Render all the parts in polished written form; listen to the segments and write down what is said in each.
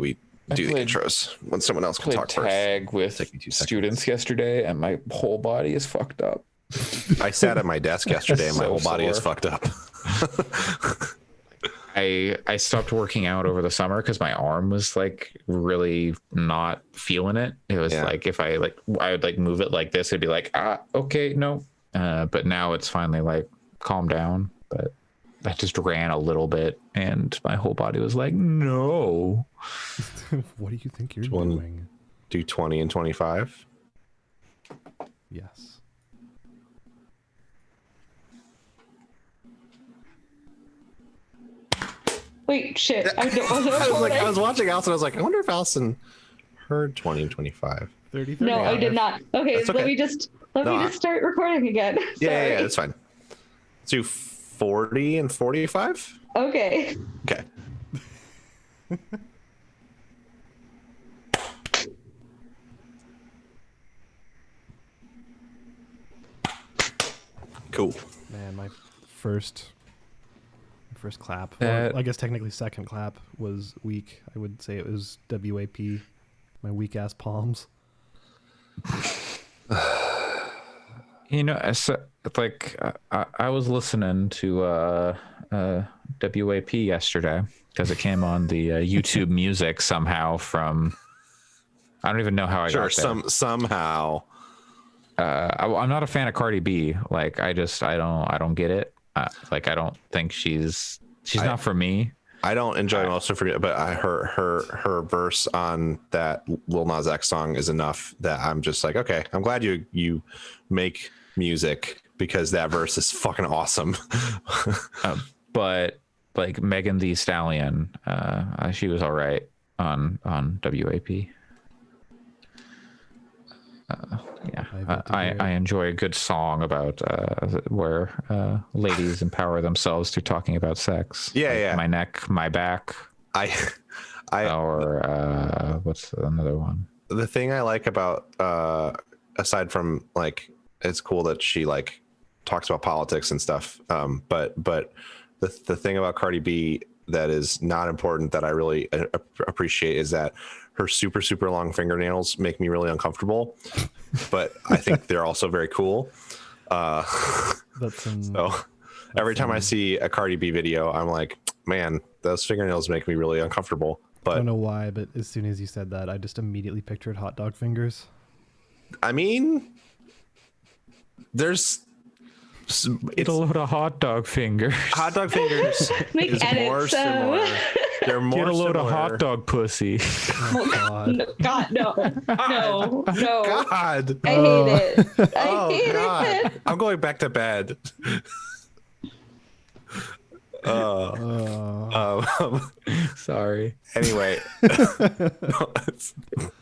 we do the intros when someone else can talk first. Tag with students yesterday, and my whole body is fucked up. I sat at my desk yesterday, and my whole body is fucked up. I stopped working out over the summer because my arm was like really not feeling it. It was like if I would like move it like this, it'd be like, okay, no. But now it's finally like calmed down. But I just ran a little bit, and my whole body was like, no. What do you think you're doing? Do 20 and 25? Yes. Wait, shit. I was watching Allyson. I was like, I wonder if Allyson heard 20 and 25. 30, no, I did not. Okay, let me just start recording again. Yeah, that's fine. Let's do 40 and 45. Okay. Okay. Cool. Man, my first clap, or I guess technically second clap, was weak. I would say it was WAP, my weak ass palms. You know, like I was listening to WAP yesterday because it came on the YouTube Music somehow from. I don't even know how I got there. Somehow. I'm not a fan of Cardi B. Like I don't get it. Like I don't think she's not for me. I don't enjoy most of her, but her verse on that Lil Nas X song is enough that I'm just like, okay, I'm glad you make music because that verse is fucking awesome. But like Megan Thee Stallion, she was all right on WAP. I enjoy a good song about where ladies empower themselves through talking about sex. Yeah. My neck, my back. Or what's another one? The thing I like about aside from like it's cool that she like talks about politics and stuff. But the thing about Cardi B that is not important that I really appreciate is that her super, super long fingernails make me really uncomfortable, but I think they're also very cool. So every time I see a Cardi B video, I'm like, man, those fingernails make me really uncomfortable. But I don't know why, but as soon as you said that, I just immediately pictured hot dog fingers. I mean, it's a load of hot dog fingers. Hot dog fingers is more similar. They're more Get a load similar. of hot dog pussy. Oh, God, no. No. God. I hate it. I hate God. it. I'm going back to bed. Sorry. Anyway, it's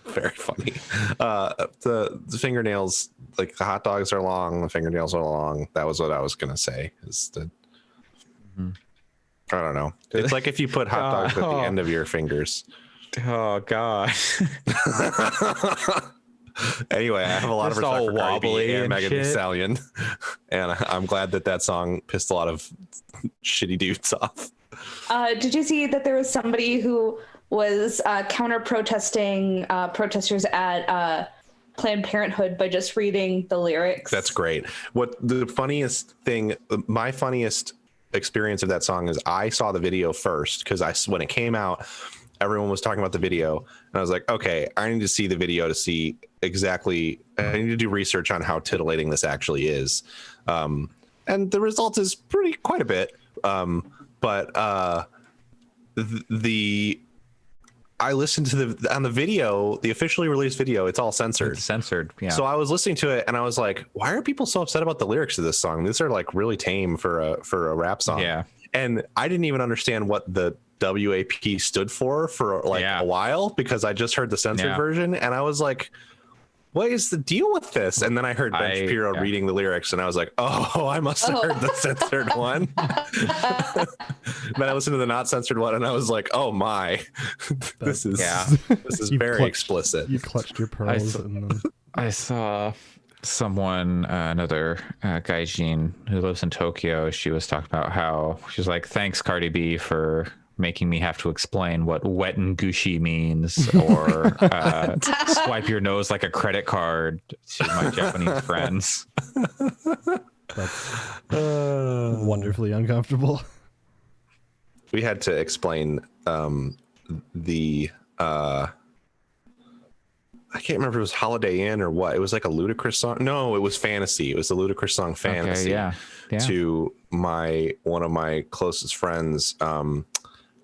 very funny. The fingernails, like the hot dogs are long, the fingernails are long. That was what I was gonna say. I don't know. It's like if you put hot dogs at the end of your fingers. Oh God. Anyway, I have a lot of respect for Cardi B and Megan Thee Stallion, and I'm glad that song pissed a lot of shitty dudes off. Did you see that there was somebody who was counter-protesting protesters at Planned Parenthood by just reading the lyrics? That's great. What the funniest thing, my funniest experience of that song is I saw the video first because when it came out, everyone was talking about the video, and I was like, okay, I need to see the video to see exactly. I need to do research on how titillating this actually is, and the result is quite a bit. But I listened to on the video, the officially released video, it's all censored. It's censored, yeah. So I was listening to it and I was like, why are people so upset about the lyrics of this song? These are like really tame for a rap song. Yeah. And I didn't even understand what the WAP stood for a while because I just heard the censored version and I was like, what is the deal with this? And then I heard Ben Shapiro reading the lyrics and I was like, oh, I must have heard the censored one. Then I listened to the not censored one and I was like, oh my, this is very explicit. You clutched your pearls. I saw someone, another gaijin who lives in Tokyo. She was talking about how she's like, thanks Cardi B for making me have to explain what wet and gushy means, or swipe your nose like a credit card to my Japanese friends. That's wonderfully uncomfortable. We had to explain the I can't remember if it was Holiday Inn or what. It was like a Ludacris song. No, it was Fantasy. It was the Ludacris song Fantasy. Okay, yeah. To one of my closest friends,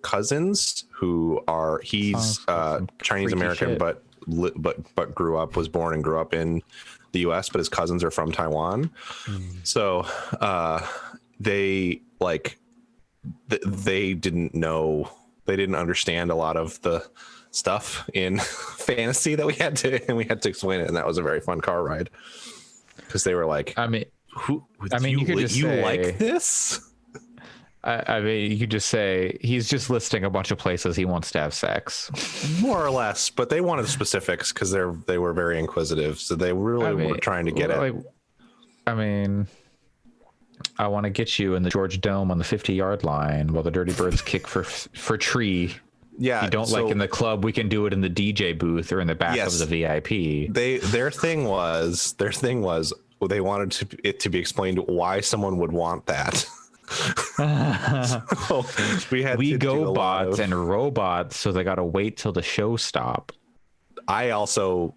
cousins, he's Chinese American, but was born and grew up in the US, but his cousins are from Taiwan. So they didn't understand a lot of the stuff in Fantasy that we had to explain it, and that was a very fun car ride because they were like, you could just say, like this? I mean, you could just say he's just listing a bunch of places he wants to have sex, more or less, but they wanted specifics because they were very inquisitive, so they really were trying to get it. I mean, I want to get you in the George Dome on the 50-yard line while the Dirty Birds kick for tree. Yeah, if you don't like in the club, we can do it in the DJ booth or in the back of the VIP. Their thing was they wanted it to be explained why someone would want that. So we go bots and robots, so they got to wait till the show stop. I also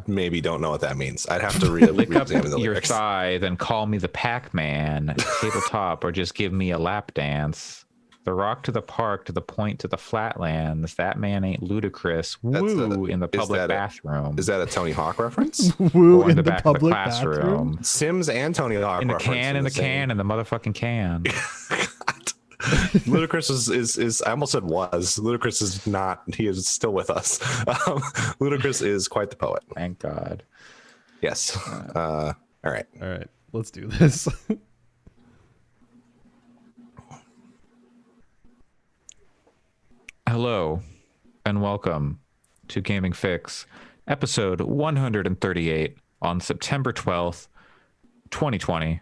maybe don't know what that means. I'd have to really lick up your thigh, then call me the Pac-Man, tabletop, or just give me a lap dance. The rock to the park, to the point, to the flatlands. That man ain't Ludacris. Woo in the public bathroom. Is that a Tony Hawk reference? Woo in the back of the classroom. Sims and Tony Hawk in the reference. In the motherfucking can. Ludacris is I almost said was. Ludacris is not. He is still with us. Ludacris is quite the poet. Thank God. Yes. All right. Let's do this. Hello and welcome to Gaming Fix, episode 138 on September 12th, 2020.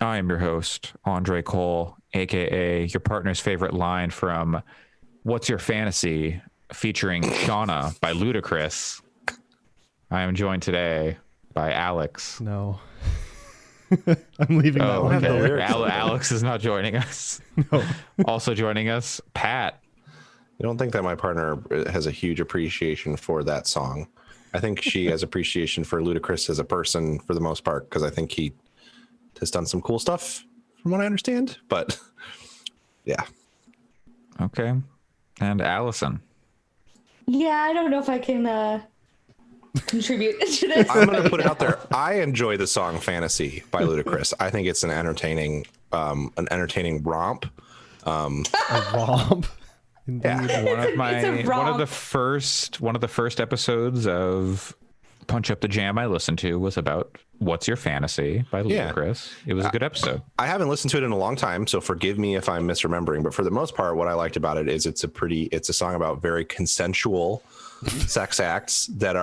I am your host, Andre Cole, aka your partner's favorite line from What's Your Fantasy, featuring Shauna by Ludacris. I am joined today by Alex. No. I'm leaving that one. Okay. Alex is not joining us. No. Also joining us, Pat. I don't think that my partner has a huge appreciation for that song. I think she has appreciation for Ludacris as a person for the most part, because I think he has done some cool stuff from what I understand. But yeah. Okay. And Allyson. Yeah, I don't know if I can contribute to this. I'm going to put it out there. I enjoy the song Fantasy by Ludacris. I think it's an entertaining romp. A romp. Yeah. One of the first episodes of Punch Up the Jam I listened to was about What's Your Fantasy by Ludacris. It was a good episode. I haven't listened to it in a long time, so forgive me if I'm misremembering, but for the most part, what I liked about it is it's a song about very consensual sex acts that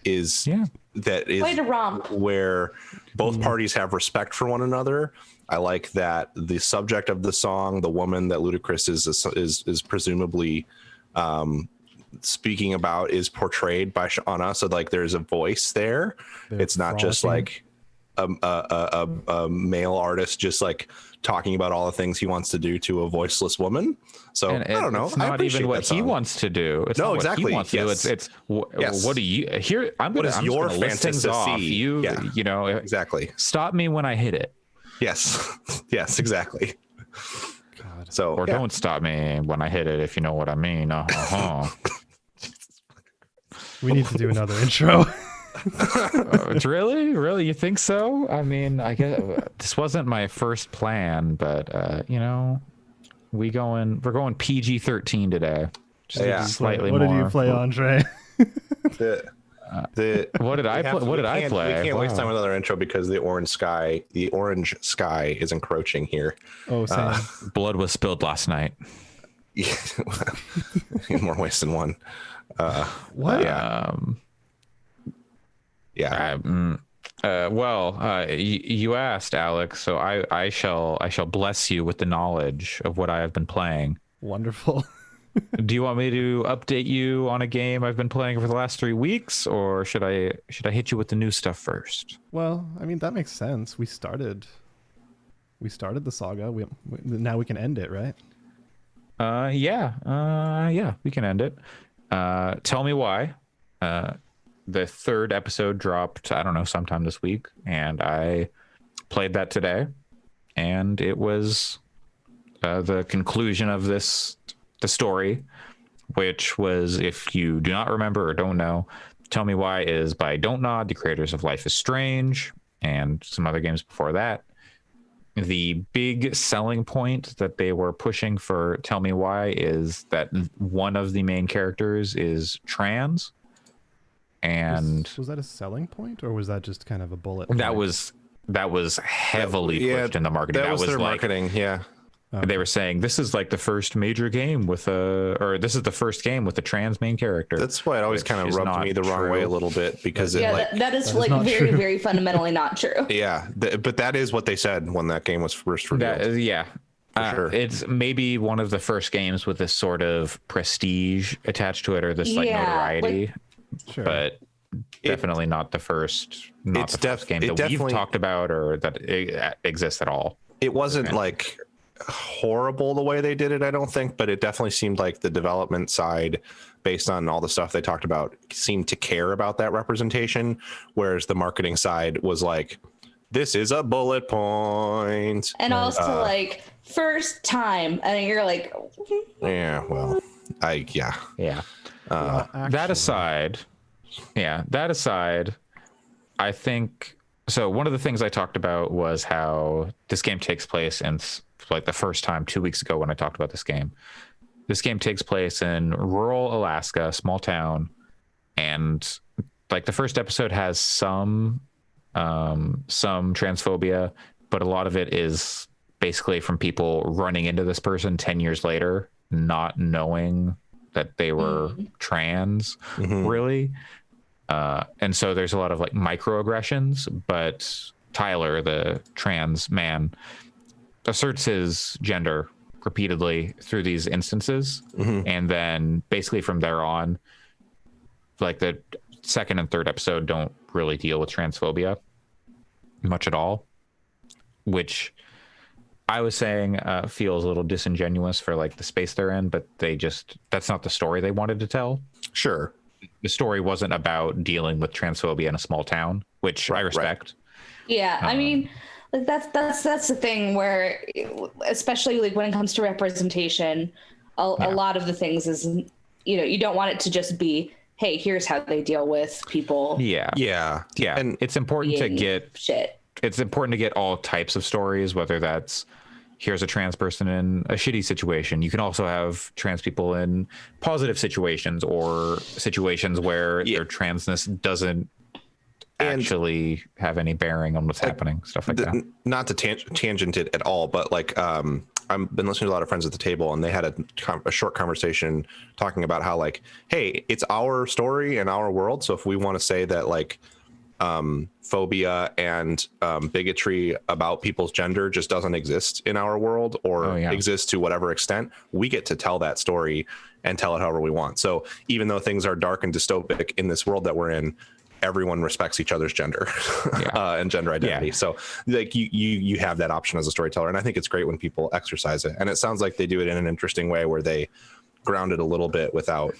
is way to romp, where both parties have respect for one another. I like that the subject of the song, the woman that Ludacris is presumably speaking about, is portrayed by Shauna. So like there's a voice there. It's not just like a male artist just like talking about all the things he wants to do to a voiceless woman. So I don't know. It's not even what he wants to do. It's not exactly. What he wants to do. It's what do you here? What is your fantasy? You know exactly. Stop me when I hit it. Yes. Yes, exactly. God. So or don't stop me when I hit it, if you know what I mean. We need to do another intro. It's really you think so? I mean, I guess this wasn't my first plan, but we're going PG-13 today. Just slightly what more. What did you play, Andre? What did I play? We can't waste time with another intro because the orange sky is encroaching here. Oh, same. Blood was spilled last night. In more ways than one. What? You asked, Alex, so I shall bless you with the knowledge of what I have been playing Wonderful. Do you want me to update you on a game I've been playing over the last 3 weeks, or should I hit you with the new stuff first? Well, I mean, that makes sense. We started the saga. Now we can end it, right? Yeah, we can end it. Tell me why. The third episode dropped, I don't know, sometime this week, and I played that today, and it was the conclusion of the story, which was, if you do not remember or don't know, Tell Me Why is by Don't Nod, the creators of Life is Strange and some other games before that. The big selling point that they were pushing for Tell Me Why is that one of the main characters is trans. And was that a selling point, or was that just kind of a bullet point? That was heavily pushed in the marketing. That was their marketing, yeah. Okay. They were saying this is like the first major game this is the first game with a trans main character. That's why it always kind of rubbed me the wrong way a little bit, because that is very, very fundamentally not true. Yeah, but that is what they said when that game was first revealed. Sure. It's maybe one of the first games with this sort of prestige attached to it, or this notoriety. Sure. But definitely not the first. Not the first game that we've talked about or that it exists at all. It wasn't like horrible the way they did it, I don't think, but it definitely seemed like the development side, based on all the stuff they talked about, seemed to care about that representation, whereas the marketing side was like, this is a bullet point, and also like first time, and you're like, that aside, I think so. One of the things I talked about was how this game takes place in, like, the first time 2 weeks ago when I talked about this game. This game takes place in rural Alaska, small town, and like the first episode has some transphobia, but a lot of it is basically from people running into this person 10 years later, not knowing that they were trans, really. And so there's a lot of like microaggressions, but Tyler, the trans man, asserts his gender repeatedly through these instances. And then basically from there on, like the second and third episode don't really deal with transphobia much at all, which I was saying feels a little disingenuous for like the space they're in, but that's not the story they wanted to tell. Sure. The story wasn't about dealing with transphobia in a small town, which I respect. Yeah, I mean, like that's the thing where, especially like when it comes to representation, a lot of the things is, you don't want it to just be, hey, here's how they deal with people. Yeah. And it's important to get It's important to get all types of stories, whether that's here's a trans person in a shitty situation. You can also have trans people in positive situations, or situations where their transness doesn't actually have any bearing on what's happening, stuff like that. Not to tangent it at all, but like I've been listening to a lot of friends at the table, and they had a short conversation talking about how, like, hey, it's our story and our world, so if we want to say that like phobia and bigotry about people's gender just doesn't exist in our world, or exists to whatever extent, we get to tell that story and tell it however we want. So even though things are dark and dystopic in this world that we're in, everyone respects each other's gender and gender identity. So like you have that option as a storyteller, and I think it's great when people exercise it. And it sounds like they do it in an interesting way where they ground it a little bit without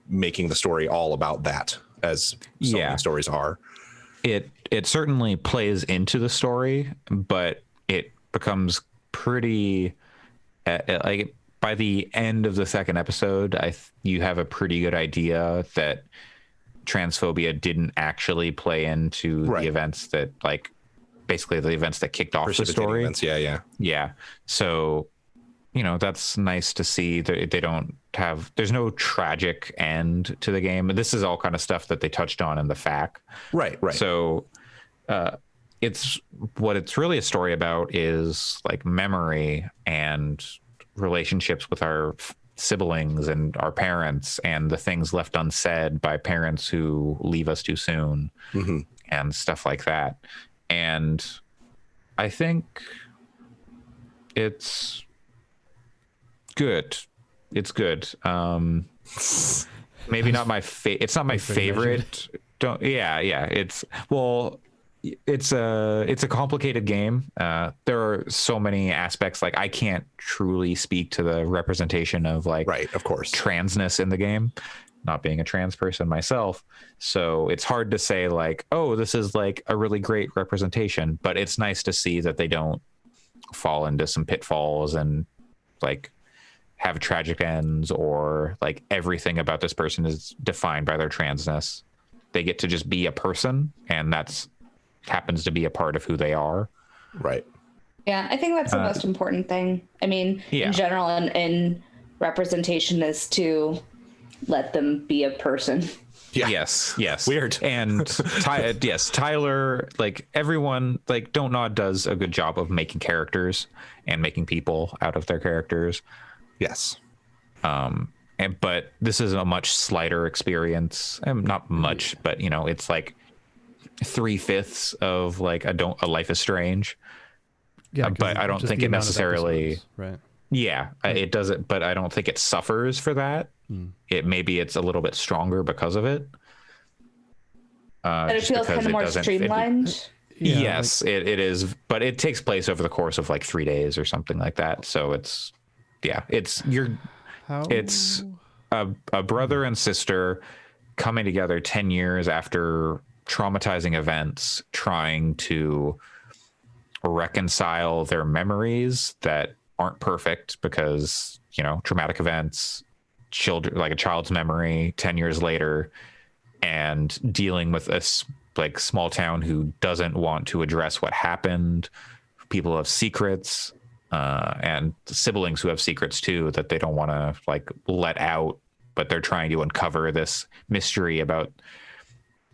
making the story all about that, as so many stories are. It certainly plays into the story, but it becomes pretty like by the end of the second episode, you have a pretty good idea that transphobia didn't actually play into the events that, like, basically the events that kicked off the story. Events, yeah. So, that's nice to see. They don't have, there's no tragic end to the game. This is all kind of stuff that they touched on in the FAQ. Right. So it's really a story about is like memory and relationships with our siblings and our parents, and the things left unsaid by parents who leave us too soon, and stuff like that. And I think it's good. It's good. Maybe not my it's not my favorite. It's a complicated game. There are so many aspects. Like, I can't truly speak to the representation of, like, right, of course, transness in the game, not being a trans person myself. So it's hard to say, like, oh, this is like a really great representation, but it's nice to see that they don't fall into some pitfalls and, like, have tragic ends, or like everything about this person is defined by their transness. They get to just be a person, and that's happens to be a part of who they are. Right. Yeah, I think that's the most important thing. I mean, in general, in representation, is to let them be a person. Yeah. Yes. Weird. And Tyler, like, everyone, like, Don't Nod does a good job of making characters and making people out of their characters. Yes. But this is a much slighter experience. Not much, but, you know, it's like 3/5 of like a Life is Strange. Yeah, but I don't think it necessarily. Right. Yeah, it doesn't. But I don't think it suffers for that. Maybe it's a little bit stronger because of it. But it feels kind of more streamlined. Yes, it is. But it takes place over the course of like 3 days or something like that. So it's. Yeah, it's a brother and sister coming together 10 years after traumatizing events, trying to reconcile their memories that aren't perfect because, you know, traumatic events, like a child's memory 10 years later, and dealing with a like small town who doesn't want to address what happened. People have secrets. And siblings who have secrets too that they don't want to like let out, but they're trying to uncover this mystery about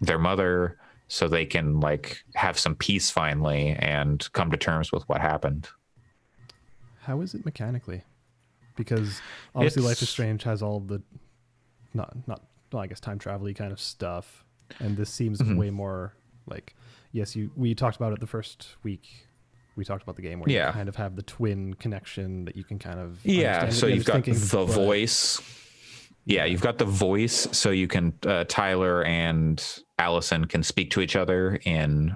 their mother so they can like have some peace finally and come to terms with what happened. How is it mechanically? Because obviously Life is Strange has all the I guess time travel-y kind of stuff, and this seems way more like, yes, we talked about it the first week. We talked about the game where you kind of have the twin connection that you can kind of so you've got the voice. Yeah, you've got the voice, so you can Tyler and Allyson can speak to each other in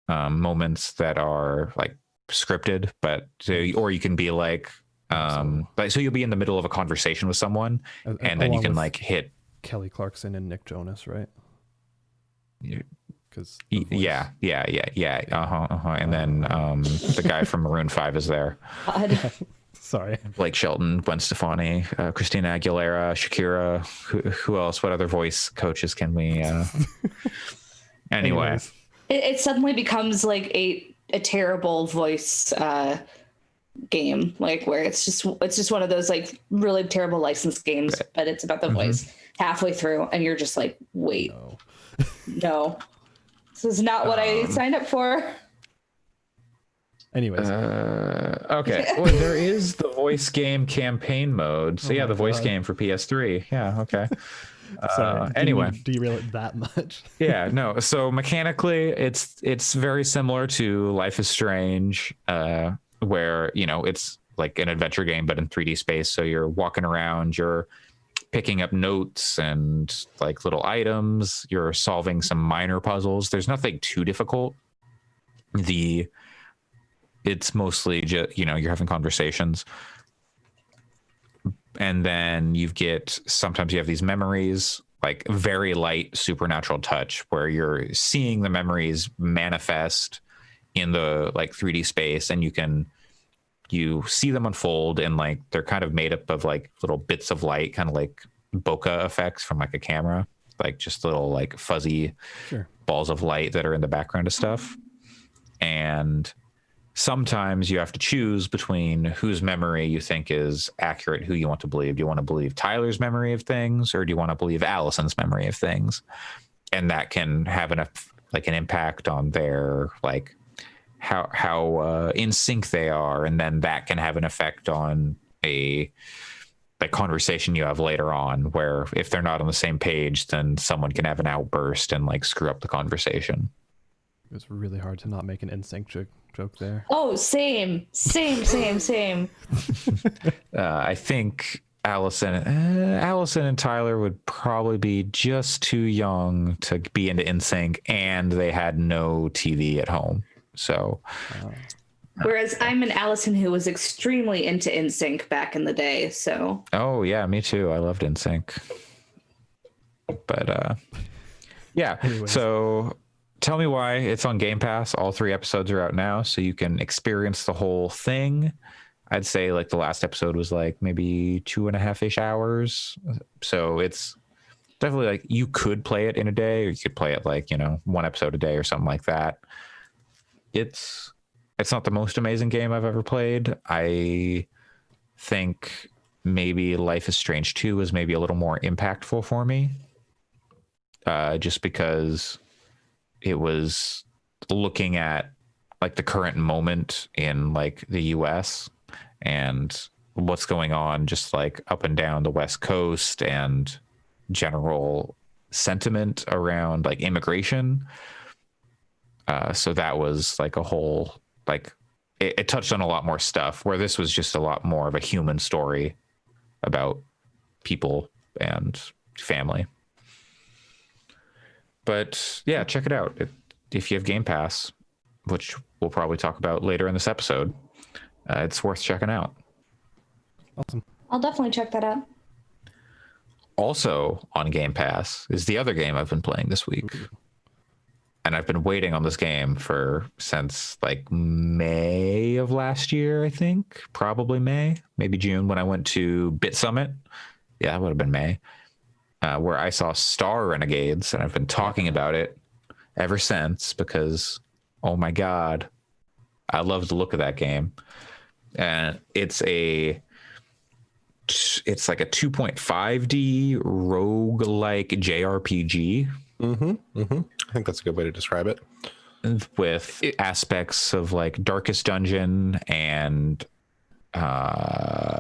moments that are like scripted, but or you can be like so you'll be in the middle of a conversation with someone, and then you can like hit Kelly Clarkson and Nick Jonas, right? Yeah. And then the guy from Maroon 5 is there. Sorry. Blake Shelton, Gwen Stefani, Christina Aguilera, Shakira. Who else? What other voice coaches can we? Anyway, it suddenly becomes like a terrible voice game, like where it's just one of those like really terrible licensed games, but it's about the voice halfway through, and you're just like, wait, no. This is not what I signed up for. Anyways. Okay. Well, there is the voice game campaign mode. So the voice game for PS3. Yeah. Okay. Sorry, anyway, derail it that much? Yeah. No. So mechanically, it's very similar to Life is Strange, where, you know, it's like an adventure game but in 3D space. So you're walking around, you're picking up notes and like little items, you're solving some minor puzzles. There's nothing too difficult. It's mostly just, you know, you're having conversations, and then sometimes you have these memories, like very light supernatural touch, where you're seeing the memories manifest in the like 3D space, and you see them unfold, and like they're kind of made up of like little bits of light, kind of like bokeh effects from like a camera, like just little like fuzzy balls of light that are in the background of stuff. And sometimes you have to choose between whose memory you think is accurate, who you want to believe. Do you want to believe Tyler's memory of things, or do you want to believe Allison's memory of things? And that can have an impact on their like how in sync they are, and then that can have an effect on the conversation you have later on, where if they're not on the same page, then someone can have an outburst and like screw up the conversation. was really hard to not make an NSYNC joke there. Oh, same. I think Allyson and Tyler would probably be just too young to be into NSYNC, and they had no TV at home. So, whereas I'm an Allyson who was extremely into NSYNC back in the day. So. Oh yeah, me too. I loved NSYNC. But yeah. Anyways. So tell me why it's on Game Pass. All 3 episodes are out now, so you can experience the whole thing. I'd say like the last episode was like maybe 2.5-ish hours. So it's definitely like you could play it in a day, or you could play it like, 1 episode a day or something like that. It's not the most amazing game I've ever played. I think maybe Life is Strange 2 was maybe a little more impactful for me. Just because it was looking at like the current moment in like the US and what's going on just like up and down the West Coast and general sentiment around like immigration. So that was like a whole, like it touched on a lot more stuff, where this was just a lot more of a human story about people and family. But yeah, check it out. If you have Game Pass, which we'll probably talk about later in this episode, it's worth checking out. Awesome. I'll definitely check that out. Also on Game Pass is the other game I've been playing this week. Ooh. And I've been waiting on this game since like May of last year, I think. Probably May, maybe June, when I went to Bit Summit. Yeah, that would have been May. Where I saw Star Renegades, and I've been talking about it ever since because, oh my God, I love the look of that game. And it's like a 2.5D roguelike JRPG. I think that's a good way to describe it. With aspects of like Darkest Dungeon and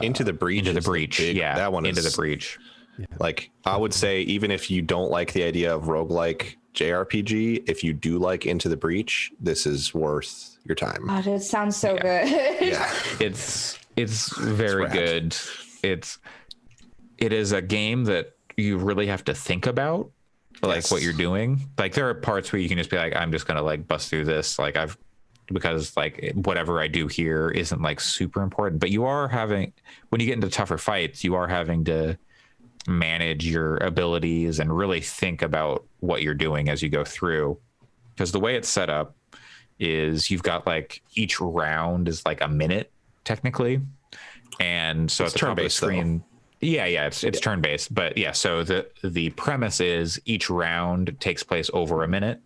Into the Breach. Yeah, that one Into is the Breach. Yeah. Like, I would say, even if you don't like the idea of roguelike JRPG, if you do like Into the Breach, this is worth your time. God, it sounds so good. Yeah, it's very good. It is a game that you really have to think about, like what you're doing. Like there are parts where you can just be like, I'm just gonna like bust through this. Like because like whatever I do here isn't like super important. But you are having, when you get into tougher fights, you are having to manage your abilities and really think about what you're doing as you go through. Because the way it's set up is you've got like each round is like a minute technically. And so it's at the top of the screen, it's turn-based, but yeah, so the premise is each round takes place over a minute,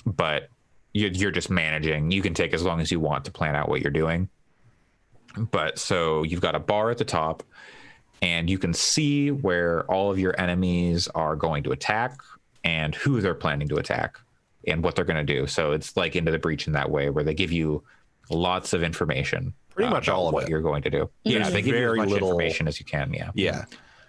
but you're just managing. You can take as long as you want to plan out what you're doing. But so you've got a bar at the top, and you can see where all of your enemies are going to attack and who they're planning to attack and what they're going to do. So it's like Into the Breach in that way, where they give you lots of information. Pretty much all of what you're going to do. Yeah, they give you as much information as you can. Yeah.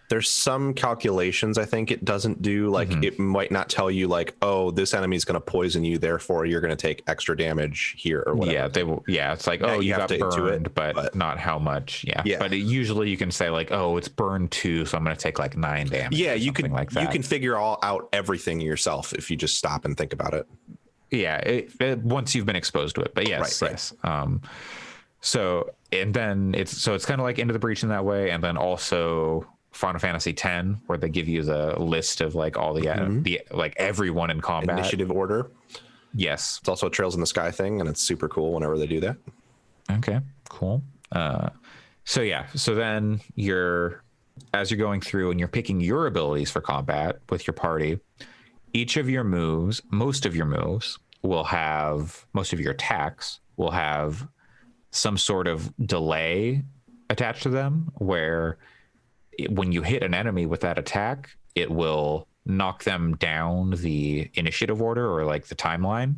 There's some calculations I think it doesn't do. Like it might not tell you like, oh, this enemy is going to poison you, therefore you're going to take extra damage here or whatever. Yeah, they will. Yeah, it's like, oh, you got burned, but not how much. Yeah. But usually you can say like, oh, it's burned 2, so I'm going to take like 9 damage. Yeah, you can like that. You can figure out everything yourself if you just stop and think about it. Yeah, once you've been exposed to it. But yes. So and then it's kind of like Into the Breach in that way, and then also Final Fantasy X, where they give you the list of like all the like everyone in combat initiative order. Yes, it's also a Trails in the Sky thing, and it's super cool whenever they do that. Okay, cool. So then as you're going through and you're picking your abilities for combat with your party, most of your attacks will have some sort of delay attached to them, where when you hit an enemy with that attack, it will knock them down the initiative order or like the timeline.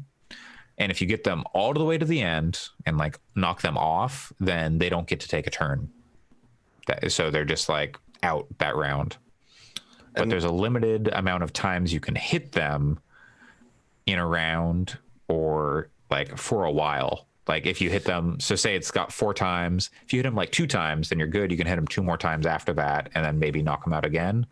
And if you get them all the way to the end and like knock them off, then they don't get to take a turn. So they're just like out that round. But there's a limited amount of times you can hit them in a round. or like for a while. Like if you hit them, so say it's got 4 times, if you hit them like 2 times, then you're good. You can hit them 2 more times after that, and then maybe knock them out again.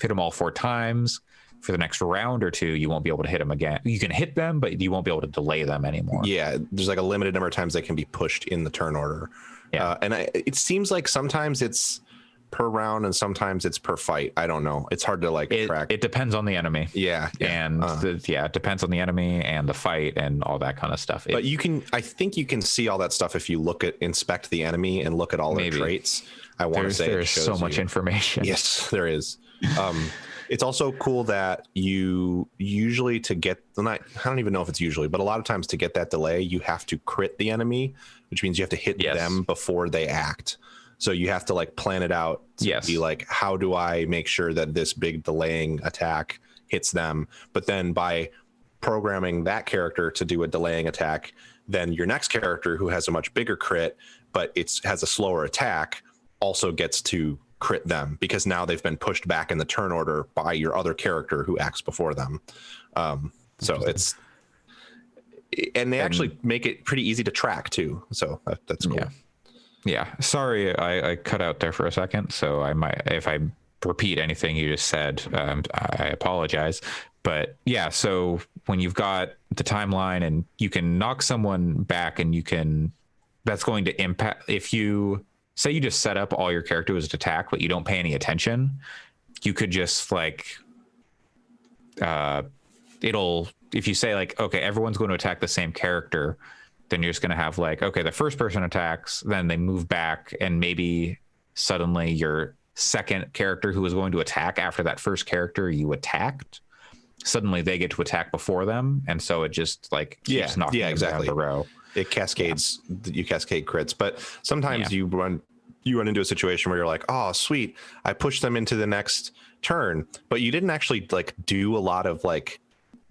Hit them all 4 times for the next round or 2, you won't be able to hit them again. You can hit them, but you won't be able to delay them anymore. Yeah, there's like a limited number of times they can be pushed in the turn order. Yeah, and it seems like sometimes it's per round and sometimes it's per fight. I don't know. It's hard to like track. It depends on the enemy. Yeah. And it depends on the enemy and the fight and all that kind of stuff. But I think you can see all that stuff if you inspect the enemy and look at all their traits. I want to say there's so much information. Yes, there is. It's also cool that you usually I don't even know if it's usually, but a lot of times to get that delay, you have to crit the enemy, which means you have to hit them before they act. So you have to like plan it out to be like, how do I make sure that this big delaying attack hits them? But then by programming that character to do a delaying attack, then your next character who has a much bigger crit, but has a slower attack, also gets to crit them because now they've been pushed back in the turn order by your other character who acts before them. So they actually make it pretty easy to track too. So that's cool. Yeah. Sorry, I cut out there for a second. So if I repeat anything you just said, I apologize. But yeah, so when you've got the timeline and you can knock someone back and that's going to impact, if you say you just set up all your characters to attack, but you don't pay any attention, you could just like, if you say like, okay, everyone's going to attack the same character, then you're just going to have like, okay, the first person attacks, then they move back, and maybe suddenly your second character who was going to attack after that first character you attacked, suddenly they get to attack before them, and so it just like keeps knocking them down the row. It cascades, you cascade crits, but sometimes you run into a situation where you're like, oh, sweet, I pushed them into the next turn, but you didn't actually like do a lot of like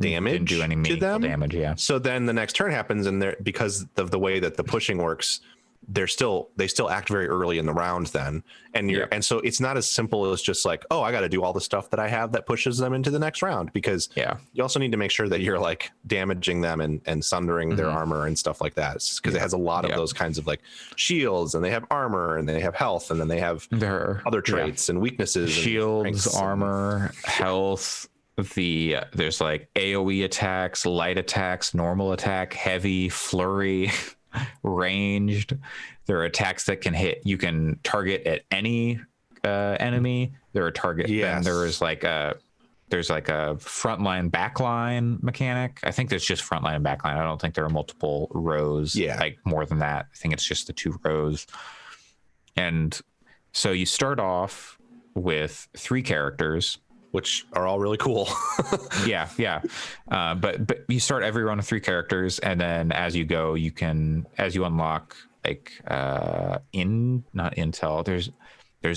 damage. Didn't do any meaningful damage. Yeah. So then the next turn happens, and because of the way that the pushing works, they still act very early in the round then, and so it's not as simple as just like, oh, I got to do all the stuff that I have that pushes them into the next round, because you also need to make sure that you're like damaging them and sundering their armor and stuff like that, because it has a lot of those kinds of like shields, and they have armor, and they have health, and then they have their other traits and weaknesses, shields, armor, health. There's like AoE attacks, light attacks, normal attack, heavy, flurry, ranged. There are attacks that can hit. You can target at any enemy. There are target. Yes. There's like a frontline backline mechanic. I think there's just frontline and backline. I don't think there are multiple rows. Like more than that. I think it's just the 2 rows. And so you start off with 3 characters, which are all really cool. But you start every round with 3 characters, and then as you go, as you unlock like not intel. There's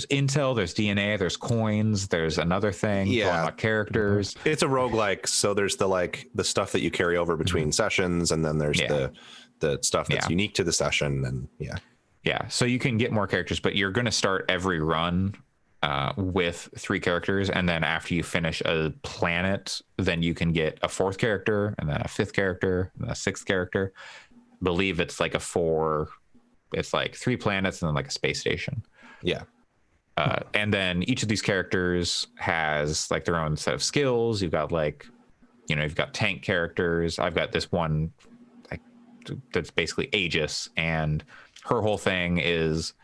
intel, there's DNA, there's coins, there's another thing to unlock characters. It's a roguelike, so there's the stuff that you carry over between sessions, and then there's the stuff that's unique to the session, and so you can get more characters, but you're going to start every run with 3 characters, and then after you finish a planet, then you can get a 4th character, and then a 5th character, and a 6th character. I believe it's like it's like 3 planets and then like a space station. And then each of these characters has like their own set of skills. You've got like, you've got tank characters. I've got this one like that's basically Aegis, and her whole thing is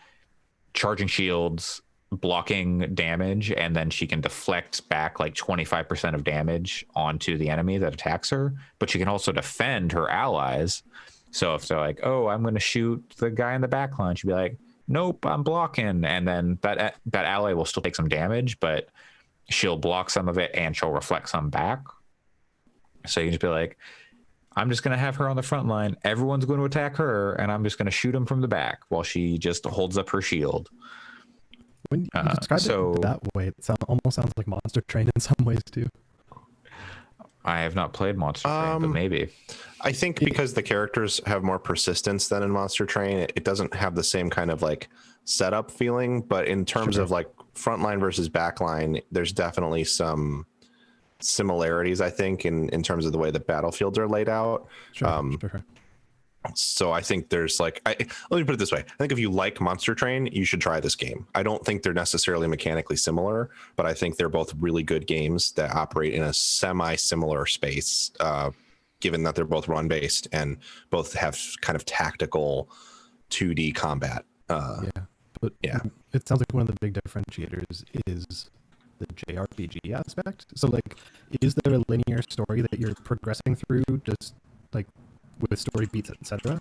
charging shields, blocking damage, and then she can deflect back like 25% of damage onto the enemy that attacks her, but she can also defend her allies. So if they're like, oh, I'm going to shoot the guy in the back line, she'll be like, nope, I'm blocking, and then that ally will still take some damage, but she'll block some of it and she'll reflect some back. So you can just be like, I'm just going to have her on the front line, everyone's going to attack her, and I'm just going to shoot him from the back while she just holds up her shield. When you describe it that way, it almost sounds like Monster Train in some ways too. I have not played Monster Train, but maybe. I think because the characters have more persistence than in Monster Train, it doesn't have the same kind of like setup feeling. But in terms of like frontline versus backline, there's definitely some similarities, I think, in terms of the way the battlefields are laid out. Sure. So I think there's like, let me put it this way. I think if you like Monster Train, you should try this game. I don't think they're necessarily mechanically similar, but I think they're both really good games that operate in a semi-similar space, given that they're both run-based and both have kind of tactical 2D combat. It sounds like one of the big differentiators is the JRPG aspect. So like, is there a linear story that you're progressing through, just like with story beats, etc.?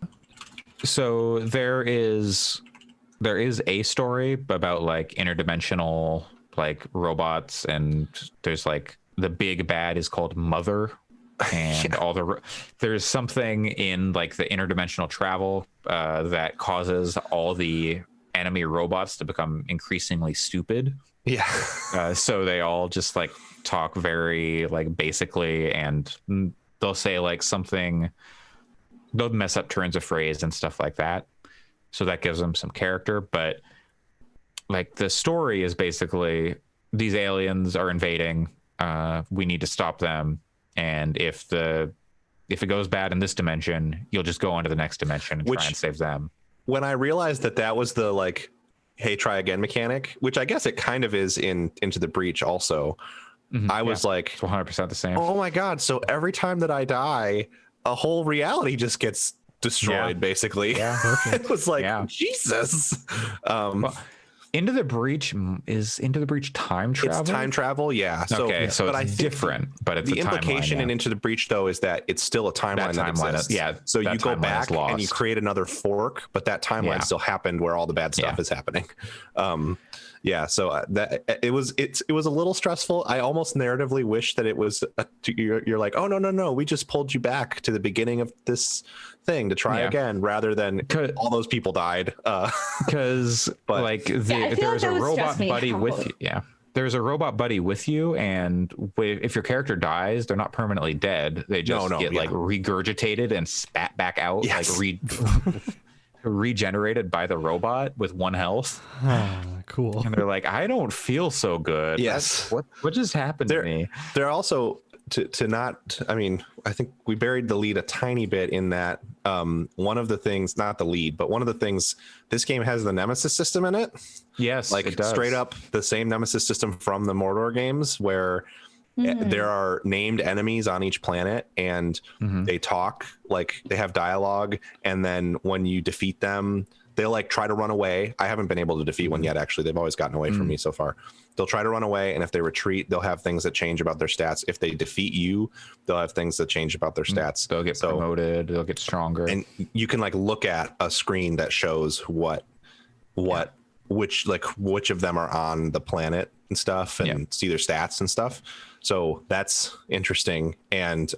So there is a story about like interdimensional like robots, and there's like the big bad is called Mother, and there's something in like the interdimensional travel that causes all the enemy robots to become increasingly stupid. So they all just like talk very like basically, and they'll say like something, they'll mess up turns of phrase and stuff like that. So that gives them some character. But like the story is basically these aliens are invading. We need to stop them. And if it goes bad in this dimension, you'll just go on to the next dimension and try and save them. When I realized that was the like, hey, try again mechanic, which I guess it kind of is in Into the Breach also. I was like, it's 100% the same. Oh my God. So every time that I die, a whole reality just gets destroyed, basically. It was like, Jesus. Well, Into the Breach is Into the Breach time travel? It's time travel, yeah. So, okay, so but it's different, but it's the implication in Into the Breach, though, is that it's still a timeline that exists. So you go back and you create another fork, but that timeline still happened where all the bad stuff is happening. So that it was a little stressful. I almost narratively wish that it was you're like, oh no, we just pulled you back to the beginning of this thing to try again, rather than all those people died. Because like there's a robot buddy with you. Yeah, there's a robot buddy with you, and if your character dies, they're not permanently dead. They just get like regurgitated and spat back out, like regenerated by the robot with 1 health. Cool. And they're like, I don't feel so good. Yes. What just happened to me? They're also to not, I mean, I think we buried the lead a tiny bit in that one of the things, not the lead, but one of the things, this game has the Nemesis system in it. Yes, like it does. Straight up the same Nemesis system from the Mordor games, where there are named enemies on each planet, and they talk, like they have dialogue, and then when you defeat them, they'll like try to run away. I haven't been able to defeat one yet, actually. They've always gotten away from me so far. They'll try to run away, and if they retreat, they'll have things that change about their stats. If they defeat you, they'll have things that change about their stats. They'll get promoted, they'll get stronger. And you can like look at a screen that shows which of them are on the planet and stuff, and see their stats and stuff. So that's interesting. And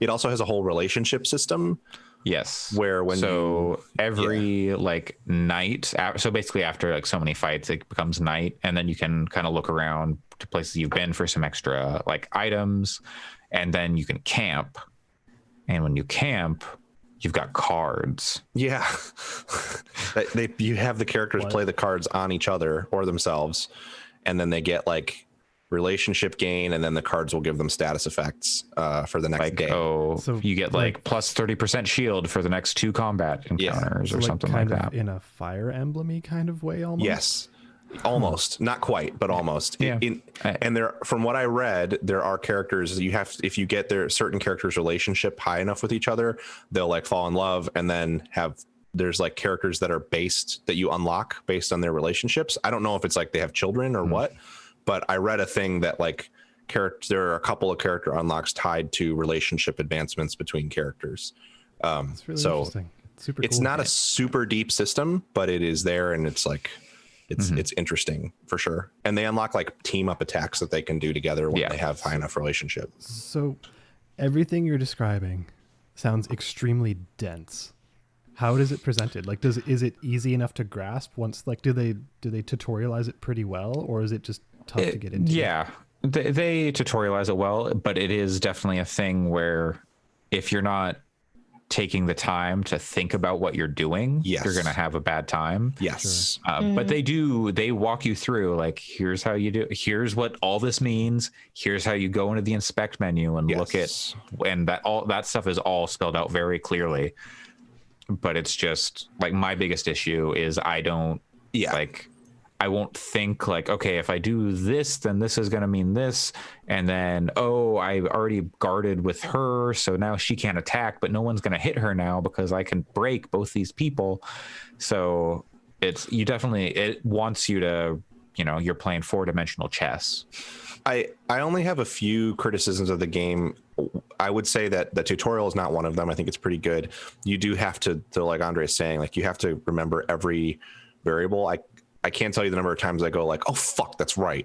it also has a whole relationship system. Yes. Where every like night, so basically after like so many fights, it becomes night, and then you can kind of look around to places you've been for some extra like items, and then you can camp. And when you camp, you've got cards. Yeah. You have the characters play the cards on each other or themselves, and then they get like relationship gain, and then the cards will give them status effects for the next day. So you get like plus 30% shield for the next 2 combat encounters or something like that. In a Fire Emblem-y kind of way, almost. Yes, almost, not quite, but almost. And there, from what I read, there are characters you have, if you get their certain characters' relationship high enough with each other, they'll like fall in love, and then there's like characters that are that you unlock based on their relationships. I don't know if it's like they have children or what. But I read a thing that like there are a couple of character unlocks tied to relationship advancements between characters. That's really interesting. It's not a super deep system, but it is there, and it's like it's interesting for sure. And they unlock like team up attacks that they can do together when they have high enough relationship. So everything you're describing sounds extremely dense. How is it presented? Like, is it easy enough to grasp once? Like, do they tutorialize it pretty well, or is it just tough to get into? Yeah, they tutorialize it well, but it is definitely a thing where if you're not taking the time to think about what you're doing, you're going to have a bad time. Yes. Sure. But they walk you through, like, here's how you do, here's what all this means. Here's how you go into the inspect menu and look at, and all that stuff is all spelled out very clearly. But it's just like, my biggest issue is I won't think like, okay, if I do this, then this is going to mean this. And then, oh, I already guarded with her, so now she can't attack, but no one's going to hit her now because I can break both these people. So it wants you to, you're playing 4-dimensional chess. I only have a few criticisms of the game. I would say that the tutorial is not one of them. I think it's pretty good. You do have to like Andre is saying, like, you have to remember every variable. I can't tell you the number of times I go like, oh, fuck, that's right,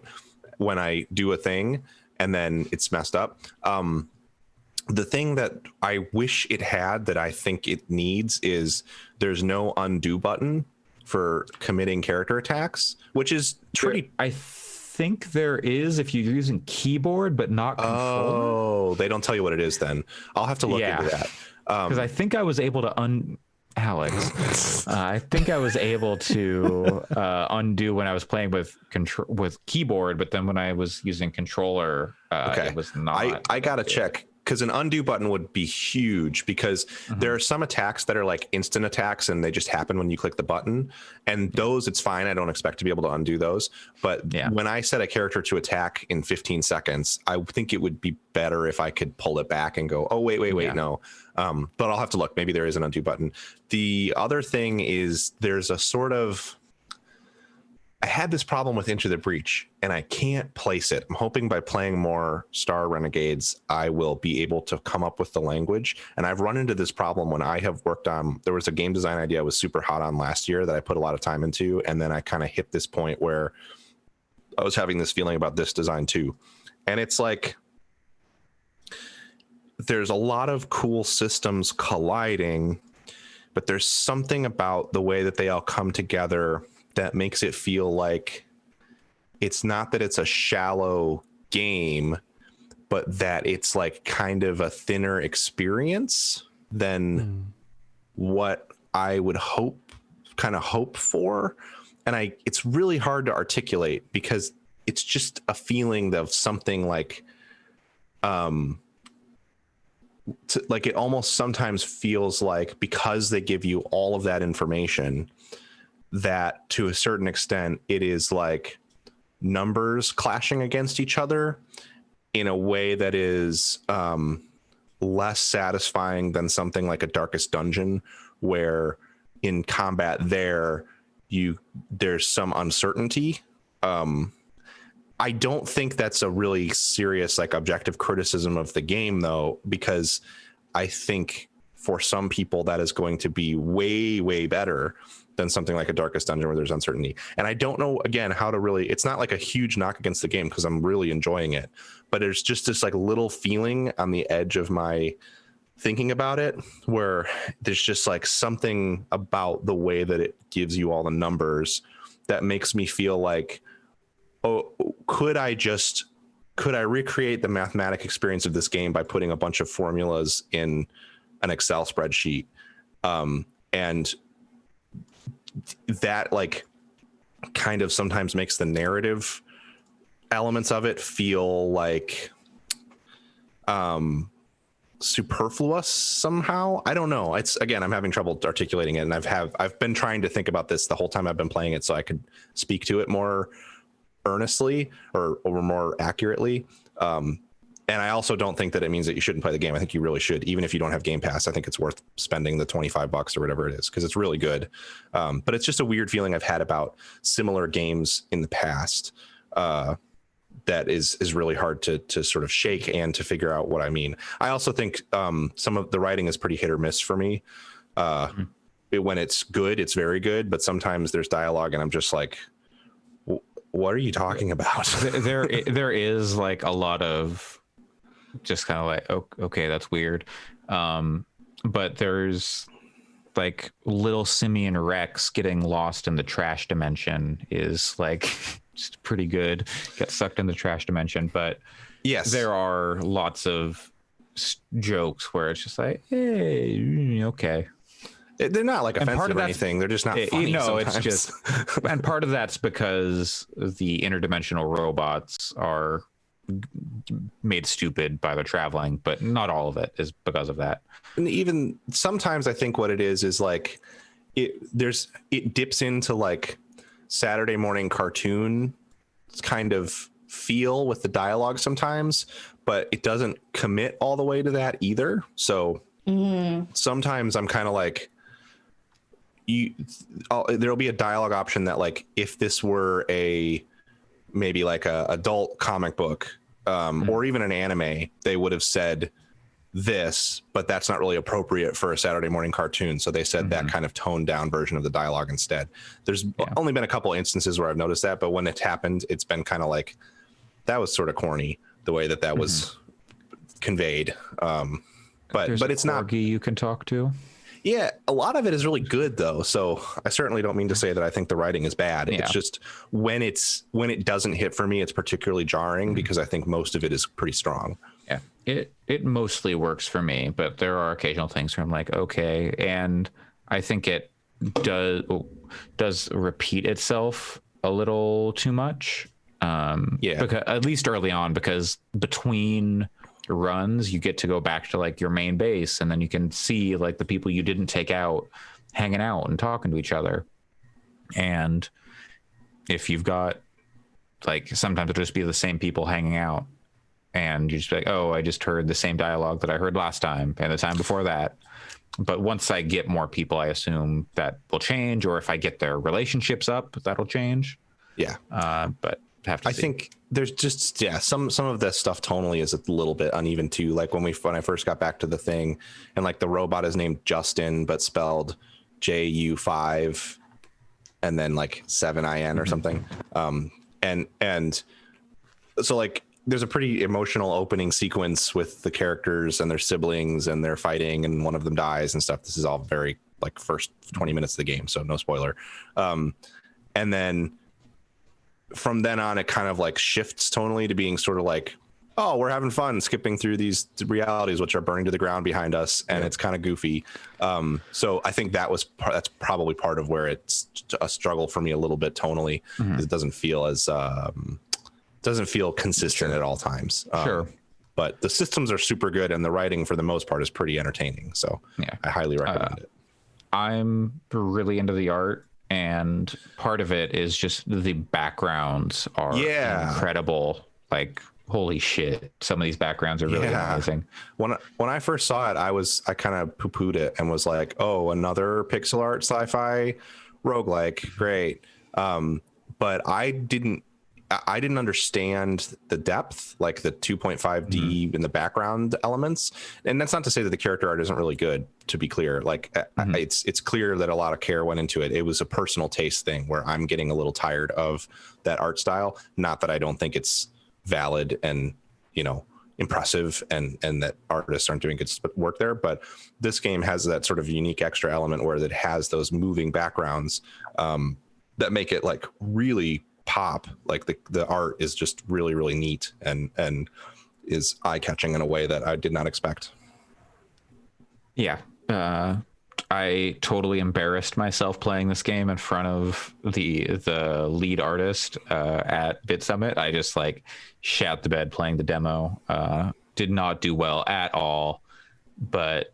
when I do a thing and then it's messed up. The thing that I wish it had that I think it needs is there's no undo button for committing character attacks, which is pretty... I think there is if you're using keyboard, but not controller. Oh, they don't tell you what it is then. I'll have to look into that. Because I think I was able to Alex, I think I was able to undo when I was playing with keyboard, but then when I was using controller, it was not. I gotta check, because an undo button would be huge, because there are some attacks that are like instant attacks and they just happen when you click the button, and those it's fine. I don't expect to be able to undo those. But when I set a character to attack in 15 seconds, I think it would be better if I could pull it back and go, oh, wait, no. But I'll have to look. Maybe there is an undo button. The other thing is there's a sort of... I had this problem with Into the Breach, and I can't place it. I'm hoping by playing more Star Renegades, I will be able to come up with the language. And I've run into this problem when I have worked on... There was a game design idea I was super hot on last year that I put a lot of time into, and then I kind of hit this point where I was having this feeling about this design too. And it's like... There's a lot of cool systems colliding, but there's something about the way that they all come together that makes it feel like it's not that it's a shallow game, but that it's like kind of a thinner experience than what I would hope for. And it's really hard to articulate, because it's just a feeling of something like, like it almost sometimes feels like, because they give you all of that information, that to a certain extent it is like numbers clashing against each other in a way that is less satisfying than something like a Darkest Dungeon, where in combat there's some uncertainty. I don't think that's a really serious, like, objective criticism of the game, though, because I think for some people that is going to be way, way better than something like a Darkest Dungeon where there's uncertainty. And I don't know, again, how to really... It's not like a huge knock against the game, because I'm really enjoying it, but there's just this like little feeling on the edge of my thinking about it, where there's just like something about the way that it gives you all the numbers that makes me feel like, oh, could I recreate the mathematic experience of this game by putting a bunch of formulas in an Excel spreadsheet? And that, like, kind of sometimes makes the narrative elements of it feel like superfluous somehow. I don't know. It's, again, I'm having trouble articulating it, and I've been trying to think about this the whole time I've been playing it, so I could speak to it more earnestly or more accurately. And I also don't think that it means that you shouldn't play the game. I think you really should. Even if you don't have Game Pass, I think it's worth spending the $25 or whatever it is, because it's really good. But it's just a weird feeling I've had about similar games in the past that is really hard to sort of shake and to figure out what I mean. I also think some of the writing is pretty hit or miss for me. When it's good, it's very good. But sometimes there's dialogue and I'm just like, what are you talking about? there is like a lot of just kind of like, oh, okay, that's weird. But there's like little Simian Rex getting lost in the trash dimension is like just pretty good. Get sucked in the trash dimension. But yes, there are lots of jokes where it's just like, hey, okay. They're not like offensive or anything. They're just not funny. It's just, and part of that's because the interdimensional robots are made stupid by the traveling, but not all of it is because of that. And even sometimes I think what it is like it dips into like Saturday morning cartoon kind of feel with the dialogue sometimes, but it doesn't commit all the way to that either. So sometimes I'm kind of like, there'll be a dialogue option that like if this were maybe like a adult comic book or even an anime, they would have said this, but that's not really appropriate for a Saturday morning cartoon. So they said that kind of toned down version of the dialogue instead. There's only been a couple instances where I've noticed that, but when it's happened, it's been kind of like, that was sort of corny the way that was conveyed. But it's not you can talk to. Yeah, a lot of it is really good though. So I certainly don't mean to say that I think the writing is bad. Yeah. It's just when it doesn't hit for me, it's particularly jarring because I think most of it is pretty strong. Yeah, it mostly works for me, but there are occasional things where I'm like, okay, and I think it does repeat itself a little too much. Because, at least early on, because between runs you get to go back to like your main base, and then you can see like the people you didn't take out hanging out and talking to each other. And if you've got like, sometimes it'll just be the same people hanging out, and you just be like, oh, I just heard the same dialogue that I heard last time and the time before that. But once I get more people, I assume that will change, or if I get their relationships up, that'll change. But I think there's just some of this stuff tonally is a little bit uneven too. Like when I first got back to the thing, and like the robot is named Justin but spelled JU5 and then like 7IN or something. And so like there's a pretty emotional opening sequence with the characters and their siblings, and they're fighting and one of them dies and stuff. This is all very like first 20 minutes of the game, so no spoiler. And then from then on, it kind of like shifts tonally to being sort of like, oh, we're having fun skipping through these realities which are burning to the ground behind us, and it's kind of goofy. So I think that's probably part of where it's a struggle for me a little bit tonally. It doesn't feel as consistent at all times. But the systems are super good, and the writing for the most part is pretty entertaining. So I highly recommend it. I'm really into the art. And part of it is just the backgrounds are incredible. Like, holy shit, some of these backgrounds are really amazing. When I first saw it, I kind of poo-pooed it and was like, oh, another pixel art sci-fi roguelike, great. But I didn't understand the depth, like the 2.5D in the background elements. And that's not to say that the character art isn't really good, to be clear. Like it's clear that a lot of care went into it. It was a personal taste thing where I'm getting a little tired of that art style. Not that I don't think it's valid and, impressive and that artists aren't doing good work there. But this game has that sort of unique extra element where it has those moving backgrounds that make it like really pop. Like the art is just really, really neat and is eye-catching in a way that I did not expect. I totally embarrassed myself playing this game in front of the lead artist at Bit Summit. I just like shat the bed playing the demo. Did not do well at all, but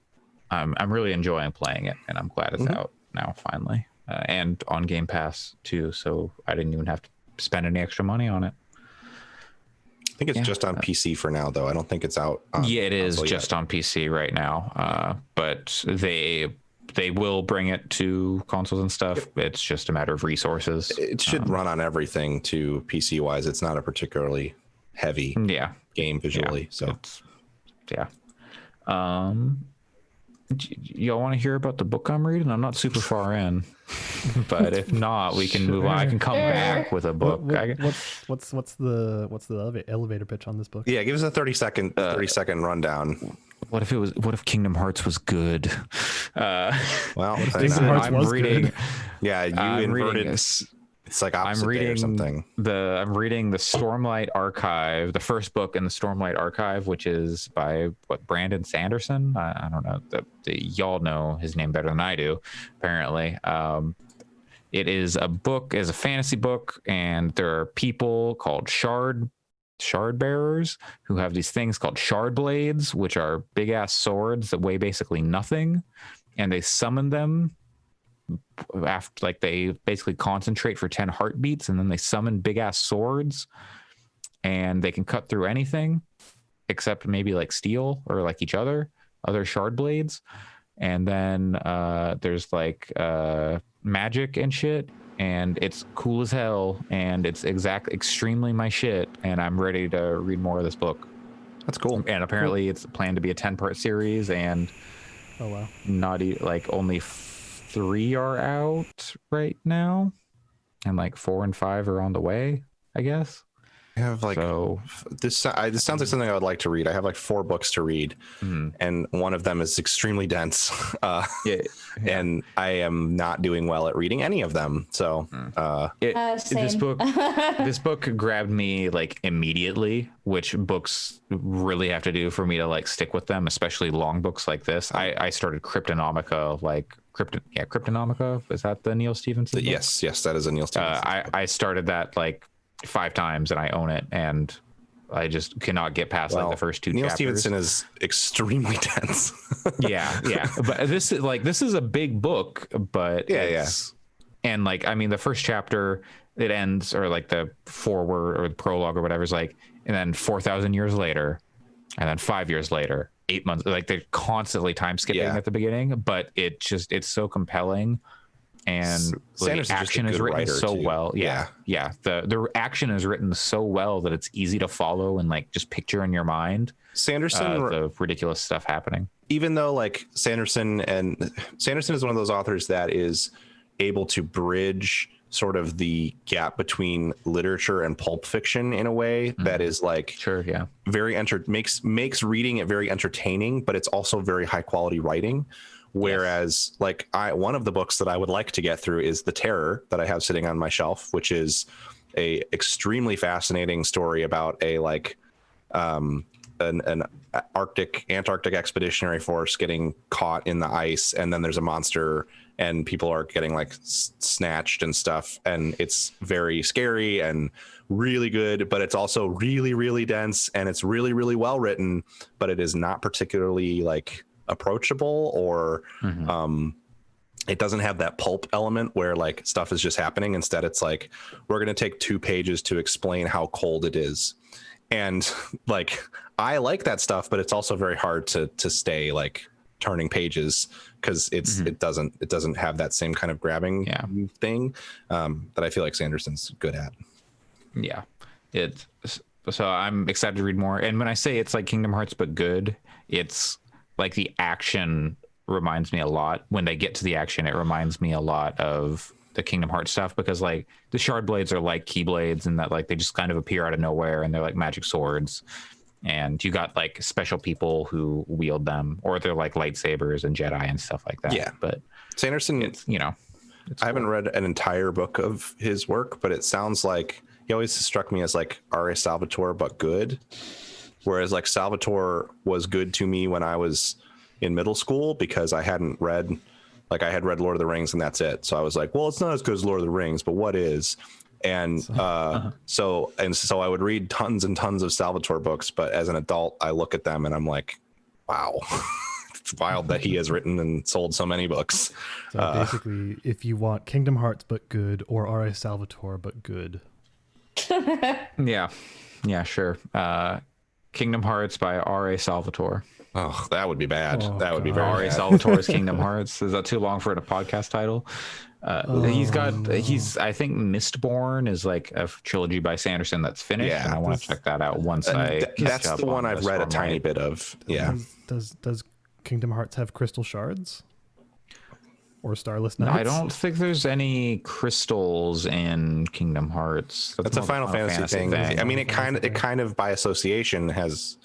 I'm really enjoying playing it, and I'm glad it's out now finally, and on Game Pass too. So I didn't even have to spend any extra money on it. I think it's just on PC for now, though. I don't think it's out. It is just on PC right now. But they will bring it to consoles and stuff. It's just a matter of resources. It should run on everything too, PC wise. It's not a particularly heavy game visually. So y'all want to hear about the book I'm reading? I'm not super far in, but if not, we can move on. I can come back with a book. What's the elevator pitch on this book? Yeah, give us a 30 second rundown. What if Kingdom Hearts was good? Well, Kingdom Hearts was reading. Good? Yeah, you inverted. It's like opposite day or something. I'm reading the Stormlight Archive, the first book in the Stormlight Archive, which is by Brandon Sanderson. I don't know. Y'all know his name better than I do, apparently. It is a book, is a fantasy book, and there are people called shard bearers who have these things called shard blades, which are big ass swords that weigh basically nothing, and they summon them after, like, they basically concentrate for 10 heartbeats, and then they summon big ass swords, and they can cut through anything except maybe like steel or like other shard blades. And then there's like magic and shit, and it's cool as hell, and it's extremely my shit, and I'm ready to read more of this book. That's cool. And apparently it's planned to be a 10-part series, and oh wow, like only 3 are out right now, and like 4 and 5 are on the way, I guess. I have like this sounds like something I would like to read. I have like 4 books to read, and one of them is extremely dense. And I am not doing well at reading any of them. So this book grabbed me like immediately, which books really have to do for me to like stick with them, especially long books like this. I started Cryptonomicon, Cryptonomicon. Is that the Neil Stephenson book? Yes, that is a Neil Stephenson. I started that like 5 times, and I own it, and I just cannot get past like the first 2 Neil chapters. Stephenson is extremely dense. yeah But this is a big book, but and like, I mean, the first chapter, it ends, or like the foreword or the prologue or whatever is like, and then 4,000 years later, and then 5 years later, 8 months, like they're constantly time skipping at the beginning, but it's so compelling. And the action is written so well. The action is written so well that it's easy to follow and like just picture in your mind Sanderson the ridiculous stuff happening. Even though like Sanderson is one of those authors that is able to bridge sort of the gap between literature and pulp fiction in a way that is like very makes reading it very entertaining, but it's also very high quality writing. Whereas like one of the books that I would like to get through is The Terror, that I have sitting on my shelf, which is a extremely fascinating story about a like an Antarctic expeditionary force getting caught in the ice, and then there's a monster and people are getting like snatched and stuff, and it's very scary and really good, but it's also really, really dense, and it's really, really well written, but it is not particularly like approachable, or it doesn't have that pulp element where like stuff is just happening. Instead, it's like, we're going to take 2 pages to explain how cold it is. And like, I like that stuff, but it's also very hard to stay like turning pages, because it doesn't have that same kind of grabbing thing that I feel like Sanderson's good at. So I'm excited to read more. And when I say it's like Kingdom Hearts but good, it's like the action reminds me a lot. When they get to the action, it reminds me a lot of the Kingdom Hearts stuff, because like the shard blades are like keyblades, and that like they just kind of appear out of nowhere, and they're like magic swords, and you got like special people who wield them, or they're like lightsabers and Jedi and stuff like that. But Sanderson, it's I haven't read an entire book of his work, but it sounds like he always struck me as like R.A. Salvatore but good. Whereas like Salvatore was good to me when I was in middle school, because I hadn't read, like I had read Lord of the Rings and that's it. So I was like, well, it's not as good as Lord of the Rings, but what is? And so I would read tons and tons of Salvatore books, but as an adult, I look at them and I'm like, wow, it's wild that he has written and sold so many books. So basically, if you want Kingdom Hearts but good, or R.A. Salvatore but good. Sure. Kingdom Hearts by R.A. Salvatore. Oh, that would be bad. That would be very R.A. bad. Salvatore's Kingdom Hearts. Is that too long for a podcast title? I think Mistborn is like a trilogy by Sanderson that's finished, and I want to check that out once that's the one I've read a tiny bit of. Does Kingdom Hearts have crystal shards? Or Starless Nights? I don't think there's any crystals in Kingdom Hearts. That's a Final Fantasy thing. I mean, it kind of by association has.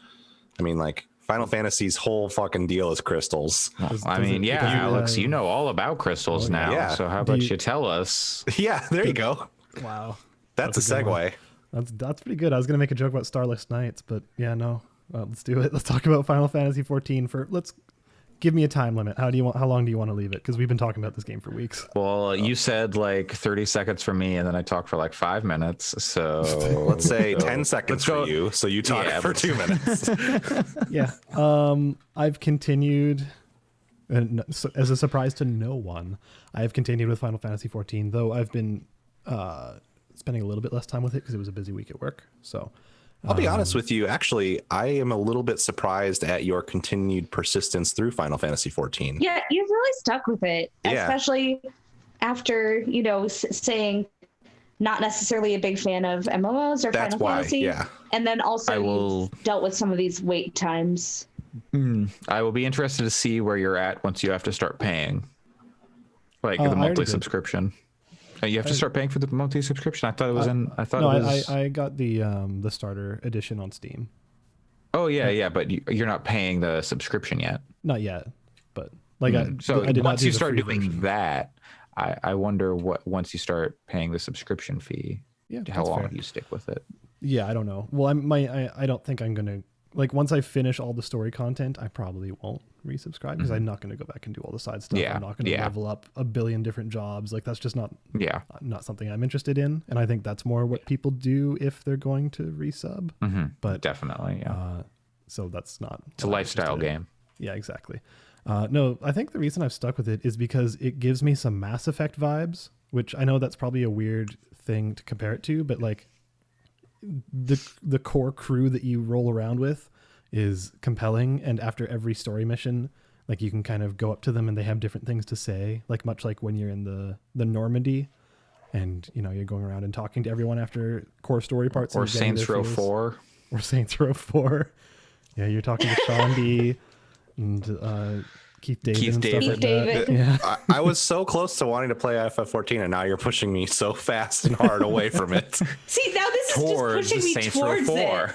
I mean, like Final Fantasy's whole fucking deal is crystals. Alex, you know all about crystals now. Yeah. So how about you tell us? Yeah, there you go. Wow. That's a segue. That's pretty good. I was gonna make a joke about Starless Nights, but yeah, no. Let's do it. Let's talk about Final Fantasy 14 let's give me a time limit. How long do you want to leave it? Because we've been talking about this game for weeks. Well, you said like 30 seconds for me, and then I talked for like 5 minutes. So let's say 10 seconds for you. So you talk for 2 minutes. Yeah. I've continued, and as a surprise to no one, I have continued with Final Fantasy 14, though I've been spending a little bit less time with it because it was a busy week at work. So I'll be honest with you. Actually, I am a little bit surprised at your continued persistence through Final Fantasy 14. Yeah, you've really stuck with it, especially after, saying not necessarily a big fan of MMOs or Final Fantasy. Yeah. And then also you've dealt with some of these wait times. I will be interested to see where you're at once you have to start paying. Like the monthly subscription. You have to start paying for the monthly subscription. I thought it was I got the starter edition on Steam. Oh yeah, but you're not paying the subscription yet. Not yet, but like I did once not you start doing version. that, I wonder what once you start paying the subscription fee, how long you stick with it. Yeah, I don't know. Well, I don't think I'm gonna once I finish all the story content, I probably won't resubscribe because I'm not going to go back and do all the side stuff. I'm not going to level up a billion different jobs. That's just not something I'm interested in. And I think that's more what people do if they're going to resub. But definitely, so that's not. It's a lifestyle game. Yeah, exactly. No, I think the reason I've stuck with it is because it gives me some Mass Effect vibes, which I know that's probably a weird thing to compare it to, but the core crew that you roll around with is compelling, and after every story mission you can kind of go up to them and they have different things to say, much like when you're in the Normandy and you're going around and talking to everyone after core story parts, or Saints Row 4 yeah, you're talking to Shaundi and Keith David. Yeah. I was so close to wanting to play FF14, and now you're pushing me so fast and hard away from it. See, now this is just pushing me Saints towards Row 4.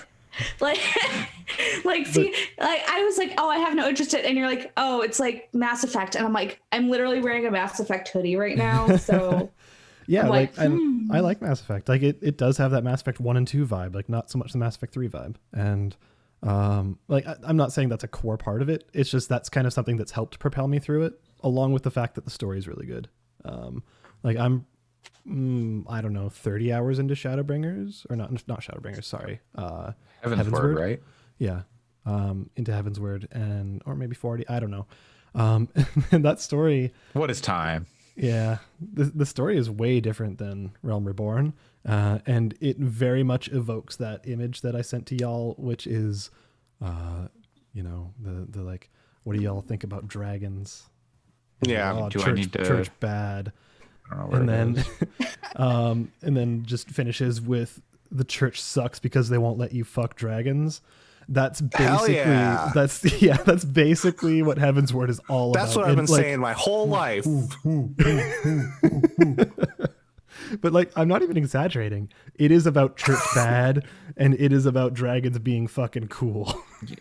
it. I was like, oh, I have no interest in it, and you're like, oh, it's like Mass Effect, and I'm like, I'm literally wearing a Mass Effect hoodie right now, so yeah, I like Mass Effect. It does have that Mass Effect 1 and 2 vibe, not so much the Mass Effect 3 vibe, and I'm not saying that's a core part of it. It's just that's kind of something that's helped propel me through it, along with the fact that the story is really good. I'm I don't know, 30 hours into Shadowbringers, or not Shadowbringers, sorry. Heavensward, right? Yeah. Into Heavensward, or maybe 40, I don't know. And that story. What is time? Yeah. The story is way different than Realm Reborn. And it very much evokes that image that I sent to y'all, which is, the what do y'all think about dragons? Yeah. Church bad. And then just finishes with the church sucks because they won't let you fuck dragons. That's basically that's basically what Heavensward is all about. That's what I've been saying my whole life. But I'm not even exaggerating. It is about church bad, and it is about dragons being fucking cool.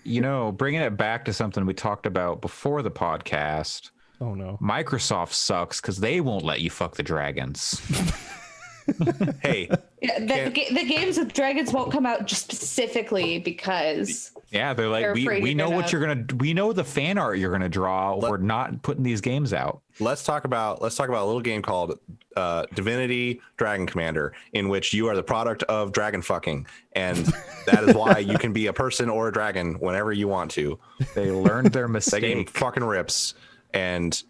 Bringing it back to something we talked about before the podcast. Oh no. Microsoft sucks because they won't let you fuck the dragons. Hey. Yeah, the games with dragons won't come out just specifically because they're like, we know what we know the fan art you're gonna draw. We're not putting these games out. Let's talk about a little game called Divinity Dragon Commander, in which you are the product of dragon fucking, and that is why you can be a person or a dragon whenever you want to. They learned their mistake. That game fucking rips. And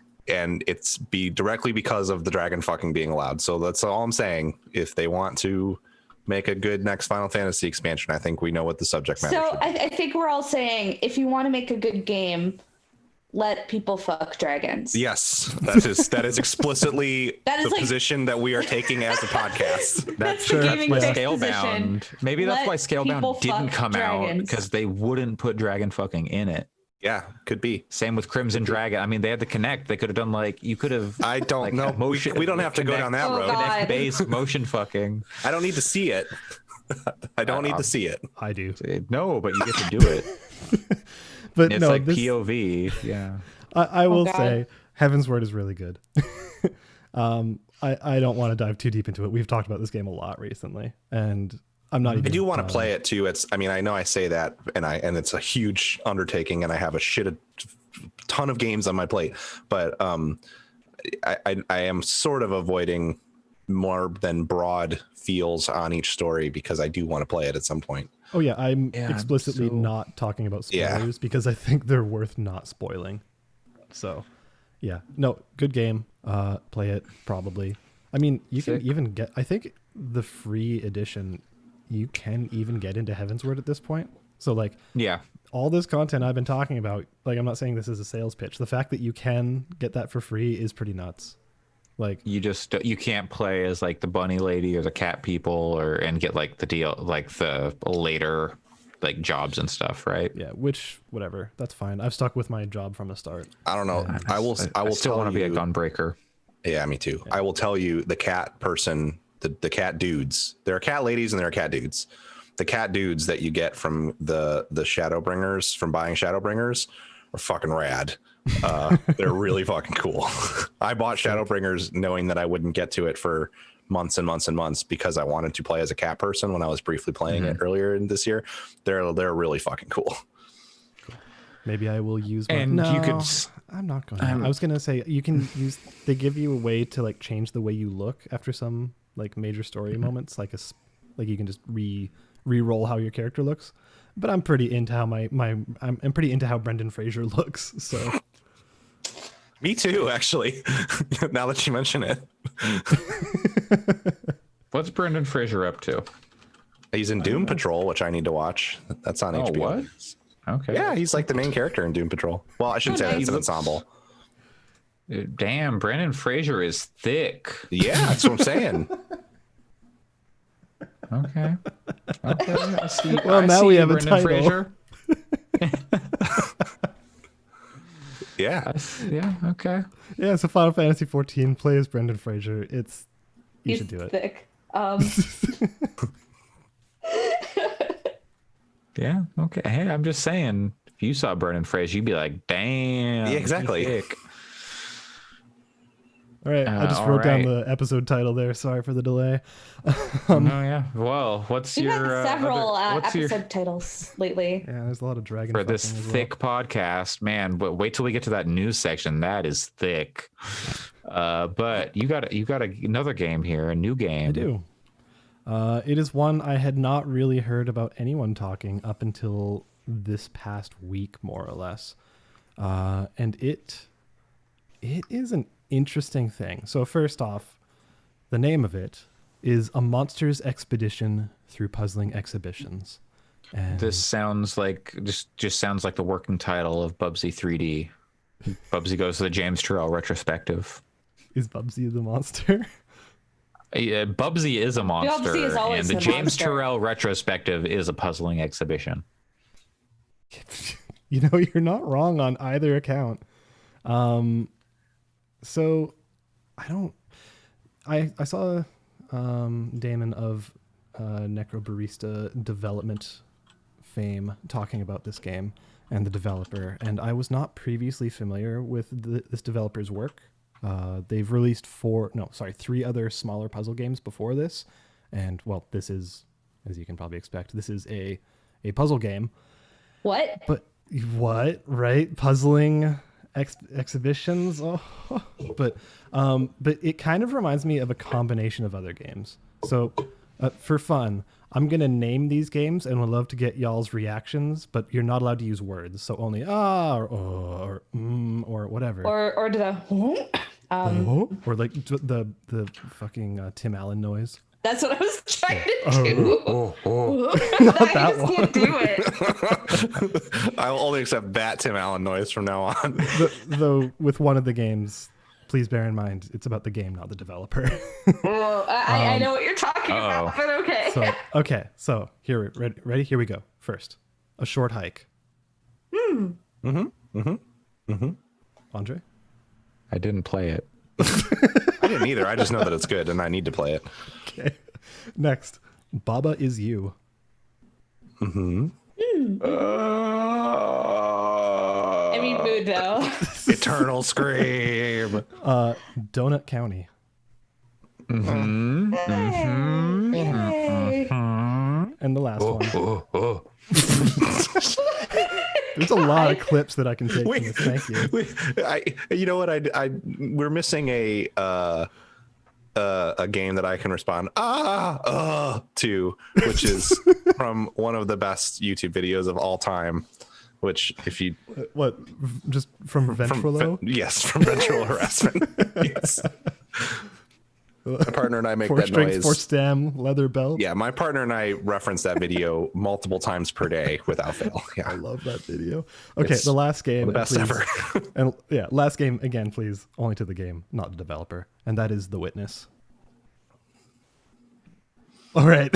it's directly because of the dragon fucking being allowed. So that's all I'm saying. If they want to make a good next Final Fantasy expansion, I think we know what the subject matter should be. I think we're all saying, if you want to make a good game, let people fuck dragons. Yes, that is explicitly the position that we are taking as a podcast. That's the gaming Scalebound. Maybe that's why Scalebound didn't come out, because they wouldn't put dragon fucking in it. Yeah, could be. Same with Crimson Dragon. I mean, they had the Kinect. They could have done you could have. I don't know. We don't have to go down that road. Kinect-based motion fucking. I don't need to see it. I don't need to see it. I do. No, but you get to do it. But it's POV. Yeah. I will say, Heavensward is really good. I don't want to dive too deep into it. We've talked about this game a lot recently, and I'm not even. I do want to play it too. I mean, I know I say that, and it's a huge undertaking, and I have a ton of games on my plate, but I am sort of avoiding more than broad feels on each story because I do want to play it at some point. Oh yeah, I'm explicitly not talking about spoilers because I think they're worth not spoiling. So, yeah, no, good game. Play it probably. I mean, you can even get. I think the free edition, you can even get into Heavensward at this point. So like, all this content I've been talking about. Like, I'm not saying this is a sales pitch. The fact that you can get that for free is pretty nuts. Like, you can't play as like the bunny lady or the cat people and get like the deal, like the later like jobs and stuff, right? Yeah, which whatever, that's fine. I've stuck with my job from the start. I don't know. I will still want to be a gunbreaker. Yeah, me too. Yeah. I will tell you, the cat person, the cat dudes. There are cat ladies and there are cat dudes. The cat dudes that you get from the Shadowbringers, from buying Shadowbringers, are fucking rad. They're really fucking cool. I bought Shadowbringers knowing that I wouldn't get to it for months and months and months because I wanted to play as a cat person when I was briefly playing it earlier in this year. They're really fucking cool. Maybe I will use my... And no, you could... I'm not going to. I was going to say, you can use... They give you a way to like change the way you look after some like major story moments. Like you can just re-roll how your character looks. But I'm pretty into how I'm pretty into how Brendan Fraser looks. So... Me too, actually. Now that you mention it. What's Brendan Fraser up to? He's in Doom Patrol, which I need to watch. That's on HBO. What? Okay. Yeah, he's like the main character in Doom Patrol. Well, I shouldn't say that. It's an ensemble. Damn, Brendan Fraser is thick. Yeah, that's what I'm saying. Okay. I see. Well, now we have a title. Fraser. Yeah. Yeah. Okay. Yeah. So Final Fantasy 14 plays Brendan Fraser. You should do it. Thick. Yeah. Okay. Hey, I'm just saying, if you saw Brendan Fraser, you'd be like, "Damn." Yeah, exactly. All right. I just wrote down the episode title there. Sorry for the delay. Oh yeah. Well, what's We've your had several what's episode titles lately? Yeah, there's a lot of dragon for this as well. thick podcast, man? But wait till we get to that news section. That is thick. But you got another game here, a new game. I do. It is one I had not really heard about anyone talking up until this past week, more or less. And it is an interesting thing. So first off, the name of it is A Monsters Expedition Through Puzzling Exhibitions. And this sounds like just sounds like the working title of Bubsy 3D. Bubsy Goes to the James Turrell retrospective. Is Bubsy the monster? Yeah, Bubsy is a monster, Bubsy is always and the James monster. Turrell retrospective is a puzzling exhibition. You know, you're not wrong on either account. So I saw Damon of Necrobarista development fame talking about this game and the developer, and I was not previously familiar with this developer's work. They've released 3 other smaller puzzle games before this, and well, this is, as you can probably expect, this is a puzzle game. What? But what, right? Puzzling exhibitions. Oh, but it kind of reminds me of a combination of other games. So for fun, I'm gonna name these games and would love to get y'all's reactions, but you're not allowed to use words, so only or whatever, or the or like the fucking Tim Allen noise. That's what I was trying to do. Not I that just one. can't do it. I will only accept that Tim Allen noise from now on. Though with one of the games, please bear in mind it's about the game, not the developer. Well, I know what you're talking about, but okay. So here, ready? Here we go. First, a short hike. Andre? I didn't play it. I didn't either. I just know that it's good and I need to play it. Okay. Next, Baba Is You. I mean, mood though. Eternal Scream. Donut County. Mm-hmm. Mm-hmm. Yay. And the last one. There's a lot of clips that I can take from this. Thank you. You know what? We're missing a game that I can respond to, which is from one of the best YouTube videos of all time. Which, if you what, just from Ventrilo? Yes, from Ventrilo harassment. Yes. My partner and I make that noise. 4-stem leather belt. Yeah, my partner and I reference that video multiple times per day without fail. Yeah, I love that video. Okay, the last game, the best ever. And yeah, last game again, please. Only to the game, not the developer, and that is The Witness. All right.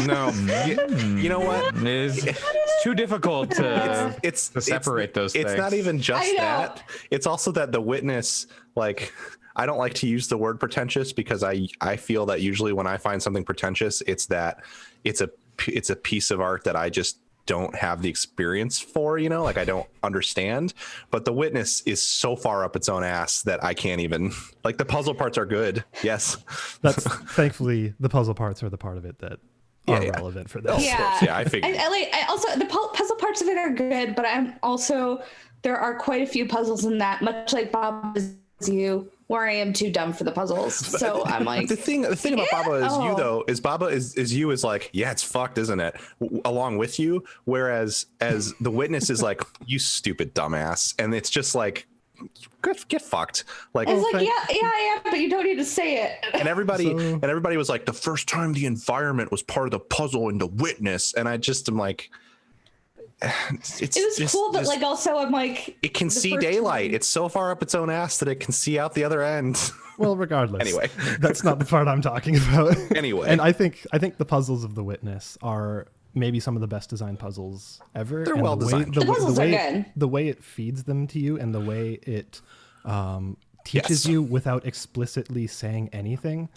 No, you know what? It's too difficult to separate those things. It's not even just that. It's also that The Witness, like, I don't like to use the word pretentious because I feel that usually when I find something pretentious, it's that it's a piece of art that I just don't have the experience for, you know, like I don't understand. But The Witness is so far up its own ass that I can't even, like, the puzzle parts are good. Yes. That's thankfully the puzzle parts are the part of it that are relevant for this. Yeah. Yeah, I figured. I also, the puzzle parts of it are good, but I'm also, there are quite a few puzzles in that, much like Bob is you, where I am too dumb for the puzzles. So I'm like, the thing about Baba is you though is Baba is you is like, yeah, it's fucked, isn't it? Along with you, whereas as The Witness is like, you stupid dumbass, and it's just like, get fucked. Like, it's like, yeah, I am, but you don't need to say it. And everybody was like, the first time the environment was part of the puzzle in The Witness, and I just am like, it was cool, but like also I'm like, it can see daylight. It's so far up its own ass that it can see out the other end. Well, regardless. Anyway, that's not the part I'm talking about. Anyway, and I think the puzzles of The Witness are maybe some of the best designed puzzles ever. They're well designed. The puzzles are good. The way it feeds them to you and the way it teaches you without explicitly saying anything.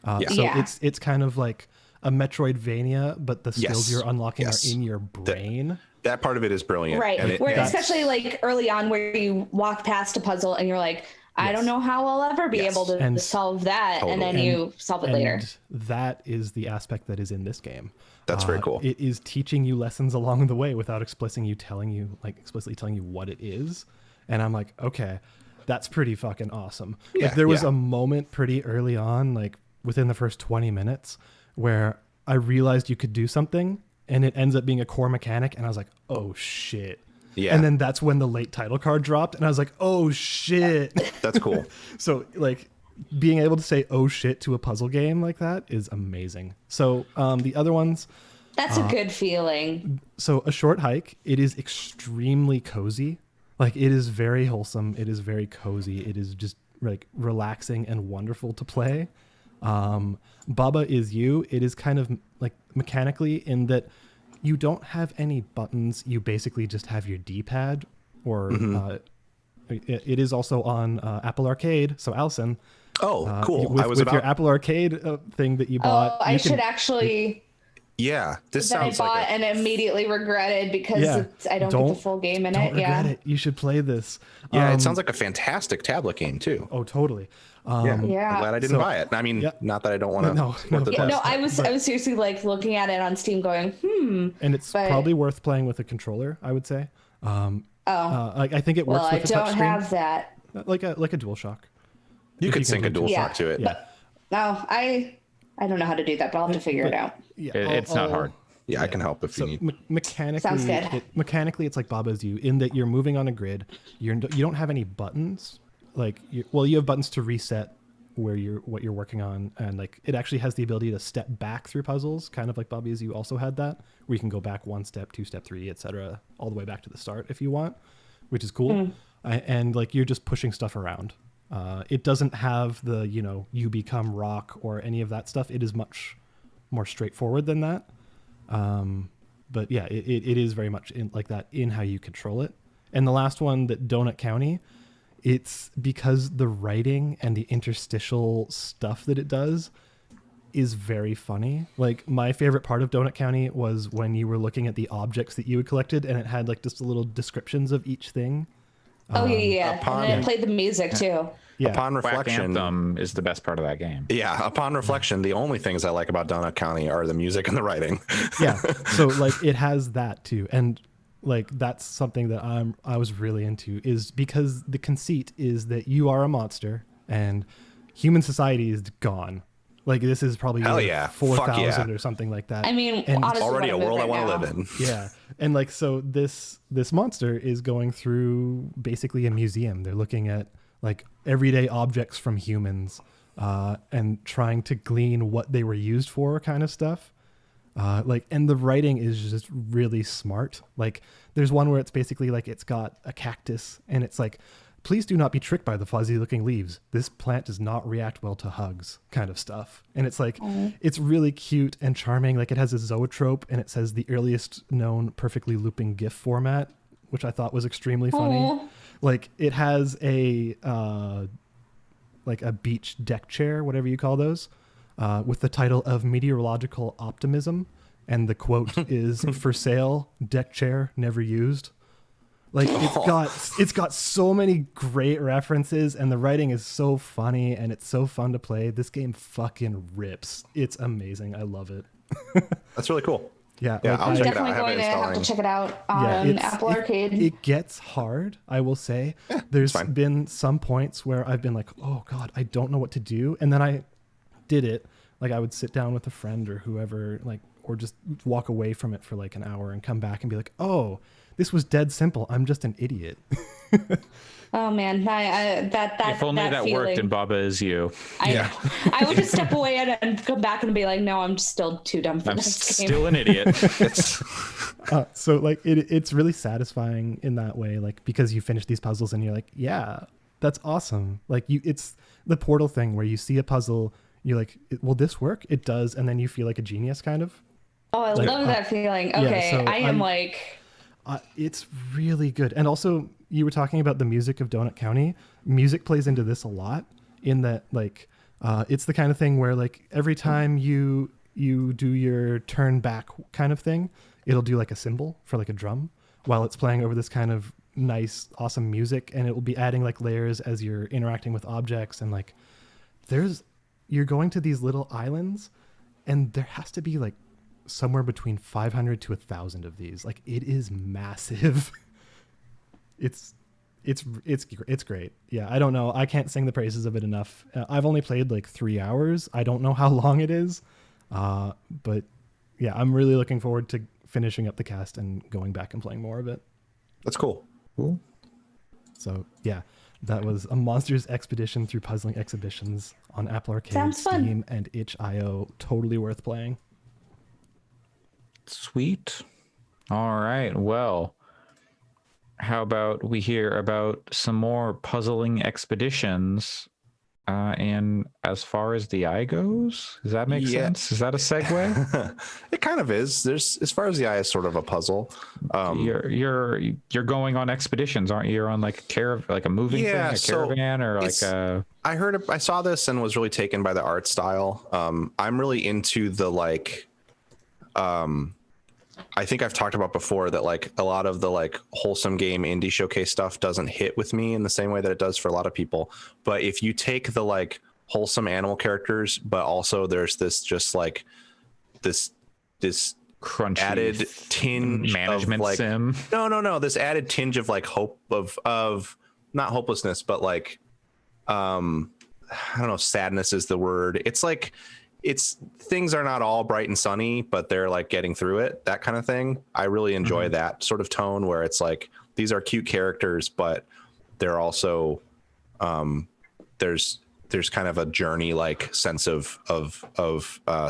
So it's kind of like a Metroidvania, but the skills you're unlocking are in your brain. That part of it is brilliant. Right. Especially like early on where you walk past a puzzle and you're like, I don't know how I'll ever be able to solve that. Totally. And then you solve it later. That is the aspect that is in this game. That's very cool. It is teaching you lessons along the way without explicitly telling you what it is. And I'm like, okay, that's pretty fucking awesome. Yeah, like there was a moment pretty early on, like within the first 20 minutes, where I realized you could do something and it ends up being a core mechanic. And I was like, oh shit. Yeah. And then that's when the late title card dropped. And I was like, oh shit. That's cool. So like being able to say, oh shit to a puzzle game like that is amazing. So the other ones. That's a good feeling. So A Short Hike, it is extremely cozy. Like it is very wholesome. It is very cozy. It is just like relaxing and wonderful to play. Baba Is You, it is kind of like mechanically in that you don't have any buttons. You basically just have your D-pad, or it is also on Apple Arcade. So Allyson. Oh, cool. With your Apple Arcade thing that you bought. I should actually. Yeah, this that sounds I bought like and immediately regretted because I don't get the full game in it. Regret it. You should play this. Yeah, it sounds like a fantastic tablet game too. Oh, totally. I'm glad I didn't buy it. I mean, not that I don't want to. No, I was seriously like looking at it on Steam, going, And it's probably worth playing with a controller, I would say. I think it works with a touchscreen. I don't have that. Like a DualShock. You could sync a DualShock to it. Yeah. No, I don't know how to do that, but I'll have to figure it out. Yeah, it's not hard. Yeah, I can help if you need. Mechanically, sounds good. Mechanically, it's like Baba Is You in that you're moving on a grid. You don't have any buttons. Like, you have buttons to reset what you're working on, and like it actually has the ability to step back through puzzles, kind of like Baba Is You also had that, where you can go back 1 step, 2 step, 3, etc., all the way back to the start if you want, which is cool. And like you're just pushing stuff around. It doesn't have the you become rock or any of that stuff. It is much more straightforward than that. But yeah, it is very much like that in how you control it. And the last one, that Donut County, it's because the writing and the interstitial stuff that it does is very funny. Like my favorite part of Donut County was when you were looking at the objects that you had collected and it had like just little descriptions of each thing. And then it played the music too. Yeah. Upon reflection, Anthem is the best part of that game. Yeah, upon reflection, the only things I like about Donut County are the music and the writing. Yeah, so like it has that too, and like that's something that I was really into, is because the conceit is that you are a monster and human society is gone. Like this is probably 4,000 or something like that. I mean, and honestly, already a world I want to live in. Yeah, and like so this monster is going through basically a museum. They're looking at like everyday objects from humans and trying to glean what they were used for, kind of stuff. And the writing is just really smart. Like there's one where it's basically like it's got a cactus and it's like, please do not be tricked by the fuzzy looking leaves. This plant does not react well to hugs, kind of stuff. And it's like, it's really cute and charming. Like it has a zoetrope and it says the earliest known perfectly looping GIF format, which I thought was extremely funny. Like it has a beach deck chair, whatever you call those, with the title of Meteorological Optimism. And the quote is, "For sale, deck chair, never used." Like it's got so many great references, and the writing is so funny and it's so fun to play. This game fucking rips. It's amazing. I love it. That's really cool. Yeah, I'll check it out. Definitely going to have to check it out on Apple Arcade. It gets hard, I will say. There's been some points where I've been like, oh God, I don't know what to do. And then I did it. Like I would sit down with a friend or whoever, like, or just walk away from it for like an hour and come back and be like, oh, this was dead simple. I'm just an idiot. Oh man, if only that feeling worked and Baba is you. I know. I would just step away and come back and be like, no, I'm still too dumb for this game. Still an idiot. So like it's really satisfying in that way, like because you finish these puzzles and you're like, yeah, that's awesome. Like it's the Portal thing where you see a puzzle, you're like, will this work? It does, and then you feel like a genius, kind of. Oh, I love that feeling. Okay, so I am like. It's really good. And also, you were talking about the music of Donut County. Music plays into this a lot, in that like it's the kind of thing where like every time you do your turn back kind of thing, it'll do like a cymbal for like a drum while it's playing over this kind of nice, awesome music, and it will be adding like layers as you're interacting with objects. And like you're going to these little islands, and there has to be like somewhere between 500 to 1,000 of these. Like it is massive. It's great. Yeah, I don't know. I can't sing the praises of it enough. I've only played like 3 hours. I don't know how long it is, but yeah, I'm really looking forward to finishing up the cast and going back and playing more of it. That's cool. So yeah, that was a Monsters Expedition through Puzzling Exhibitions on Apple Arcade, Steam, and itch.io. Totally worth playing. Sweet. All right. Well, how about we hear about some more puzzling expeditions? And as far as the eye goes, does that make sense? Is that a segue? It kind of is. There's, as far as the eye is sort of a puzzle. You're going on expeditions, aren't you? You're on like a moving thing, a caravan, or like a. I saw this and was really taken by the art style. I'm really into the like. I think I've talked about before that like a lot of the like wholesome game indie showcase stuff doesn't hit with me in the same way that it does for a lot of people. But if you take the like wholesome animal characters, but also there's this just like this crunchy added tinge management of like sim. No, this added tinge of like hope of not hopelessness, but like I don't know, sadness is the word. It's like things are not all bright and sunny, but they're like getting through it, that kind of thing. I really enjoy that sort of tone where it's like these are cute characters, but they're also there's kind of a journey like sense of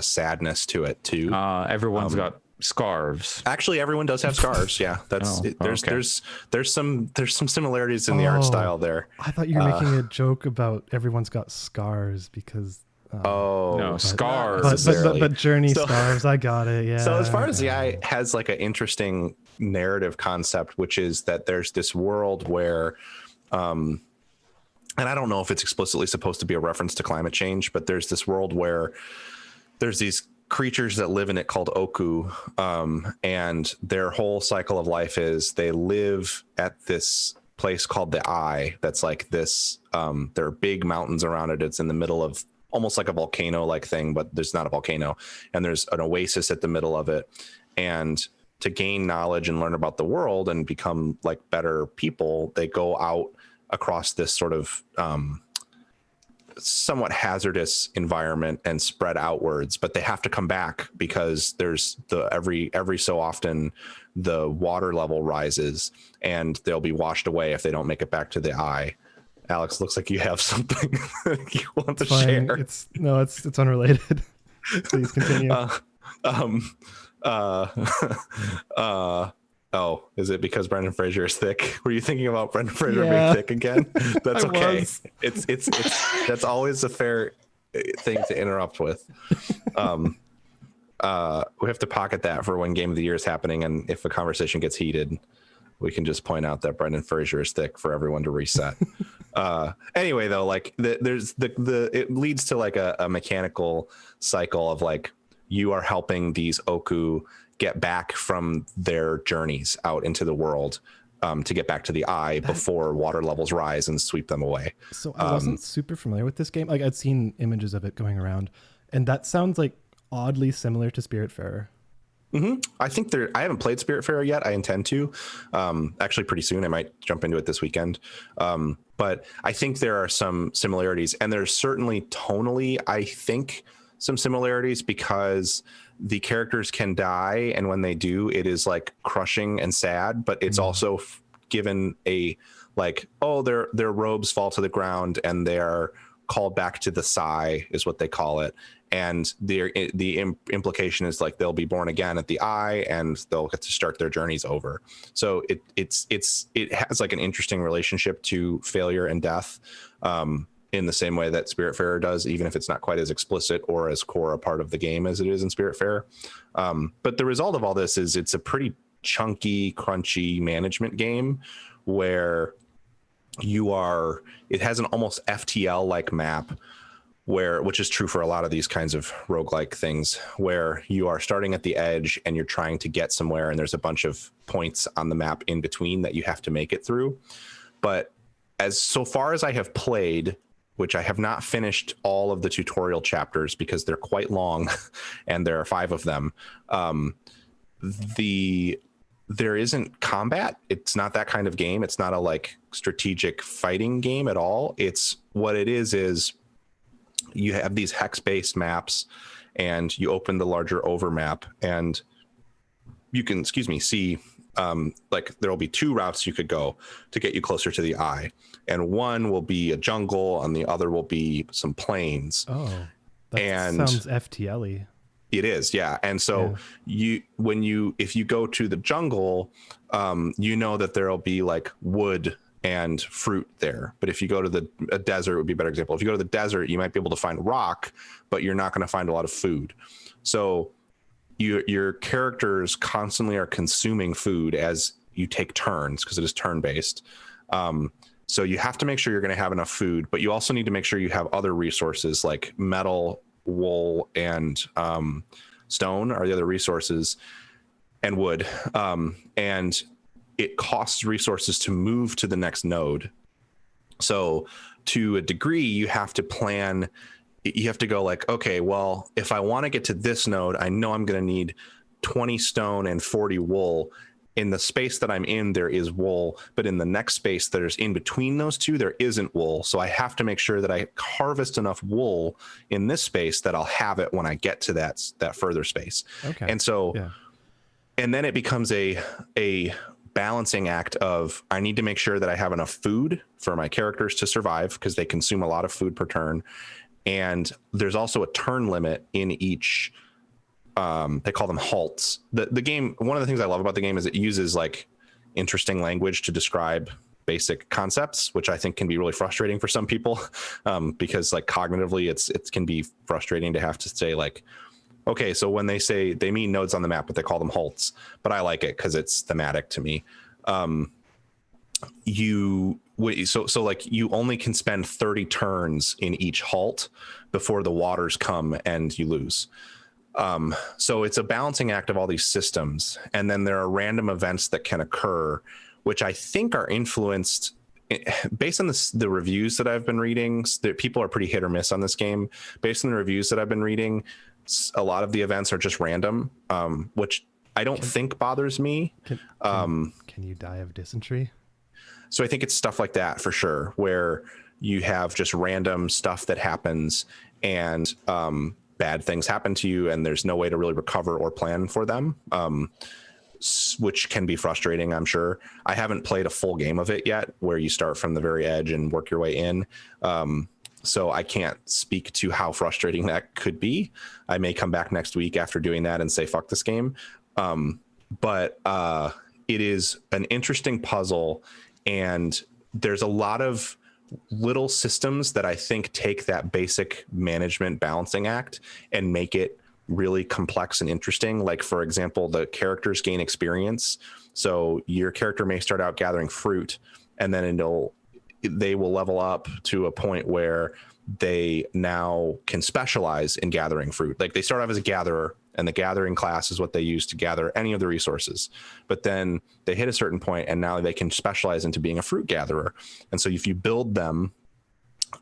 sadness to it too. Everyone's got scarves. Actually, everyone does have scarves. Yeah, that's there's some similarities in the art style there. I thought you were making a joke about everyone's got scars because. No, scars. But journey scars. I got it. Yeah. So as far as the eye has like an interesting narrative concept, which is that there's this world where, and I don't know if it's explicitly supposed to be a reference to climate change, but there's this world where there's these creatures that live in it called Oku, and their whole cycle of life is they live at this place called the Eye that's like this. There are big mountains around it. It's in the middle of almost like a volcano like thing, but there's not a volcano, and there's an oasis at the middle of it. And to gain knowledge and learn about the world and become like better people, they go out across this sort of somewhat hazardous environment and spread outwards, but they have to come back because there's every so often the water level rises and they'll be washed away if they don't make it back to the Eye. Alex, looks like you have something you want to share. It's unrelated. Please continue. Oh, is it because Brendan Fraser is thick? Were you thinking about Brendan Fraser being thick again? That's okay. It's that's always a fair thing to interrupt with. We have to pocket that for when Game of the Year is happening, and if a conversation gets heated, we can just point out that Brendan Fraser is thick for everyone to reset. Anyway, though, like it leads to like a mechanical cycle of like you are helping these Oku get back from their journeys out into the world to get back to the Eye before water levels rise and sweep them away. So I wasn't super familiar with this game. Like I'd seen images of it going around, and that sounds like oddly similar to Spiritfarer. Mm-hmm. I think I haven't played Spiritfarer yet. I intend to, actually pretty soon. I might jump into it this weekend. But I think there are some similarities, and there's certainly tonally, I think, some similarities because the characters can die, and when they do, it is like crushing and sad, but it's also given a like, oh, their robes fall to the ground and they're called back to the Sai is what they call it. And the implication is like they'll be born again at the Eye and they'll get to start their journeys over. So it has like an interesting relationship to failure and death, in the same way that Spiritfarer does, even if it's not quite as explicit or as core a part of the game as it is in Spiritfarer. But the result of all this is it's a pretty chunky, crunchy management game where it has an almost FTL-like map, which is true for a lot of these kinds of roguelike things, where you are starting at the edge and you're trying to get somewhere, and there's a bunch of points on the map in between that you have to make it through. But so far as I have played, which I have not finished all of the tutorial chapters because they're quite long and there are 5 of them, there isn't combat. It's not that kind of game. It's not a like strategic fighting game at all. It's what it is you have these hex-based maps and you open the larger overmap and you can, see like there'll be 2 routes you could go to get you closer to the Eye, and one will be a jungle and the other will be some plains. Oh, that sounds FTL-y. It is, yeah. And so if you go to the jungle, you know that there'll be like wood and fruit there. But if you go to a desert, would be a better example. If you go to the desert, you might be able to find rock, but you're not going to find a lot of food. So your characters constantly are consuming food as you take turns, because it is turn-based. So you have to make sure you're going to have enough food, but you also need to make sure you have other resources like metal, wool, and stone are the other resources, and wood. And it costs resources to move to the next node. So to a degree, you have to plan. You have to go like, okay, well, if I want to get to this node, I know I'm going to need 20 stone and 40 wool. In the space that I'm in, there is wool, but in the next space that is in between those two, there isn't wool. So I have to make sure that I harvest enough wool in this space that I'll have it when I get to that further space. Okay. And so, and then it becomes a balancing act of, I need to make sure that I have enough food for my characters to survive, because they consume a lot of food per turn. And there's also a turn limit in each. They call them halts. The game, one of the things I love about the game is it uses like interesting language to describe basic concepts, which I think can be really frustrating for some people, because like cognitively it can be frustrating to have to say like, okay, so when they say they mean nodes on the map, but they call them halts, but I like it because it's thematic to me. So like you only can spend 30 turns in each halt before the waters come and you lose. So it's a balancing act of all these systems. And then there are random events that can occur which I think are influenced based on the reviews that I've been reading. That people are pretty hit or miss on this game. Based on the reviews that I've been reading, a lot of the events are just random, which I don't think bothers me. Can you die of dysentery? So I think it's stuff like that for sure, where you have just random stuff that happens and bad things happen to you, and there's no way to really recover or plan for them, which can be frustrating, I'm sure. I haven't played a full game of it yet, where you start from the very edge and work your way in. So I can't speak to how frustrating that could be. I may come back next week after doing that and say, fuck this game. But it is an interesting puzzle, and there's a lot of little systems that I think take that basic management balancing act and make it really complex and interesting. Like, for example, the characters gain experience. So your character may start out gathering fruit, and then they will level up to a point where they now can specialize in gathering fruit. Like, they start off as a gatherer, and the gathering class is what they use to gather any of the resources. But then they hit a certain point, and now they can specialize into being a fruit gatherer. And so if you build them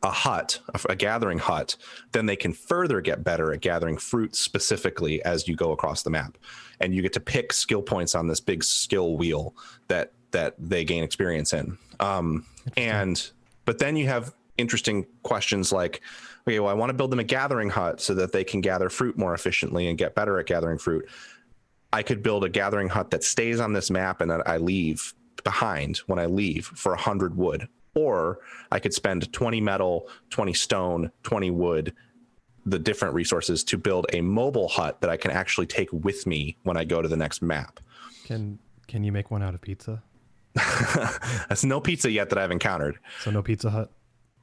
a gathering hut, then they can further get better at gathering fruit specifically as you go across the map. And you get to pick skill points on this big skill wheel that they gain experience in. But then you have interesting questions like, okay, well, I want to build them a gathering hut so that they can gather fruit more efficiently and get better at gathering fruit. I could build a gathering hut that stays on this map and that I leave behind when I leave for 100 wood. Or I could spend 20 metal, 20 stone, 20 wood, the different resources to build a mobile hut that I can actually take with me when I go to the next map. Can you make one out of pizza? That's no pizza yet that I've encountered. So no Pizza Hut?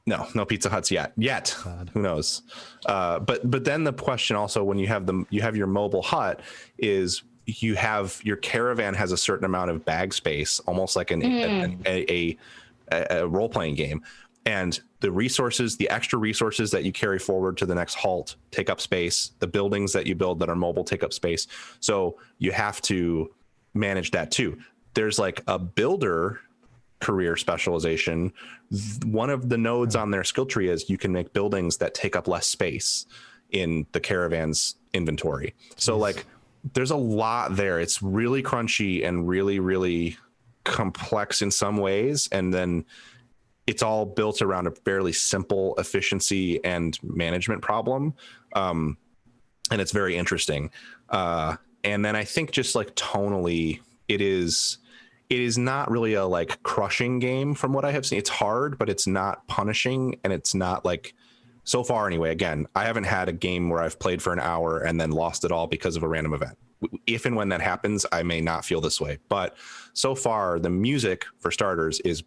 No Pizza Huts yet. Sad. Who knows? But then the question also, when you have your mobile hut, is your caravan has a certain amount of bag space, almost like a role-playing game, and the extra resources that you carry forward to the next halt take up space. The buildings that you build that are mobile take up space, so you have to manage that too. There's like a builder career specialization. One of the nodes on their skill tree is you can make buildings that take up less space in the caravan's inventory. So like, there's a lot there. It's really crunchy and really, really complex in some ways, and then it's all built around a fairly simple efficiency and management problem, and it's very interesting. And then I think just like tonally, it is not really a like crushing game from what I have seen. It's hard, but it's not punishing, and it's not like, so far anyway, again, I haven't had a game where I've played for an hour and then lost it all because of a random event. If and when that happens, I may not feel this way. But so far, the music, for starters, is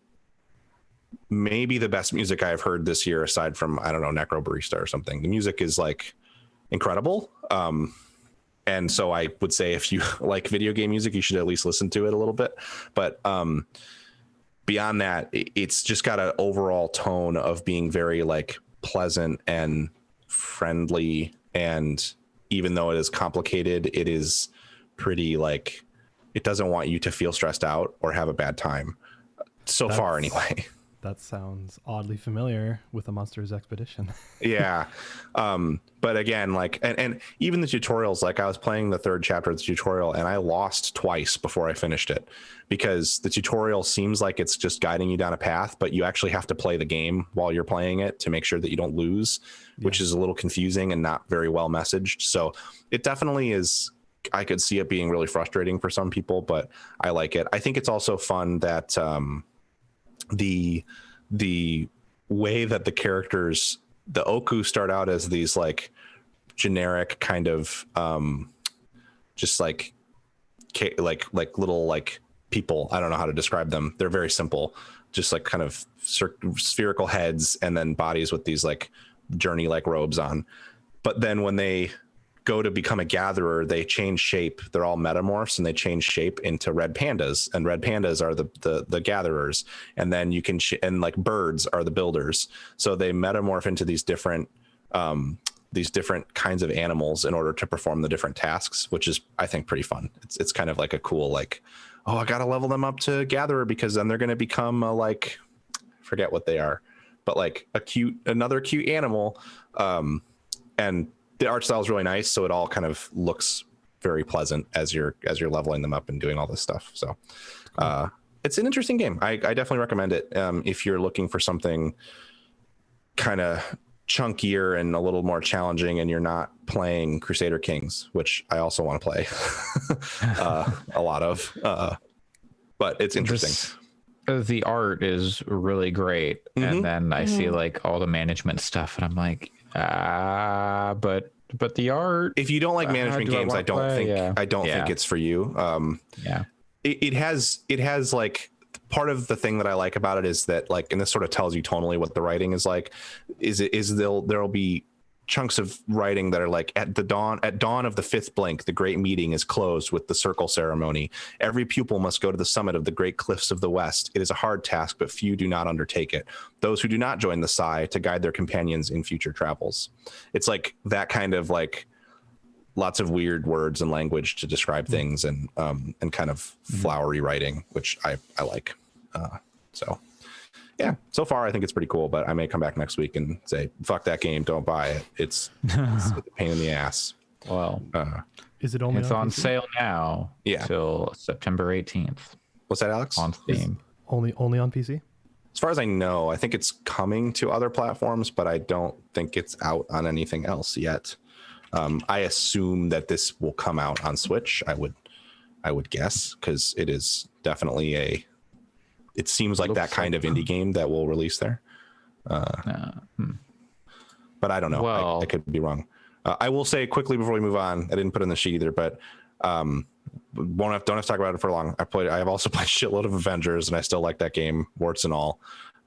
maybe the best music I've heard this year, aside from, I don't know, Necro Barista or something. The music is like incredible. And so I would say if you like video game music, you should at least listen to it a little bit. But beyond that, it's just got an overall tone of being very like pleasant and friendly, and even though it is complicated, it is pretty like, it doesn't want you to feel stressed out or have a bad time so far anyway. That sounds oddly familiar with a Monsters Expedition. Yeah. But again, like, and even the tutorials, like I was playing the third chapter of the tutorial and I lost twice before I finished it, because the tutorial seems like it's just guiding you down a path, but you actually have to play the game while you're playing it to make sure that you don't lose, which is a little confusing and not very well messaged. So it definitely is. I could see it being really frustrating for some people, but I like it. I think it's also fun that the way that the characters, the Oku, start out as these like generic kind of just like little like people. I don't know how to describe them. They're very simple, just like kind of spherical heads and then bodies with these like journey like robes on. But then when they go to become a gatherer, they change shape. They're all metamorphs and they change shape into red pandas, and red pandas are the gatherers. And then you can and like birds are the builders. So they metamorph into these different these different kinds of animals in order to perform the different tasks, which is, I think, pretty fun. It's kind of like a cool, like, oh, I got to level them up to gatherer because then they're going to become a, like, forget what they are, but like another cute animal. And the art style is really nice. So it all kind of looks very pleasant as you're leveling them up and doing all this stuff. So it's an interesting game. I definitely recommend it. If you're looking for something kind of chunkier and a little more challenging and you're not playing Crusader Kings, which I also want to play a lot of, but it's interesting. The art is really great. And then I see like all the management stuff and I'm like, but the art, if you don't like management games, I don't think it's for you. It has like, part of the thing that I like about it is that, like, and this sort of tells you tonally what the writing is like, there'll be chunks of writing that are like, at dawn of the fifth blink, the great meeting is closed with the circle ceremony. Every pupil must go to the summit of the great cliffs of the west. It is a hard task, but few do not undertake it. Those who do not join the Sai to guide their companions in future travels. It's like that kind of, like, lots of weird words and language to describe things, and kind of flowery writing, which I like. So yeah, so far I think it's pretty cool, but I may come back next week and say, fuck that game, don't buy it. It's a pain in the ass. Well, is it only on PC? sale now? Yeah, till September 18th. What's that, Alex? On Steam. Only on PC? As far as I know, I think it's coming to other platforms, but I don't think it's out on anything else yet. I assume that this will come out on Switch. I would guess, because it is definitely it seems like that kind of indie game that will release there. But I don't know. Well, I could be wrong. I will say quickly before we move on, I didn't put in the sheet either, but don't have to talk about it for long. I have also played a shitload of Avengers, and I still like that game, warts and all.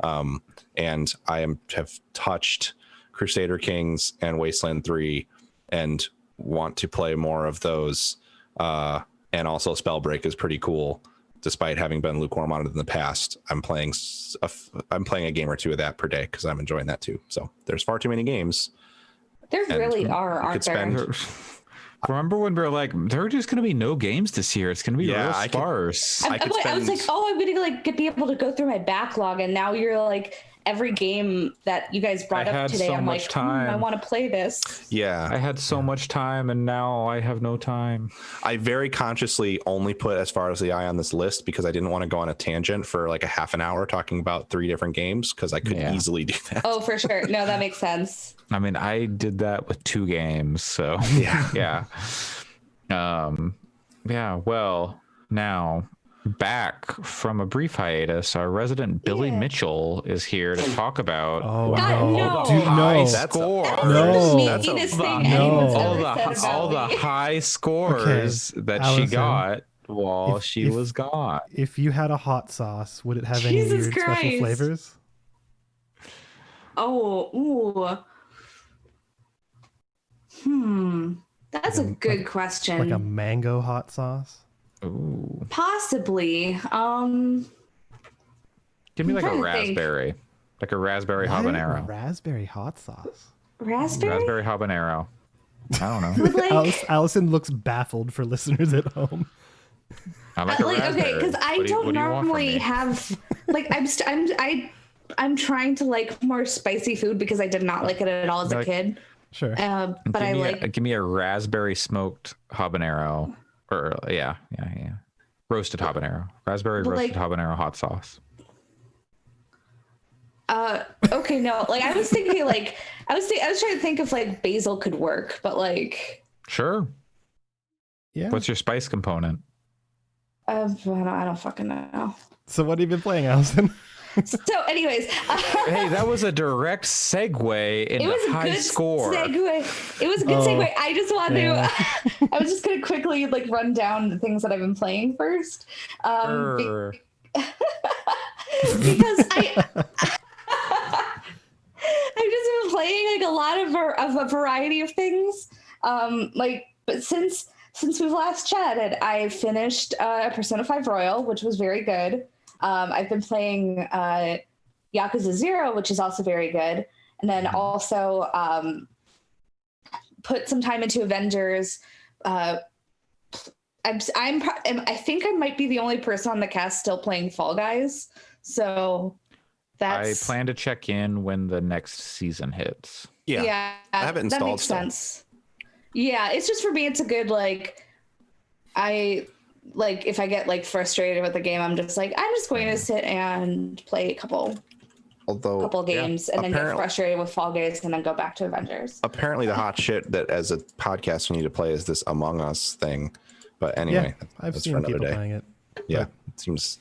And I have touched Crusader Kings and Wasteland 3 and want to play more of those. And also Spellbreak is pretty cool, despite having been lukewarm on it in the past. I'm playing a game or two of that per day because I'm enjoying that too. So there's far too many games. There really aren't there? Remember when we were like, there are just going to be no games this year. It's going to be real sparse. I was like, oh, I'm going to like be able to go through my backlog, and now you're like, every game that you guys brought up today, I'm like, I want to play this. Yeah. I had so much time, and now I have no time. I very consciously only put As Far As the Eye on this list because I didn't want to go on a tangent for like a half an hour talking about 3 different games, because I could easily do that. Oh, for sure. No, that makes sense. I mean, I did that with 2 games, so yeah. Well, now back from a brief hiatus, our resident Billy Mitchell is here to talk about all the high scores that Allyson, she got while she was gone. If you had a hot sauce, would it have any weird special flavors? That's a good question. Like a mango hot sauce? Ooh. Possibly. Give me like a raspberry. Like a raspberry habanero. Raspberry hot sauce. Raspberry habanero. I don't know. Allyson looks baffled for listeners at home. I like a raspberry. Okay, because I don't normally have like I'm trying to like more spicy food because I did not like it at all as a kid. Sure. But give me a raspberry smoked habanero, or roasted habanero, raspberry roasted habanero hot sauce. Okay, no, like I was thinking, like I was trying to think if like basil could work, but like sure. Yeah. What's your spice component? I don't fucking know. So what have you been playing, Allyson? So, anyways, hey, that was a direct segue into high score. It was a good segue. I just want to. I was just gonna quickly like run down the things that I've been playing first, because I've just been playing like a lot of a variety of things. But since we've last chatted, I finished Persona 5 Royal, which was very good. I've been playing Yakuza 0, which is also very good. And then also put some time into Avengers. I think I might be the only person on the cast still playing Fall Guys. So I plan to check in when the next season hits. Yeah, I have it installed. That makes sense. Yeah, it's just for me. It's a good if I get like frustrated with the game, I'm just like, I'm just going to sit and play a couple games and then get frustrated with Fall Guys and then go back to Avengers. Apparently the hot shit that as a podcast we need to play is this Among Us thing. But anyway, I've seen people playing it. Yeah, it seems.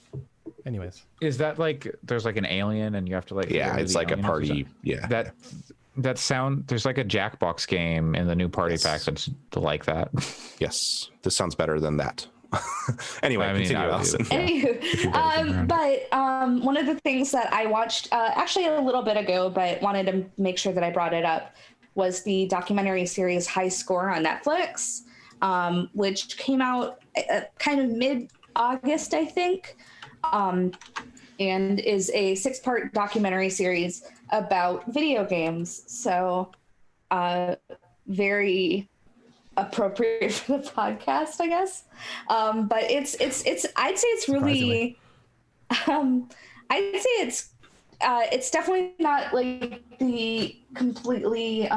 Anyways, is that like there's like an alien and you have to like? Yeah, it's like a party. Yeah, there's like a Jackbox game in the new party pack that's like that. Yes, this sounds better than that. Anyway, continue, Allyson. But one of the things that I watched actually a little bit ago, but wanted to make sure that I brought it up, was the documentary series High Score on Netflix, which came out kind of mid-August, I think, and is a 6-part documentary series about video games. So very appropriate for the podcast, I guess. But it's I'd say it's really I'd say it's definitely not like the completely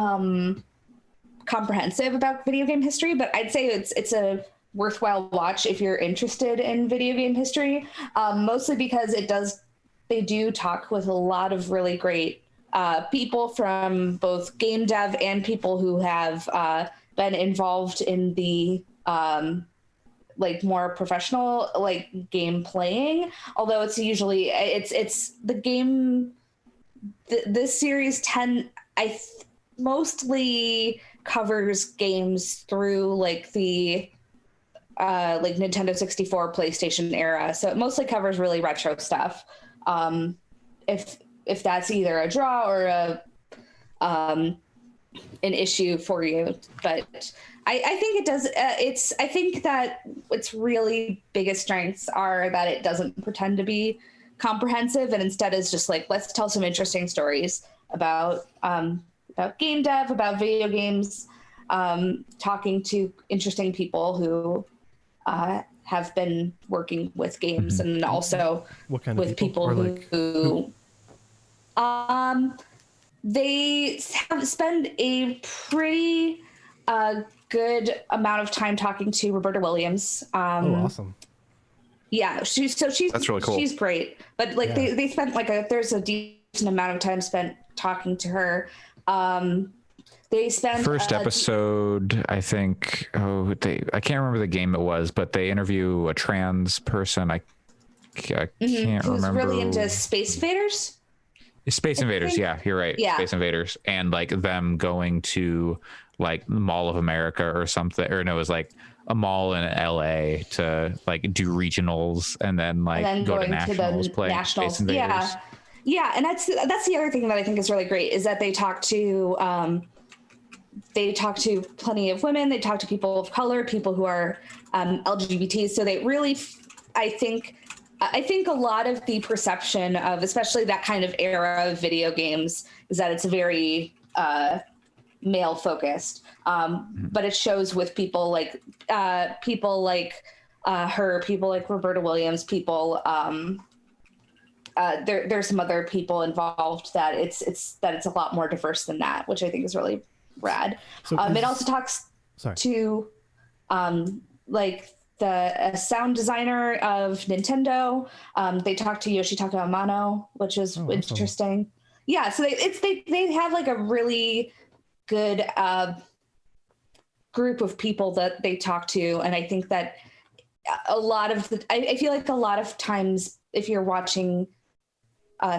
comprehensive about video game history, but I'd say it's a worthwhile watch if you're interested in video game history, mostly because they do talk with a lot of really great people from both game dev and people who have been involved in the like more professional like game playing, although it's usually it's the game this series mostly covers games through like the like Nintendo 64 PlayStation era, so it mostly covers really retro stuff, if that's either a draw or an issue for you. But I think it does. I think that its really biggest strengths are that it doesn't pretend to be comprehensive and instead is just like, let's tell some interesting stories about game dev, about video games, talking to interesting people who have been working with games, and also what kind of with people who they spend a pretty good amount of time talking to Roberta Williams. Oh, awesome. Yeah, she's that's really cool. She's great, but like they spent there's a decent amount of time spent talking to her. They spent first episode, I think. I can't remember the game it was, but they interview a trans person. I can't remember. Who's really into Space Invaders. Space Invaders, yeah, you're right. Yeah. Space Invaders, and like them going to like the Mall of America or something, or no, it was like a mall in LA to like do regionals and then go to nationals, play Space Invaders. Yeah, and that's the other thing that I think is really great is that they talk to plenty of women, they talk to people of color, people who are LGBT. So they really, I think a lot of the perception of especially that kind of era of video games is that it's very male focused, but it shows with people like her, people like Roberta Williams, people. There's some other people involved that it's a lot more diverse than that, which I think is really rad. So it also talks to like the sound designer of Nintendo. They talked to Yoshitaka Amano, which is interesting. Awesome. Yeah, so they have like a really good group of people that they talk to, and I think that a lot of I feel like a lot of times if you're watching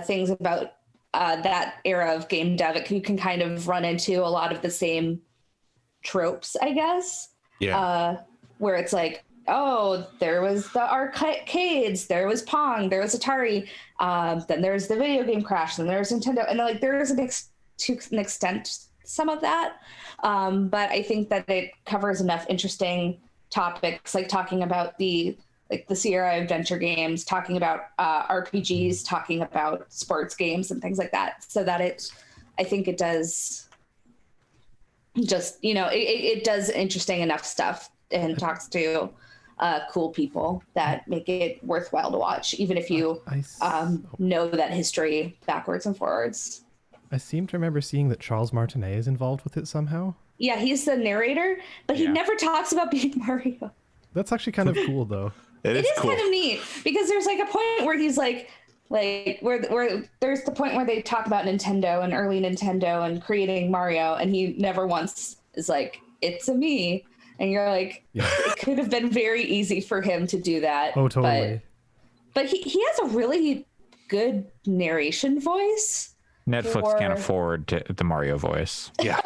things about that era of game dev, you can kind of run into a lot of the same tropes, I guess. Yeah. Where it's like, oh, there was the arcades, there was Pong, there was Atari, then there's the video game crash, then there's Nintendo, and like there is to an extent some of that, but I think that it covers enough interesting topics, like talking about the Sierra adventure games, talking about RPGs, talking about sports games and things like that, so that I think it does just, it does interesting enough stuff and talks to cool people that make it worthwhile to watch, even if you know that history backwards and forwards. I seem to remember seeing that Charles Martinet is involved with it somehow. Yeah, he's the narrator, but he never talks about being Mario. That's actually kind of cool, though. It is cool. Kind of neat, because there's like a point where he's like where there's the point where they talk about Nintendo and early Nintendo and creating Mario, and he never once is like, it's a me. And you're like, it could have been very easy for him to do that. Oh, totally. But he has a really good narration voice. Netflix can't afford the Mario voice. Yeah.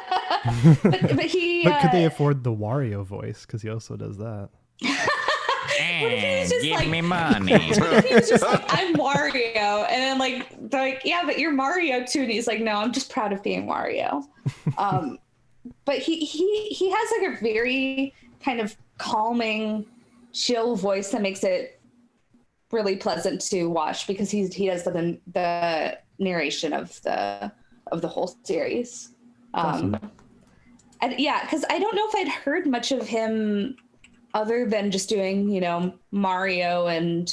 but could they afford the Wario voice? Because he also does that. What if he was just give like, me money? What if he was just like, I'm Wario, and then they're like, yeah, but you're Mario too, and he's like, no, I'm just proud of being Wario. But he has like a very kind of calming, chill voice that makes it really pleasant to watch, because he does the narration of the whole series. Awesome. And yeah, because I don't know if I'd heard much of him other than just doing, Mario and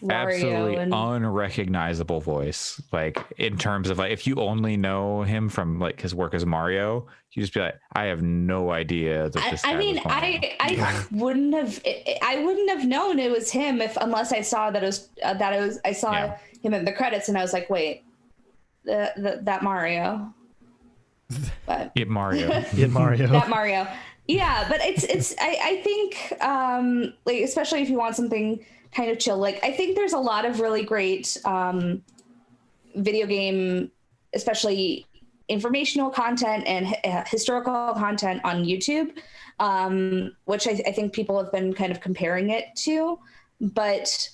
Wario. Absolutely unrecognizable voice. Like, in terms of like, if you only know him from like his work as Mario, you just be like, I have no idea that this guy was I wouldn't have known it was him unless I saw I saw him in the credits, and I was like, wait, that Mario. But Mario. That Mario. Yeah, but it's I think like, especially if you want something kind of chill, like, I think there's a lot of really great video game, especially informational content and historical content on YouTube, which I think people have been kind of comparing it to. But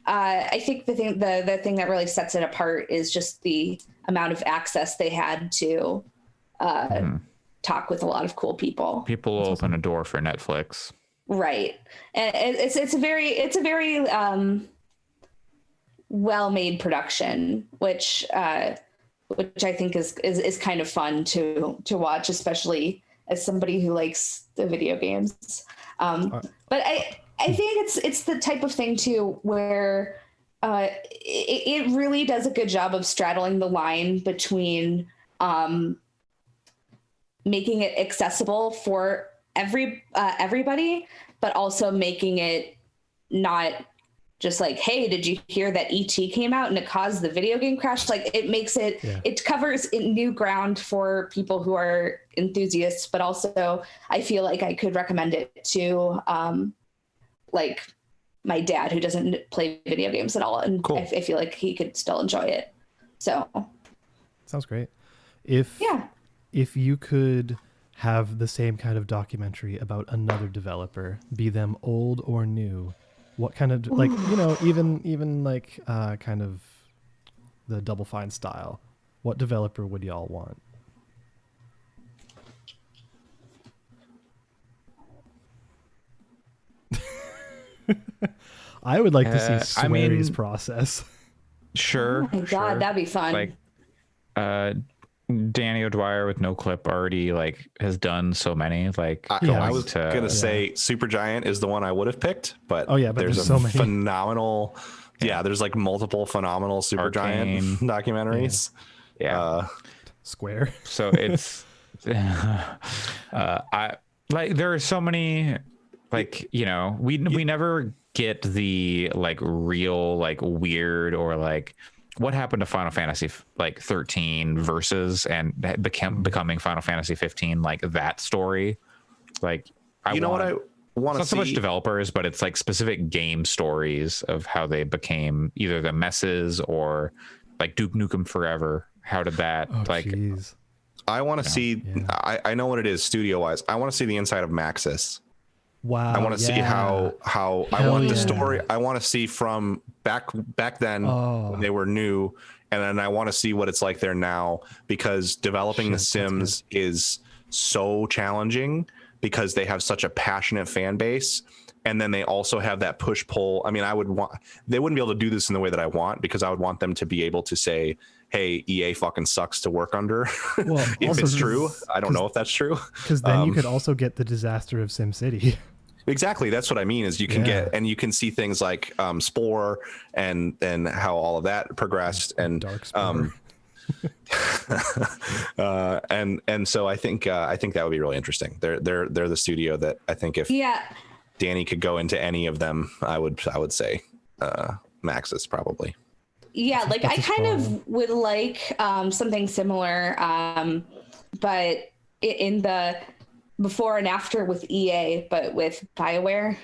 I think the thing that really sets it apart is just the amount of access they had to talk with a lot of cool people. People will open a door for Netflix. Right. And it's a very well-made production, which I think is kind of fun to watch, especially as somebody who likes the video games. But I think it's the type of thing too where it really does a good job of straddling the line between making it accessible for everybody, but also making it not just like, hey, did you hear that ET came out and it caused the video game crash? Like, it makes it, it covers new ground for people who are enthusiasts, but also I feel like I could recommend it to like my dad, who doesn't play video games at all. And cool. I feel like he could still enjoy it. So. Sounds great. If you could have the same kind of documentary about another developer, be them old or new, what kind of, like, even like kind of the Double Fine style, what developer would y'all want? I would like to see Swery's process. Sure. Oh my God, that'd be fun. Like, Danny O'Dwyer with No Clip already like has done so many. Like, I was gonna say Supergiant is the one I would have picked, but there's so many phenomenal. Yeah, there's like multiple phenomenal Supergiant documentaries. Square. So it's I like, there are so many, like, we never get the like real like weird or like what happened to Final Fantasy like 13 versus and becoming Final Fantasy 15, like that story. Like, what I want to see, not so much developers, but it's like specific game stories of how they became either the messes or like Duke Nukem Forever. How did that geez. I want to see. I know what it is studio wise. I want to see the inside of Maxis. Wow. I want to see how I want the story. I want to see from back then when they were new, and then I want to see what it's like there now, because developing The Sims is so challenging because they have such a passionate fan base, And then they also have that push pull. I mean, they wouldn't be able to do this in the way that I want, because I would want them to be able to say, hey, EA fucking sucks to work under. Well, if it's true. I don't know if that's true. Because then you could also get the disaster of SimCity. Exactly. That's what I mean, is you can get, and you can see things like Spore and how all of that progressed. And Dark Spore. And so I think that would be really interesting. They're the studio that I think if Danny could go into any of them, I would say Maxis probably. Yeah, like I kind of would like something similar, but in the before and after with EA, but with BioWare.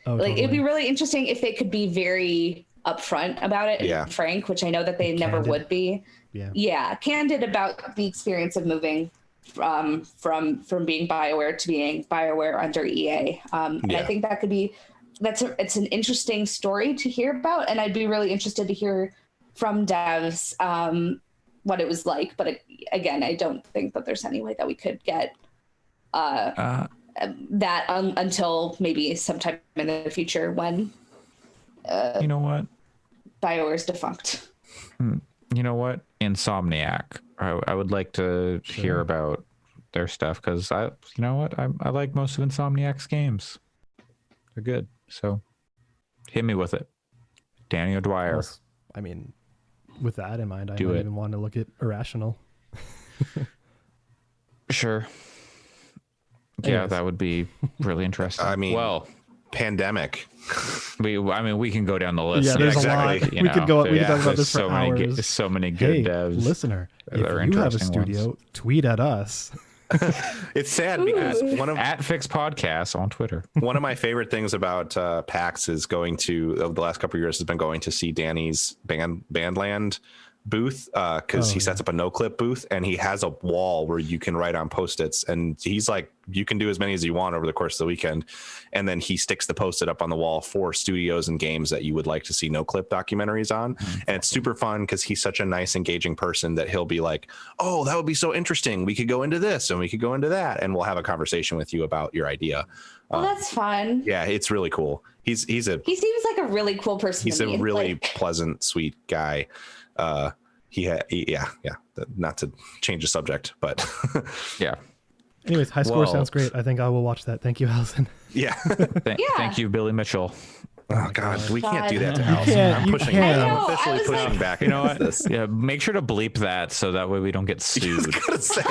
Like it'd be really interesting if they could be very upfront about it and frank, which I know that they never would be. Yeah, candid about the experience of moving from being BioWare to being BioWare under EA. And I think that could be it's an interesting story to hear about, and I'd be really interested to hear from devs what it was like. But again, I don't think that there's any way that we could get that until maybe sometime in the future when you know what, BioWare's defunct. You know what, Insomniac. I would like to hear about their stuff, because I like most of Insomniac's games. They're good. So hit me with it, Danny O'Dwyer. Well, I mean, with that in mind, I don't even want to look at Irrational. Sure. Yeah, that would be really interesting. I mean, Pandemic. We can go down the list. Yeah, there's a lot. We could talk about this for hours. So many good devs. Listener, if you have a studio, tweet at us. It's sad because at Fix Podcast on Twitter. One of my favorite things about PAX is over the last couple of years has been going to see Danny's Bandland booth, because he sets up a no clip booth, and he has a wall where you can write on Post-its, and he's like, you can do as many as you want over the course of the weekend, and then he sticks the Post-it up on the wall for studios and games that you would like to see no clip documentaries on. And it's super fun because he's such a nice, engaging person that he'll be like, oh, that would be so interesting, we could go into this and we could go into that, and we'll have a conversation with you about your idea. Well, that's fun. Yeah, it's really cool. He seems like a really cool person. He's a really pleasant, sweet guy. Not to change the subject, but yeah. Anyways, High Score sounds great. I think I will watch that. Thank you, Allyson. Yeah. Thank you, Billy Mitchell. Oh God, we can't do that to Allyson. I'm officially pushing back. You know what? Yeah, make sure to bleep that so that way we don't get sued. Gonna say.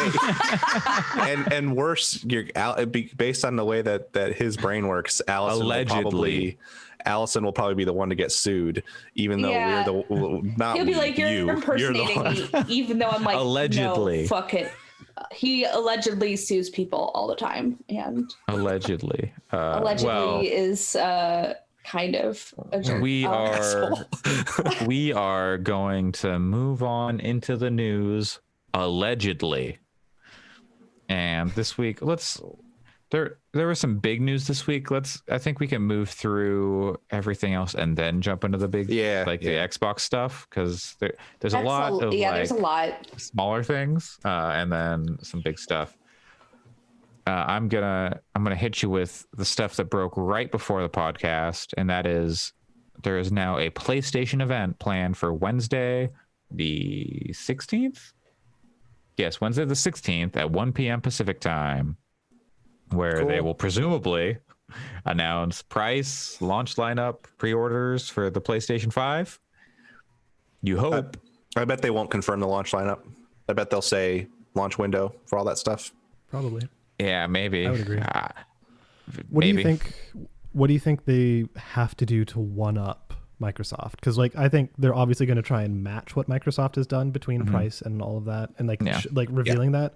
and worse, based on the way that his brain works, Allyson will probably be the one to get sued, even though we're not. He'll be like, "You're impersonating me," even though I'm like, allegedly. No, fuck it. He allegedly sues people all the time, and allegedly is kind of a jerk. We are going to move on into the news, allegedly. And this week, there was some big news this week. I think we can move through everything else and then jump into the big, the Xbox stuff, because there's a lot smaller things and then some big stuff. I'm gonna hit you with the stuff that broke right before the podcast, and that is there is now a PlayStation event planned for Wednesday the 16th. Yes, Wednesday the 16th at 1 p.m. Pacific time, where they will presumably announce price, launch lineup, pre-orders for the PlayStation 5. You hope. I bet they won't confirm the launch lineup. I bet they'll say launch window for all that stuff. Probably. Yeah, maybe. I would agree. What do you think they have to do to one up Microsoft? Because I think they're obviously going to try and match what Microsoft has done between price and all of that, and revealing that.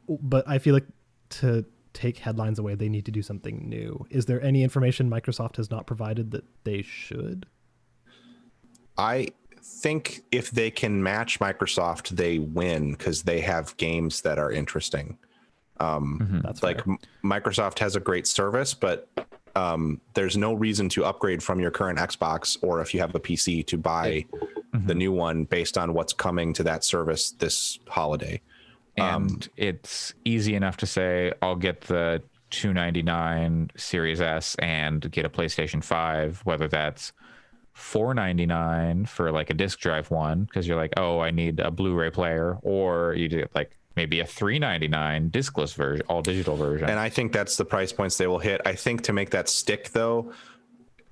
But I feel like to take headlines away, they need to do something new. Is there any information Microsoft has not provided that they should? I think if they can match Microsoft, they win, because they have games that are interesting. That's like fair. Microsoft has a great service, but there's no reason to upgrade from your current Xbox, or if you have a PC, to buy the new one based on what's coming to that service this holiday. And it's easy enough to say, I'll get the $299 Series S and get a PlayStation 5, whether that's $499 for like a disc drive one because you're like, oh, I need a Blu-ray player, or you do like maybe a $399 discless version, all digital version. And I think that's the price points they will hit. I think to make that stick, though,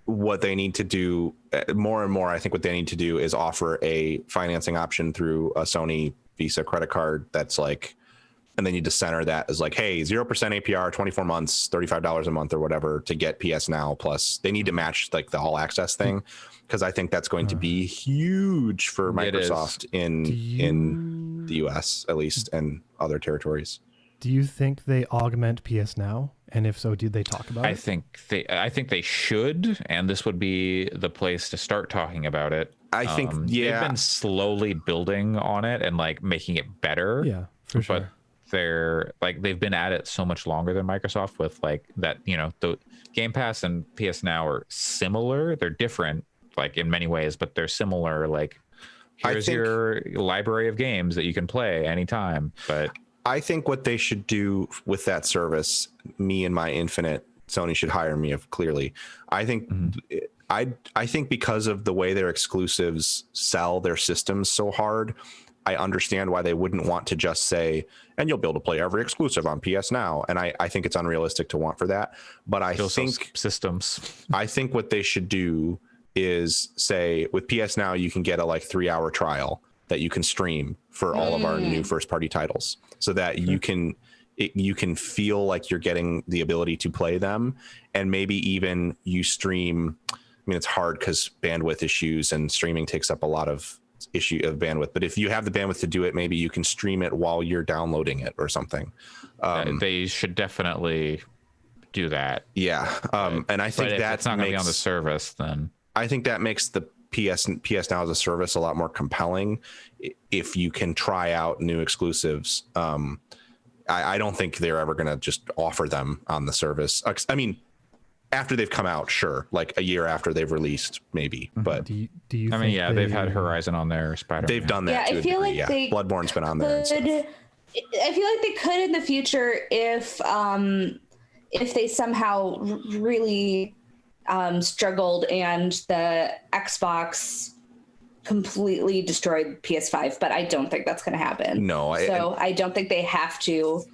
what they need to do more and more, I think what they need to do is offer a financing option through a Sony Visa credit card that's like, and they need to center that as like, hey, 0% APR, 24 months, $35 a month or whatever to get PS Now. Plus they need to match like the all access thing, because I think that's going to be huge for Microsoft in the US at least, and other territories. Do you think they augment PS Now? And if so, did they talk about it? I think they should, and this would be the place to start talking about it. I think they've been slowly building on it and like making it better. Yeah, for sure. But they're like, they've been at it so much longer than Microsoft with like that, you know, the Game Pass and PS Now are similar. They're different like in many ways, but they're similar. Like, here's your library of games that you can play anytime. But I think what they should do with that service, me and my infinite, Sony should hire me clearly. I think I think because of the way their exclusives sell their systems so hard, I understand why they wouldn't want to just say, and you'll be able to play every exclusive on PS Now. And I think it's unrealistic to want for that. But I think systems. I think what they should do is say, with PS Now, you can get a like 3-hour trial that you can stream for all of our new first party titles, so that you can feel like you're getting the ability to play them. And maybe even you stream, I mean, it's hard because bandwidth issues and streaming takes up a lot of bandwidth, but if you have the bandwidth to do it, maybe you can stream it while you're downloading it or something. They should definitely do that. Yeah. And I think that's not going to be on the service, then I think that makes the PS Now as a service a lot more compelling if you can try out new exclusives. I don't think they're ever going to just offer them on the service. I mean, after they've come out, sure, like a year after they've released, maybe. But do you I mean, yeah, they've had Horizon on their Spider-Man. They've done that. Yeah, I feel like they Bloodborne's been on there. I feel like they could in the future if they somehow really struggled and the Xbox completely destroyed PS5, but I don't think that's going to happen. No, I don't think they have to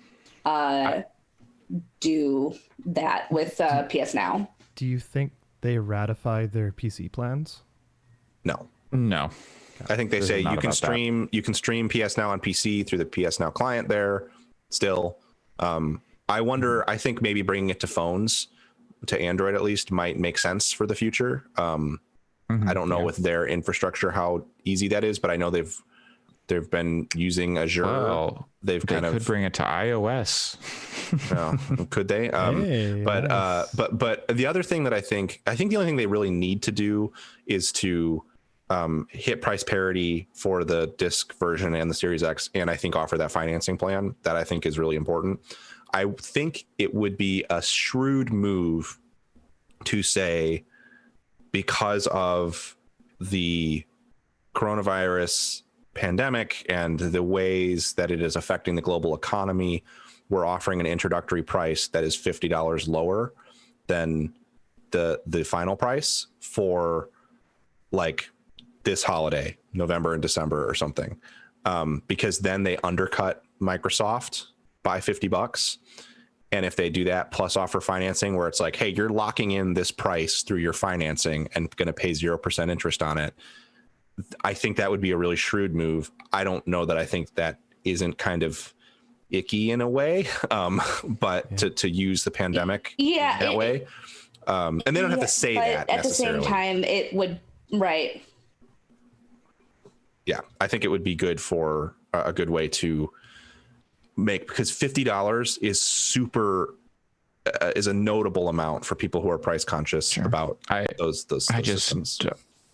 do that with PS Now. Do you think they ratify their PC plans? No. Okay. I think they say you can stream PS Now on PC through the PS Now client there still. I wonder, I think maybe bringing it to phones, to Android at least, might make sense for the future. I don't know with their infrastructure how easy that is, but I know they've been using Azure. Well, they could bring it to iOS. Could they? But the other thing that I think the only thing they really need to do is to hit price parity for the disc version and the Series X, and I think offer that financing plan that I think is really important. I think it would be a shrewd move to say, because of the coronavirus pandemic and the ways that it is affecting the global economy, we're offering an introductory price that is $50 lower than the final price for like this holiday, November and December or something, because then they undercut Microsoft by $50. And if they do that plus offer financing where it's like, hey, you're locking in this price through your financing and going to pay 0% interest on it, I think that would be a really shrewd move. I don't know that I think that isn't kind of icky in a way, but to use the pandemic that way. And they don't have to say that at the same time, it would, right. Yeah, I think it would be good for a good way to make, because $50 is is a notable amount for people who are price conscious about those systems.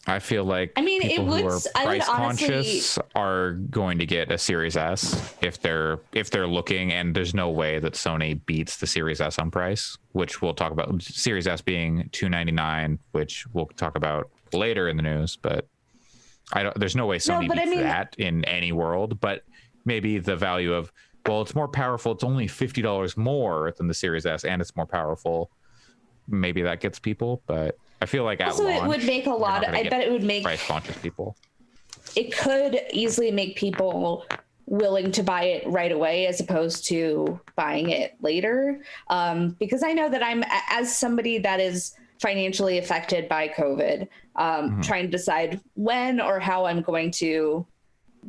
I feel like people who are price conscious are going to get a Series S if they're looking, and there's no way that Sony beats the Series S on price, which we'll talk about. Series S being $299, which we'll talk about later in the news, but there's no way Sony beats that in any world. But maybe the value of well, it's more powerful. It's only $50 more than the Series S, and it's more powerful. Maybe that gets people, but I feel like also it would make a lot. I bet it would make price conscious people. It could easily make people willing to buy it right away as opposed to buying it later. Because I know that I'm, as somebody that is financially affected by COVID, trying to decide when or how I'm going to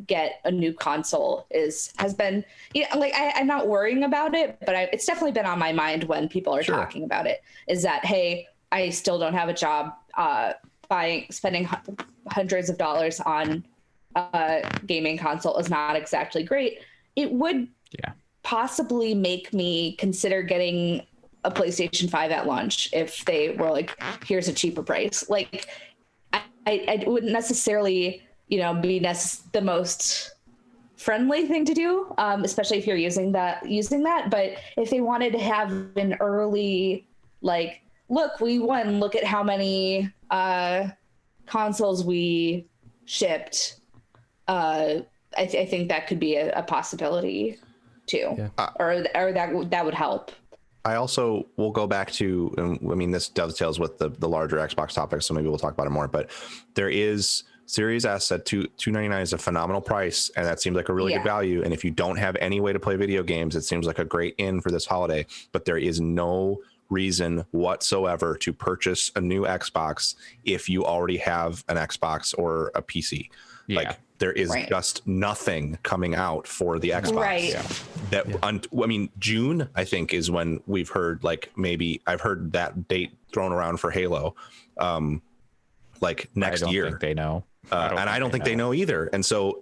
get a new console has been, like I'm not worrying about it, but it's definitely been on my mind when people are talking about it, is that, hey, I still don't have a job, spending hundreds of dollars on gaming console is not exactly great. It would possibly make me consider getting a PlayStation 5 at launch if they were like, here's a cheaper price. Like I wouldn't necessarily, be the most friendly thing to do, especially if you're using that. But if they wanted to have an early, like, look, we won, look at how many consoles we shipped, I think that could be a possibility too, or that would help. I also will go back to, I mean, this dovetails with the larger Xbox topic, so maybe we'll talk about it more, but there is Series S at $299 is a phenomenal price, and that seems like a really good value. And if you don't have any way to play video games, it seems like a great in for this holiday, but there is no reason whatsoever to purchase a new Xbox if you already have an Xbox or a PC. Like there is just nothing coming out for the Xbox. I mean, June, I think, is when we've heard, like, maybe I've heard that date thrown around for Halo, like next year. I don't think they know. I don't think they know either. And so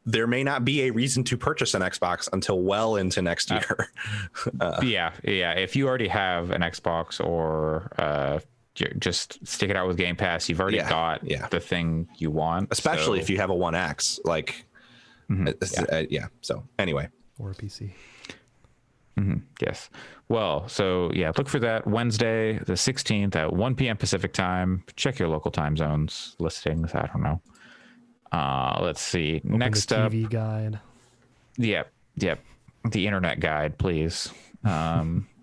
there may not be a reason to purchase an Xbox until well into next year. If you already have an Xbox or just stick it out with Game Pass, you've already got the thing you want. Especially if you have a One X, like, so anyway. Or a PC. Yes. Well, so look for that Wednesday, the 16th at 1 p.m. Pacific time. Check your local time zones listings. I don't know. Let's see. Open Next the up. TV guide. Yep. The internet guide, please.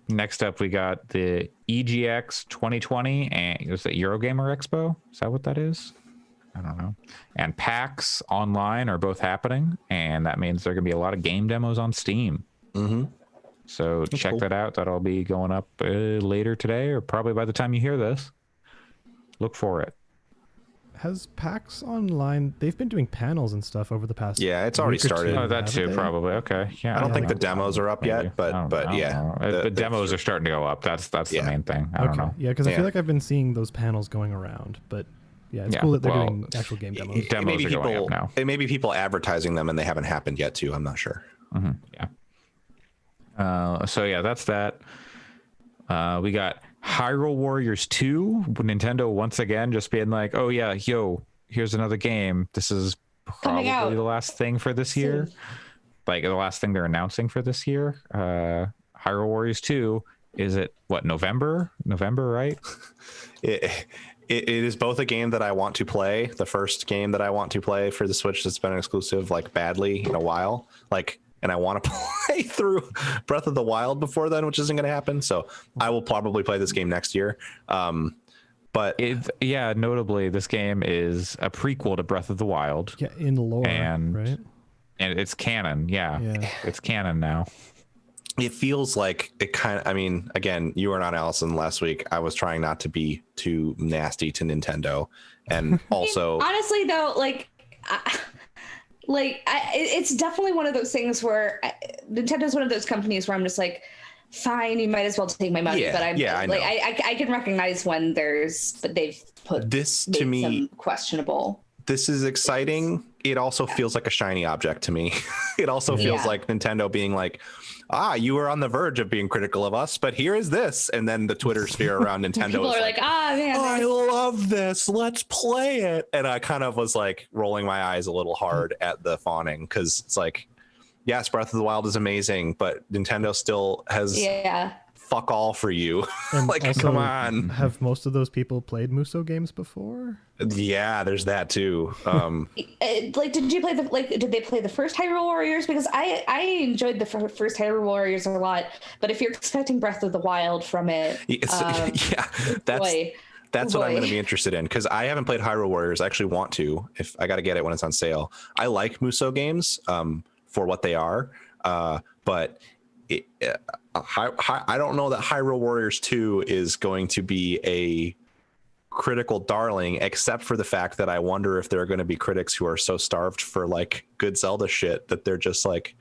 Next up, we got the EGX 2020, and was it Eurogamer Expo? Is that what that is? I don't know. And PAX Online are both happening, and that means there are going to be a lot of game demos on Steam. So check that out. That'll be going up later today, or probably by the time you hear this. Look for it. Has PAX Online, they've been doing panels and stuff over the past it's already started. Oh, that too, probably. Okay. Yeah. I don't think the demos are up yet, but the demos are starting to go up. That's the main thing. I don't know. Yeah, because I feel like I've been seeing those panels going around, but it's cool that they're doing actual game demos. Demos are going up now. It may be people advertising them and they haven't happened yet too. I'm not sure. That's that. We got Hyrule Warriors 2. Nintendo once again just being like, oh yeah, here's another game. This is probably the last thing for this year. Like the last thing they're announcing for this year. Hyrule Warriors 2. Is it what, November, right? It is both a game that I want to play, the first game that I want to play for the Switch that's been exclusive like badly in a while. And I want to play through Breath of the Wild before then, which isn't going to happen. So I will probably play this game next year. But notably, this game is a prequel to Breath of the Wild. Yeah, in lore, right? And it's canon. Yeah, it's canon now. It feels like it kind of, I mean, again, you were not Allyson last week. I was trying not to be too nasty to Nintendo. And also, honestly, though, it's definitely one of those things where Nintendo's one of those companies where I'm just like, fine, you might as well take my money. But I can recognize when they've put this to me some questionable. This is exciting. It also feels like a shiny object to me. It also feels like Nintendo being like, you were on the verge of being critical of us, but here is this. And then the Twitter sphere around Nintendo people are like, man, I love this. Let's play it. And I kind of was like rolling my eyes a little hard at the fawning, because it's like, yes, Breath of the Wild is amazing, but Nintendo still has fuck all for you. And like, also, come on. Have most of those people played Muso games before? Yeah, there's that too. Like, did you play did they play the first Hyrule Warriors? Because I enjoyed the first Hyrule Warriors a lot, but if you're expecting Breath of the Wild from it, yeah, that's what I'm going to be interested in, because I haven't played Hyrule Warriors. I actually want to. If I got to get it when it's on sale. I like Muso games for what they are, but I don't know that Hyrule Warriors 2 is going to be a critical darling, except for the fact that I wonder if there are going to be critics who are so starved for like good Zelda shit that they're just like,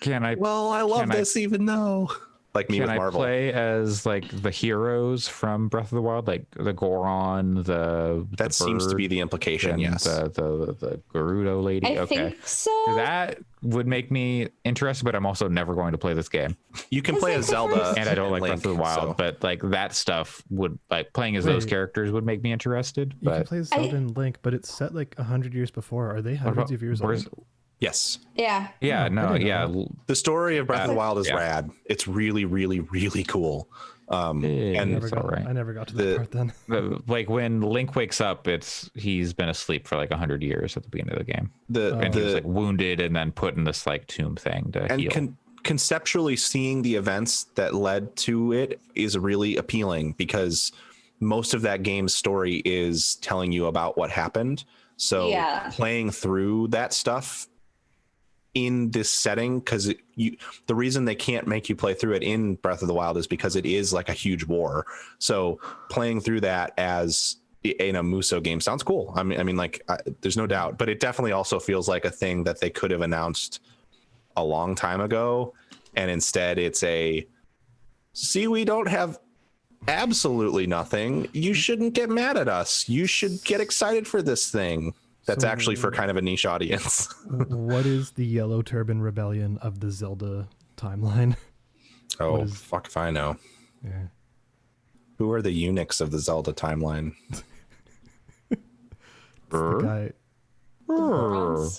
I love this even though. Like me with Marvel. Can I play as like the heroes from Breath of the Wild, like the Goron, that seems to be the implication, yes. The Gerudo lady. I think so. That would make me interested, but I'm also never going to play this game. You can play as Zelda, and I don't like Breath of the Wild, but like that stuff would, like playing as those characters would make me interested. You can play as Zelda and Link, but it's set like 100 years before. Are they hundreds of years old? Yes. Yeah. Yeah. No. Yeah. The story of Breath of the Wild is rad. It's really, really, really cool. And I never got to that part then. Like when Link wakes up, he's been asleep for like 100 years at the beginning of the game. And he was like wounded and then put in this like tomb thing to heal. Conceptually, seeing the events that led to it is really appealing, because most of that game's story is telling you about what happened. So playing through that stuff in this setting, because the reason they can't make you play through it in Breath of the Wild is because it is like a huge war. So playing through that as in a Muso game sounds cool. I mean, there's no doubt, but it definitely also feels like a thing that they could have announced a long time ago, and instead it's we don't have absolutely nothing. You shouldn't get mad at us. You should get excited for this thing. That's actually for kind of a niche audience. What is the Yellow Turban Rebellion of the Zelda timeline? Oh, fuck if I know. Yeah. Who are the eunuchs of the Zelda timeline? The guy. Oh,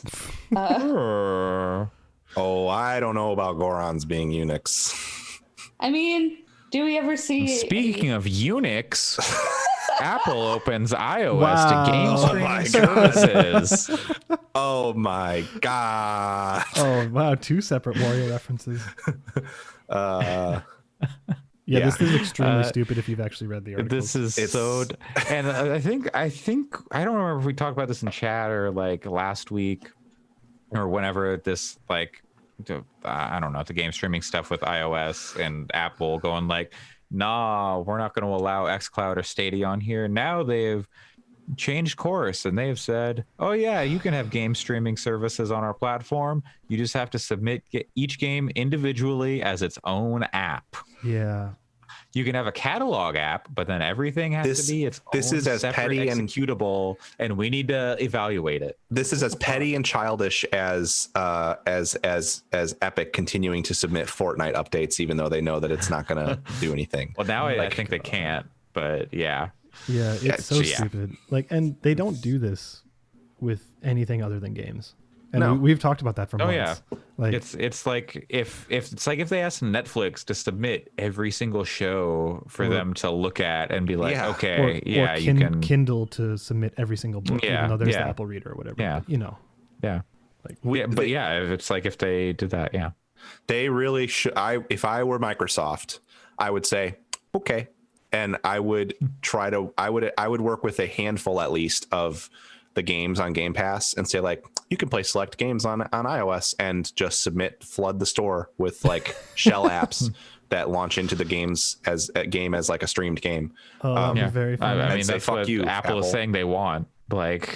I don't know about Gorons being eunuchs. I mean, do we ever see... Speaking of eunuchs... Apple opens iOS to game streaming services. Oh my god! Oh wow, 2 separate Wario references. This is extremely stupid if you've actually read the article. This is and I think I don't remember if we talked about this in chat or like last week or whenever this like I don't know, the game streaming stuff with iOS and Apple going like, nah, we're not going to allow xCloud or Stadia on here. Now they've changed course and they've said, oh yeah, you can have game streaming services on our platform. You just have to submit each game individually as its own app. Yeah. You can have a catalog app, but then everything has to be its own is as petty and executable, and we need to evaluate it. This is as petty and childish as Epic continuing to submit Fortnite updates, even though they know that it's not going to do anything. Well, now I think they can't, but yeah. Yeah, it's so stupid. Like, and they don't do this with anything other than games. And we've talked about that for months. Yeah. Like it's like if they asked Netflix to submit every single show for them to look at and be like, you can Kindle to submit every single book, even though there's the Apple Reader or whatever. Yeah. But, if if they did that, they really should. If I were Microsoft, I would say okay, and I would I would work with a handful at least of the games on Game Pass and say like, you can play select games on iOS and just flood the store with like shell apps that launch into the games as like a streamed game. Very funny. I mean, that's what Apple is saying they want. Like,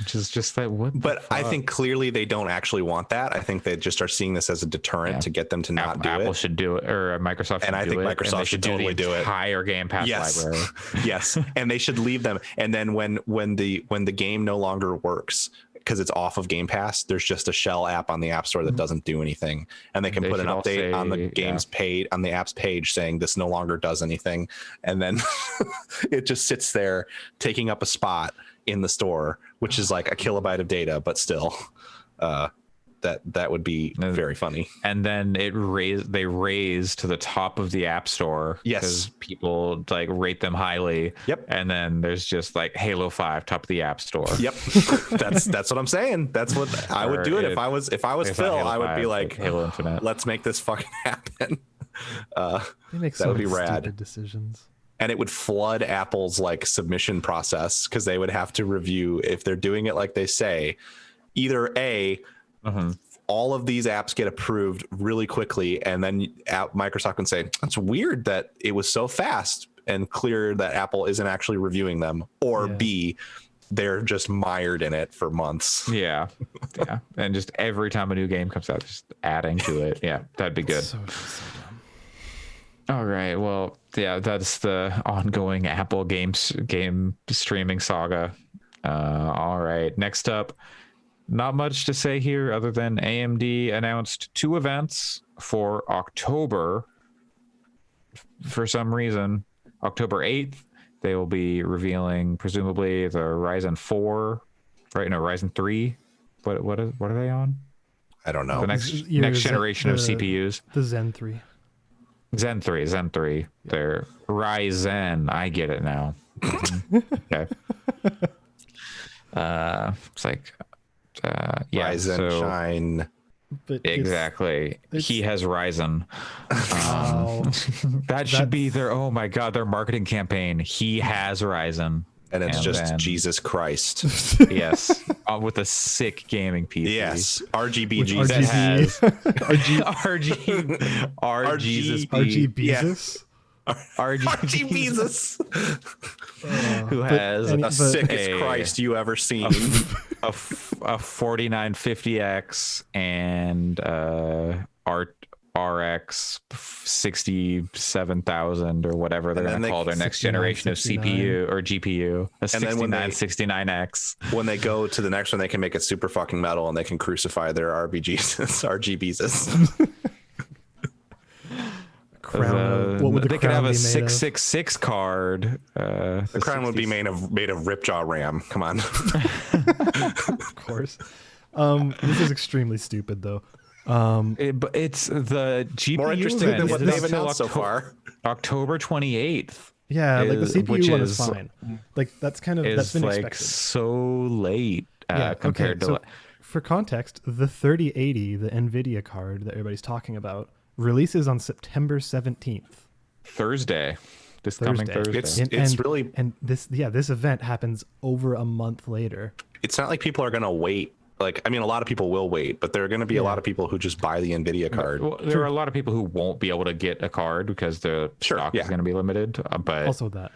just that. But I think clearly they don't actually want that. I think they just are seeing this as a deterrent to get them to not do it. Apple should do it, or Microsoft. And I think Microsoft should totally do it. Entire Game Pass library. Yes, and they should leave them. And then when the game no longer works because it's off of Game Pass, there's just a shell app on the App Store that doesn't do anything, and they can put an update on the game's page, on the app's page, saying this no longer does anything, and then it just sits there taking up a spot in the store, which is like a kilobyte of data, but still. That would be very funny. And then they raise to the top of the App Store. Yes, because people like rate them highly. Yep. And then there's just like Halo 5 top of the App Store. Yep. that's what I'm saying. That's what I would do it if I was Phil. I would be like Halo Infinite. Let's make this fucking happen. They make that so would be many rad. stupid decisions. And it would flood Apple's like submission process because they would have to review if they're doing it like they say. Either A, all of these apps get approved really quickly, and then Microsoft can say, it's weird that it was so fast and clear that Apple isn't actually reviewing them. Or B, they're just mired in it for months. Yeah. And just every time a new game comes out, just adding to it. Yeah, that'd be good. So dumb. All right. Well, yeah, that's the ongoing Apple game streaming saga. All right. Next up, not much to say here other than AMD announced 2 events for October. For some reason, October 8th, they will be revealing presumably the Ryzen 4, right? No, Ryzen 3. What are they on? I don't know. The next generation of CPUs. The Zen 3. Zen 3. They're Ryzen. I get it now. Okay. It's like, yeah. Ryzen shine. But Exactly. He has Ryzen. That should be their, oh my God, their marketing campaign. He has Ryzen. And it's just then, Jesus Christ. Yes. With a sick gaming PC. Yes. RGB RGB. Jesus. Has RG Jesus. RG Jesus. Who has the sickest Christ you ever seen. A 4950X and RX 67,000 or whatever they're going to call their next generation of CPU or GPU, a 6969X. When they go to the next one, they can make it super fucking metal and they can crucify their RGBs. Crown. What would they could have a be made of? 666 card. The crown would be made of Ripjaw RAM. Come on. Of course. This is extremely stupid though. But it's the GPU more interesting than what they've announced so far. October 28th. Yeah, like the CPU one is fine. Like that's been like expected. So late compared to. So for context, the 3080, the NVIDIA card that everybody's talking about, releases on September 17th. Coming Thursday. This event happens over a month later. It's not like people are gonna wait. Like, I mean, a lot of people will wait, but there are going to be a lot of people who just buy the NVIDIA card. Well, there are a lot of people who won't be able to get a card because the stock is going to be limited. But also that,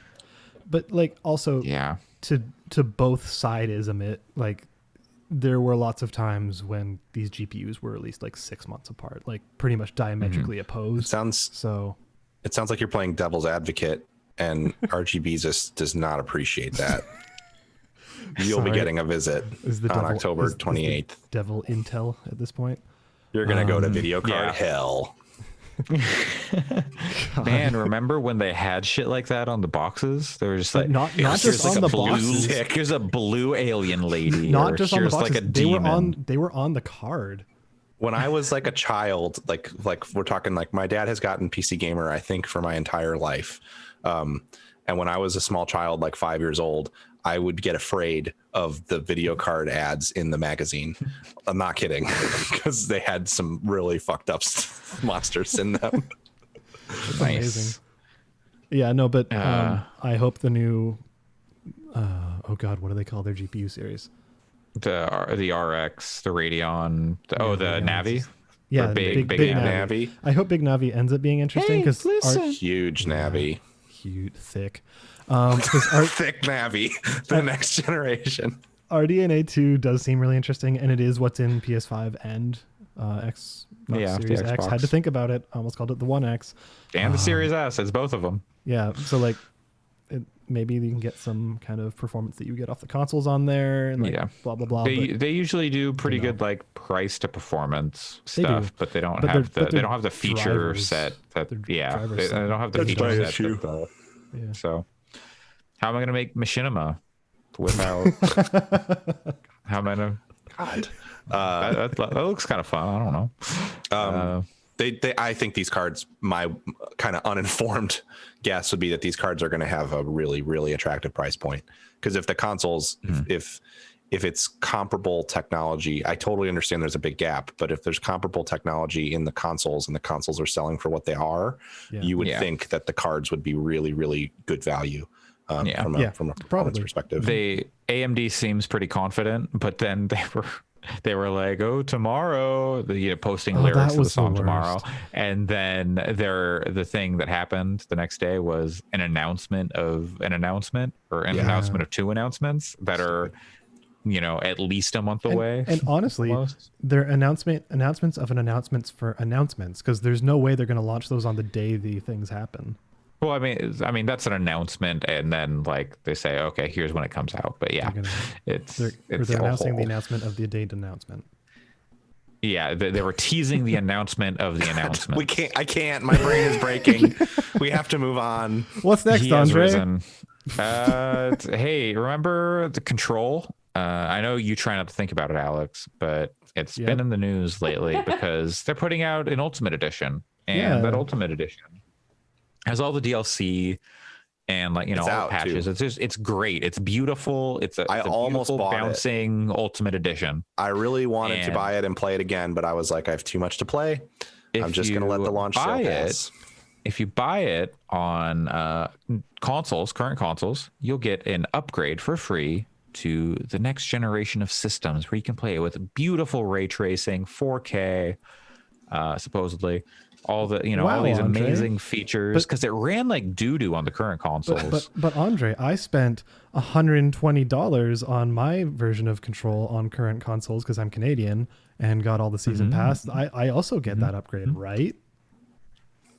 but like also to both sideism, like there were lots of times when these GPUs were released like 6 months apart, like pretty much diametrically opposed. It sounds like you're playing devil's advocate, and RGB just does not appreciate that. You'll be getting a visit on October 28th. Devil Intel at this point. You're going to go to video card hell. Man, remember when they had shit like that on the boxes? They were just like, not just on the boxes. Here's a blue alien lady. Not just on the boxes. Like a demon. They were on the card. When I was like a child, like we're talking like my dad has gotten PC Gamer, I think, for my entire life. And when I was a small child, like 5 years old, I would get afraid of the video card ads in the magazine. I'm not kidding, because they had some really fucked up monsters in them. That's amazing. Yeah, no, but I hope the new, oh God, what do they call their GPU series? The RX, the Radeon, the Navi. Yeah, big Navi. I hope Big Navi ends up being interesting because huge Navi. Huge, thick. Thick Navi, the next generation. RDNA 2 does seem really interesting, and it is what's in PS5 and Series X. Had to think about it. I almost called it the 1X. And the Series S. It's both of them. Yeah, so like maybe you can get some kind of performance that you get off the consoles on there, and blah blah blah. They usually do pretty good like price to performance stuff, but they don't have the feature set that they don't have the feature set. So how am I going to make machinima without how am I going to That looks kind of fun. I don't know. I think these cards, my kind of uninformed guess would be that these cards are going to have a really, really attractive price point. Because if the consoles, if it's comparable technology, I totally understand there's a big gap, but if there's comparable technology in the consoles and the consoles are selling for what they are, you would think that the cards would be really, really good value from a performance perspective. AMD seems pretty confident, but then they were like, oh, tomorrow, posting lyrics to the song tomorrow. And then the thing that happened the next day was an announcement of announcement of two announcements that are, at least a month away. And honestly, almost. They're announcements of announcements for announcements, because there's no way they're going to launch those on the day the things happen. Well, I mean that's an announcement, and then like they say, okay, here's when it comes out. But yeah, they're announcing the announcement of the date announcement. Yeah, they were teasing the announcement of the announcement. I can't. My brain is breaking. We have to move on. What's next, Andre? Hey, remember the Control? I know you try not to think about it, Alex, but it's been in the news lately because they're putting out an Ultimate Edition, and that Ultimate Edition has all the DLC and all the patches. Too. It's great. It's beautiful. It's a almost bouncing Ultimate Edition. I really wanted to buy it and play it again, but I was like, I have too much to play. I'm just going to let the launch sale pass. If you buy it on current consoles, you'll get an upgrade for free to the next generation of systems where you can play it with beautiful ray tracing, 4K, supposedly. All the all these amazing features, because it ran like doo-doo on the current consoles. But Andre, I spent $120 on my version of Control on current consoles because I'm Canadian and got all the season pass. I also get that upgrade, right?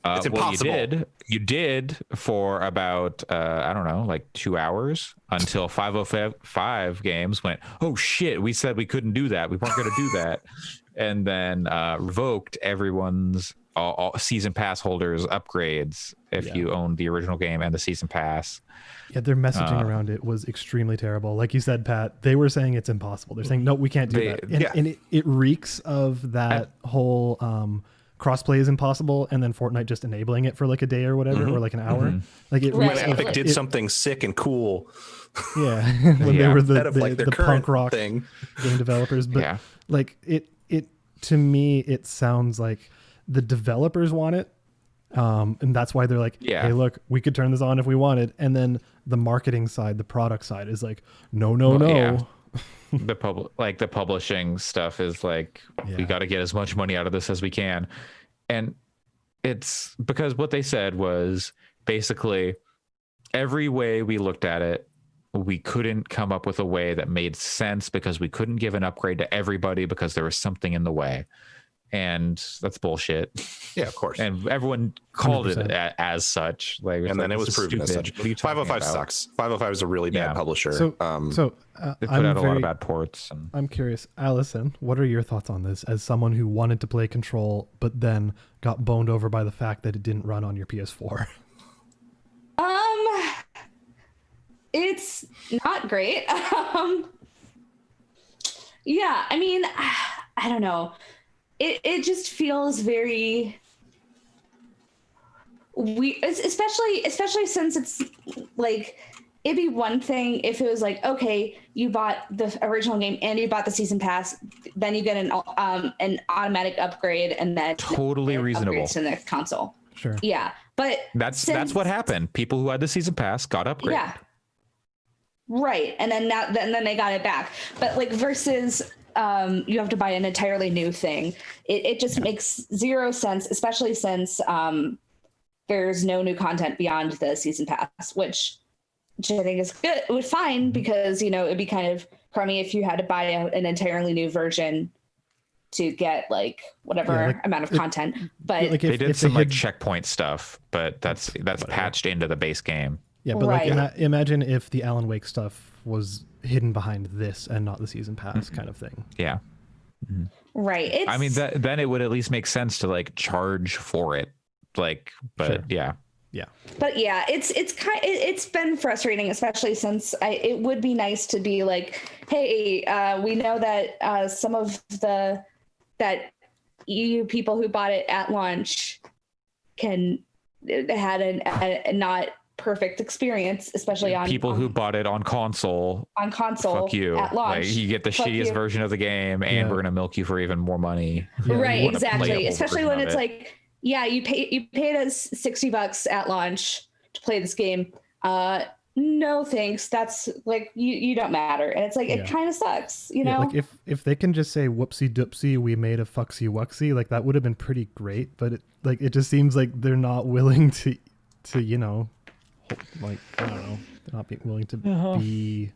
It's impossible. Well, you did for about I don't know, like 2 hours until 505 games went, oh shit, we said we couldn't do that, we weren't going to do that, and then revoked everyone's all season pass holders upgrades if you own the original game and the season pass. Yeah, their messaging around it was extremely terrible. Like you said, Pat, they were saying it's impossible. They're saying, no, we can't do that. And it reeks of that whole crossplay is impossible, and then Fortnite just enabling it for like a day or whatever, or like an hour. Like it when Epic did something sick and cool. Yeah, when they were the punk rock game developers. But like it to me, it sounds like the developers want it, and that's why they're like, hey, look, we could turn this on if we wanted. And then the marketing side, the product side is like, no. The publishing stuff is like, we got to get as much money out of this as we can. And it's because what they said was basically every way we looked at it, we couldn't come up with a way that made sense because we couldn't give an upgrade to everybody because there was something in the way. And that's bullshit. Yeah, of course. And everyone called 100%. It as such. And then it was proven as such. 505 sucks. 505 is a really bad publisher. So they put out a lot of bad ports. I'm curious, Allyson, what are your thoughts on this as someone who wanted to play Control, but then got boned over by the fact that it didn't run on your PS4? It's not great. Yeah, I mean, I don't know. It just feels very weird, especially since it's like, it'd be one thing if it was like, okay, you bought the original game and you bought the season pass, then you get an automatic upgrade, and then totally reasonable to the next console. Sure. Yeah, but that's what happened. People who had the season pass got upgraded. Yeah. Right, and then then they got it back. But like versus you have to buy an entirely new thing. It just makes zero sense, especially since there's no new content beyond the season pass, which I think is good. It was fine because it'd be kind of crummy if you had to buy an entirely new version to get like whatever amount of content. But like they did some like checkpoint stuff, but that's patched into the base game. Yeah, but like imagine if the Alan Wake stuff was hidden behind this and not the season pass kind of thing. Yeah. Right. I mean, then it would at least make sense to like charge for it. Like, but Sure. yeah. Yeah. But yeah, it's been frustrating, especially since it would be nice to be like, hey, we know that some of that EU people who bought it at launch had a not perfect experience, especially on people who bought it on console. On console, fuck you. At launch, like, you get the shittiest version of the game, and we're gonna milk you for even more money. Right, exactly. Especially when it's like, yeah, you paid us $60 at launch to play this game. No thanks. That's like you don't matter. And it's like it kind of sucks, you know? Like if they can just say whoopsie doopsie, we made a fucksy wucksy, like that would have been pretty great, but it just seems like they're not willing to like, I don't know, they're not willing to be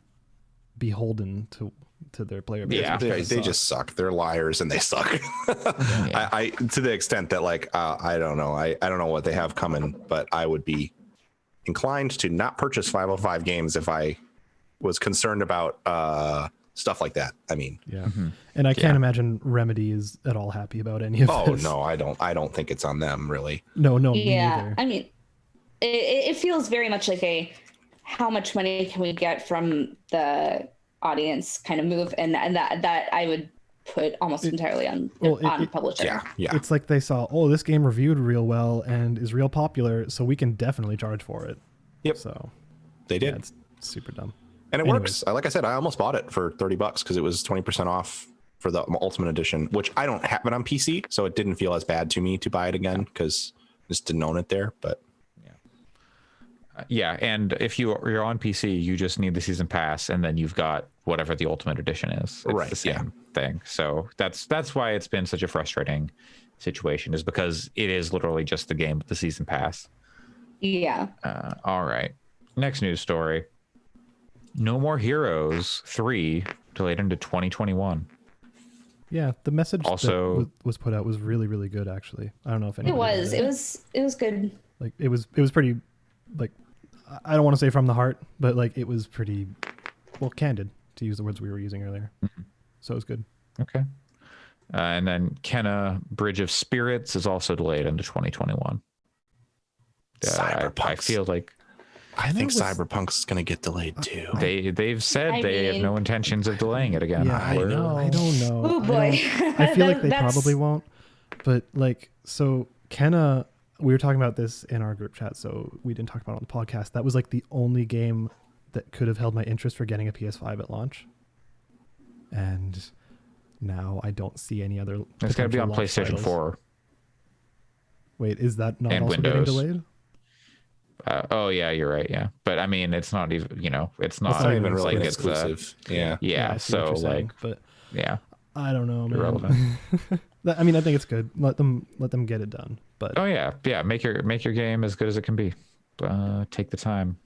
beholden to their player base. Yeah, they just suck. They're liars and they suck. I to the extent that like I don't know. I don't know what they have coming, but I would be inclined to not purchase 505 games if I was concerned about stuff like that. I mean, and I can't imagine Remedy is at all happy about any of this. Oh no, I don't think it's on them really. No, me yeah. neither. I mean, it feels very much like a how much money can we get from the audience kind of move, and that I would put almost entirely on publisher. Yeah. It's like they saw, this game reviewed real well and is real popular, so we can definitely charge for it. Yep. So they did. Yeah, it's super dumb. And it works. Like I said, I almost bought it for $30 because it was 20% off for the Ultimate Edition, which I don't have it on PC, so it didn't feel as bad to me to buy it again because I just didn't own it there. But yeah, and if you're on PC, you just need the season pass, and then you've got whatever the Ultimate Edition is. It's the same thing. So that's why it's been such a frustrating situation, is because it is literally just the game with the season pass. Yeah. All right. Next news story. No More Heroes 3 delayed into 2021. Yeah, the message also that was put out was really, really good. Actually, I don't know if anybody it was good. Like it was pretty, like, I don't want to say from the heart, but like it was pretty well candid, to use the words we were using earlier. So it was good. Okay. And then Kenna Bridge of Spirits is also delayed into 2021. I feel like I think Cyberpunk's going to get delayed too. They've said they have no intentions of delaying it again. Yeah, I don't know. Oh boy. I feel like they probably won't. But like, so Kenna, we were talking about this in our group chat, so we didn't talk about it on the podcast. That was like the only game that could have held my interest for getting a PS5 at launch. And now I don't see any other. It's going to be on PlayStation titles. 4. Wait, is that not and also Windows. getting delayed? Oh yeah, you're right. Yeah, but I mean, it's not even. It's not even really like exclusive. Yeah. So like, but yeah, I don't know, man. Irrelevant. I mean, I think it's good. Let them get it done. But oh yeah. Make your game as good as it can be. Take the time.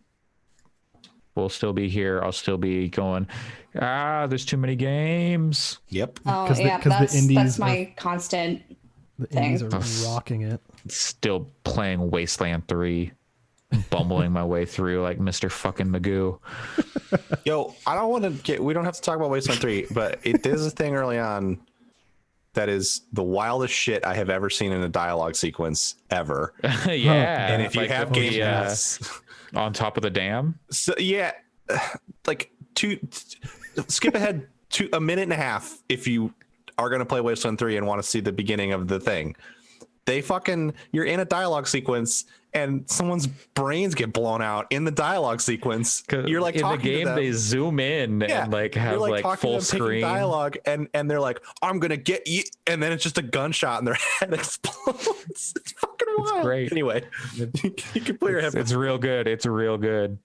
We'll still be here. I'll still be going. There's too many games. Yep. Oh yeah, that's the indies that's my constant. The indies are rocking it. Still playing Wasteland 3, bumbling my way through like Mr. fucking Magoo. Yo, I don't want to we don't have to talk about Wasteland 3, but there's a thing early on that is the wildest shit I have ever seen in a dialogue sequence ever. Yeah. And if you have Game Pass on top of the dam. So yeah, like skip ahead to a minute and a half if you are going to play Wasteland 3 and want to see the beginning of the thing. You're in a dialogue sequence and someone's brains get blown out in the dialogue sequence. You're like in the talking game, to them. They zoom in and like have like full screen dialogue, and they're like, "I'm gonna get you," and then it's just a gunshot and their head explodes. It's fucking wild. It's great. Anyway, you can put your head. It's real good. It's real good.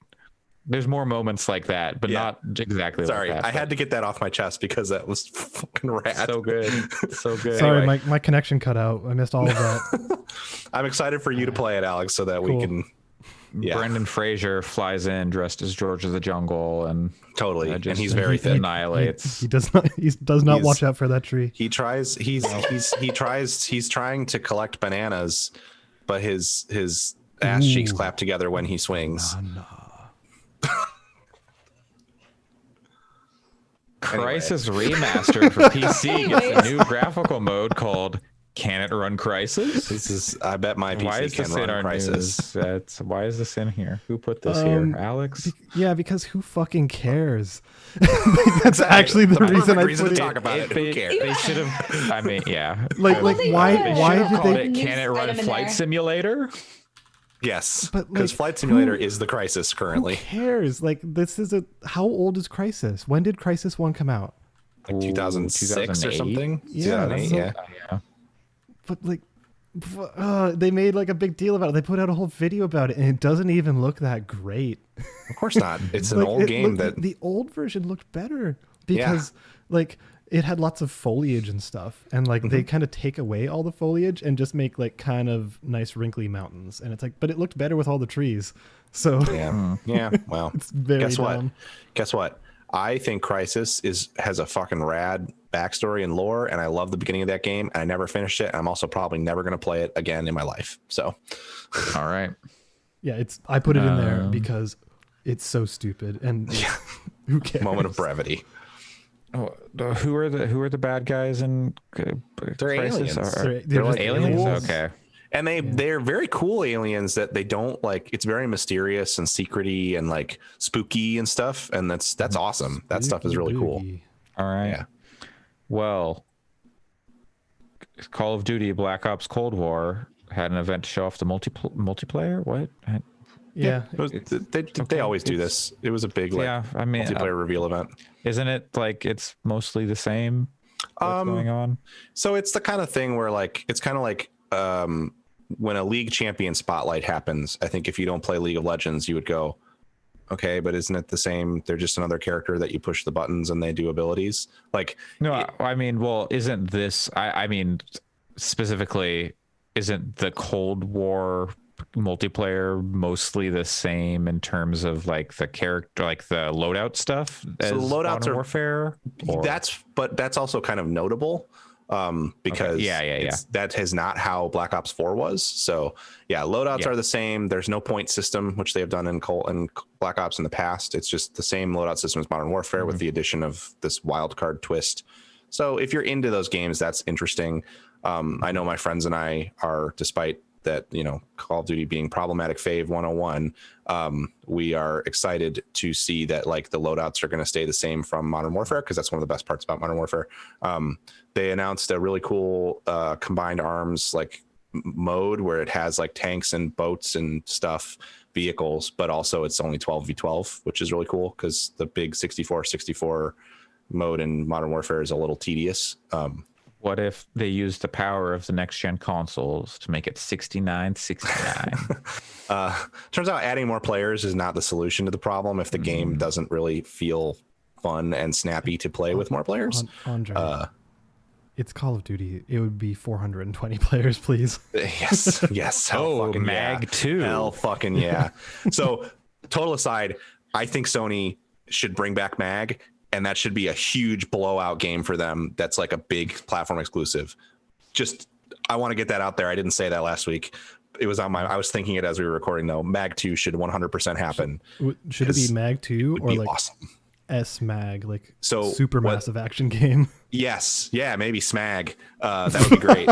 There's more moments like that, but not exactly Sorry, like that. I had to get that off my chest because that was fucking rad. So good. So good. Sorry, anyway. my connection cut out. I missed all of that. I'm excited for you to play it, Alex, so that we can. Yeah. Brendan Fraser flies in dressed as George of the Jungle and totally, and he's very fit. Annihilates. He does not watch out for that tree. He tries. He's trying to collect bananas, but his ass cheeks clap together when he swings. Crysis Remastered for PC gets a new graphical mode called Can it run Crysis? I bet my PC can run Crysis. Why is this in here? Who put this here? Alex? Yeah, because who fucking cares? That's actually the reason I put to talk about it. Who cares? They should have. I mean, yeah. Like why did they? Can it run Flight Simulator? Yes, because Flight Simulator is the Crysis currently. Who cares? Like this is how old is Crysis? When did Crysis 1 come out? Like 2006 or something. Yeah, 2008, yeah. But like, they made like a big deal about it. They put out a whole video about it, and it doesn't even look that great. Of course not. It's an old game the old version looked better because like it had lots of foliage and stuff, and like they kind of take away all the foliage and just make like kind of nice wrinkly mountains, and it's like, but it looked better with all the trees. So yeah. Well, it's very dumb. Guess what? I think Crysis has a fucking rad backstory and lore, and I love the beginning of that game. And I never finished it. I'm also probably never going to play it again in my life. So, all right. Yeah, I put it in there because it's so stupid, and who cares? Moment of brevity. Oh, who are the bad guys in They're aliens. They're like aliens. aliens. Okay. And they're very cool aliens that they don't like. It's very mysterious and secrety and like spooky and stuff. And that's awesome. That stuff is really cool. All right. Yeah. Well, Call of Duty Black Ops Cold War had an event to show off the multiplayer. What? Yeah. They always do this. It was a big multiplayer reveal event. Isn't it like it's mostly the same? What's going on? So it's the kind of thing where like it's kind of like when a league champion spotlight happens. I think if you don't play League of Legends, you would go, okay, but isn't it the same? They're just another character that you push the buttons and they do abilities. Like, no, I mean, well, isn't this? I mean, specifically, isn't the Cold War multiplayer mostly the same in terms of like the character, like the loadout stuff? So loadouts are Warfare. That's also kind of notable. Because that is not how Black Ops 4 was. So loadouts are the same. There's no point system, which they have done in Black Ops in the past. It's just the same loadout system as Modern Warfare with the addition of this wild card twist. So if you're into those games, that's interesting. I know my friends and I are, despite that, Call of Duty being problematic fave 101, we are excited to see that like the loadouts are going to stay the same from Modern Warfare, because that's one of the best parts about Modern Warfare. They announced a really cool combined arms like mode where it has like tanks and boats and stuff, vehicles, but also it's only 12v12, which is really cool because the big 64 mode in Modern Warfare is a little tedious. What if they use the power of the next gen consoles to make it 69-69? Turns out adding more players is not the solution to the problem if the game doesn't really feel fun and snappy to play with more players. Andre, it's Call of Duty. It would be 420 players, please. Yes. Mag 2. Hell fucking yeah. So, total aside, I think Sony should bring back Mag. And that should be a huge blowout game for them. That's like a big platform exclusive. I want to get that out there. I didn't say that last week. It was on I was thinking it as we were recording though. Mag 2 should 100% happen. Should it be Mag 2 or like awesome. S-Mag, like super massive action game? Yes. Yeah, maybe Smag. That would be great.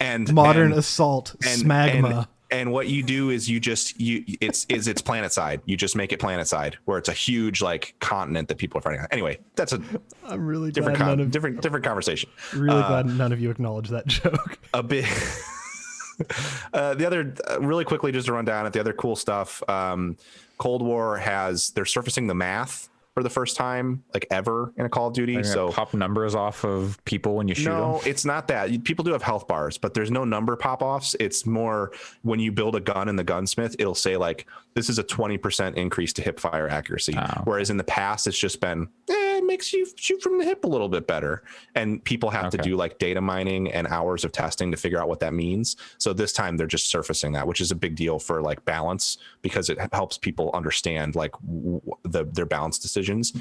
And Modern Assault, Smagma. And what you do is it's planet side. You just make it planet side, where it's a huge like continent that people are fighting on. Anyway, that's I'm really different glad different conversation. Really glad none of you acknowledged that joke. A bit. The other really quickly, just to run down at the other cool stuff. Cold War they're surfacing the math for the first time like ever in a Call of Duty. So pop numbers off of people when you shoot them? No, it's not that. People do have health bars, but there's no number pop-offs. It's more when you build a gun in the gunsmith, it'll say like, this is a 20% increase to hip fire accuracy. Oh. Whereas in the past, it's just been, it makes you shoot from the hip a little bit better. And people have to do like data mining and hours of testing to figure out what that means. So this time they're just surfacing that, which is a big deal for like balance, because it helps people understand like their balance decisions.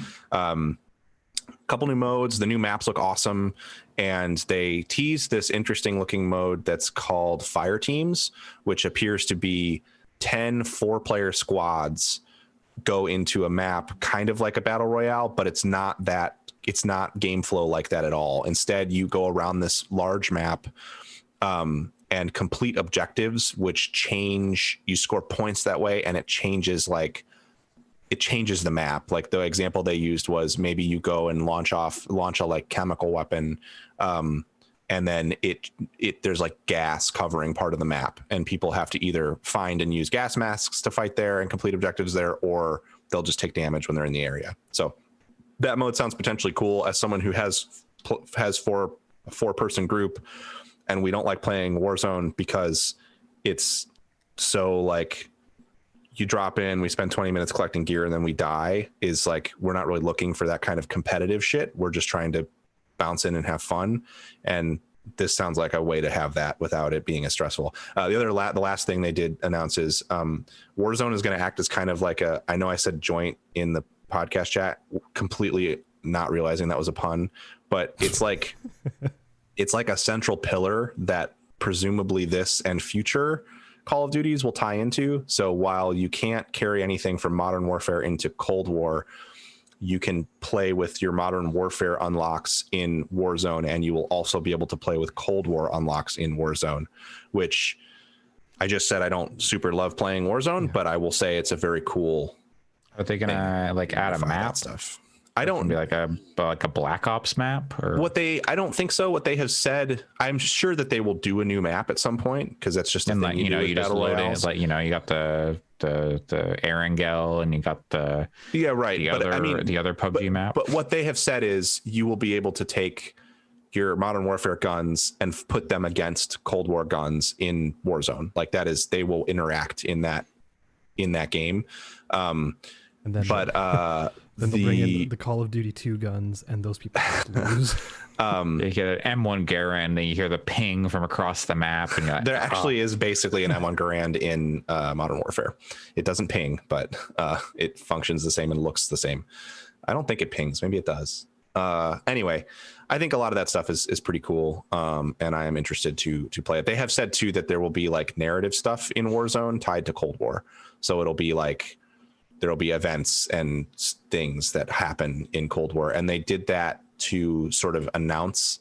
Couple new modes. The new maps look awesome, and they teased this interesting looking mode that's called Fire Teams, which appears to be 10 4-player squads go into a map kind of like a battle royale, but it's not that it's not game flow like that at all. Instead, you go around this large map and complete objectives, which change, you score points that way, and it changes the map. Like the example they used was maybe you go and launch a like chemical weapon, and then there's like gas covering part of the map, and people have to either find and use gas masks to fight there and complete objectives there, or they'll just take damage when they're in the area. So that mode sounds potentially cool. As someone who has a 4-person group, and we don't like playing Warzone because it's so like you drop in, we spend 20 minutes collecting gear, and then we die, is like, we're not really looking for that kind of competitive shit. We're just trying to bounce in and have fun. And this sounds like a way to have that without it being as stressful. The last thing they did announce is Warzone is going to act as kind of like I know I said joint in the podcast chat, completely not realizing that was a pun, but it's like it's like a central pillar that presumably this and future Call of Duties will tie into. So while you can't carry anything from Modern Warfare into Cold War, you can play with your Modern Warfare unlocks in Warzone, and you will also be able to play with Cold War unlocks in Warzone, which I just said I don't super love playing Warzone, but I will say it's a very cool. Are they gonna like add a map stuff? I don't be like a Black Ops map or I don't think so. What they have said, I'm sure that they will do a new map at some point, because that's just a thing, you just load it. Like, you got the Erangel, and you got the the other PUBG map. But what they have said is you will be able to take your Modern Warfare guns and put them against Cold War guns in Warzone. Like that is, they will interact in that game. And then then they'll bring in the Call of Duty 2 guns, and those people lose. You get an M1 Garand, and then you hear the ping from across the map. And there actually is basically an M1 Garand in Modern Warfare. It doesn't ping, but it functions the same and looks the same. I don't think it pings. Maybe it does. Anyway, I think a lot of that stuff is pretty cool, and I am interested to play it. They have said too that there will be like narrative stuff in Warzone tied to Cold War, so it'll be like there'll be events and things that happen in Cold War, and they did that to sort of announce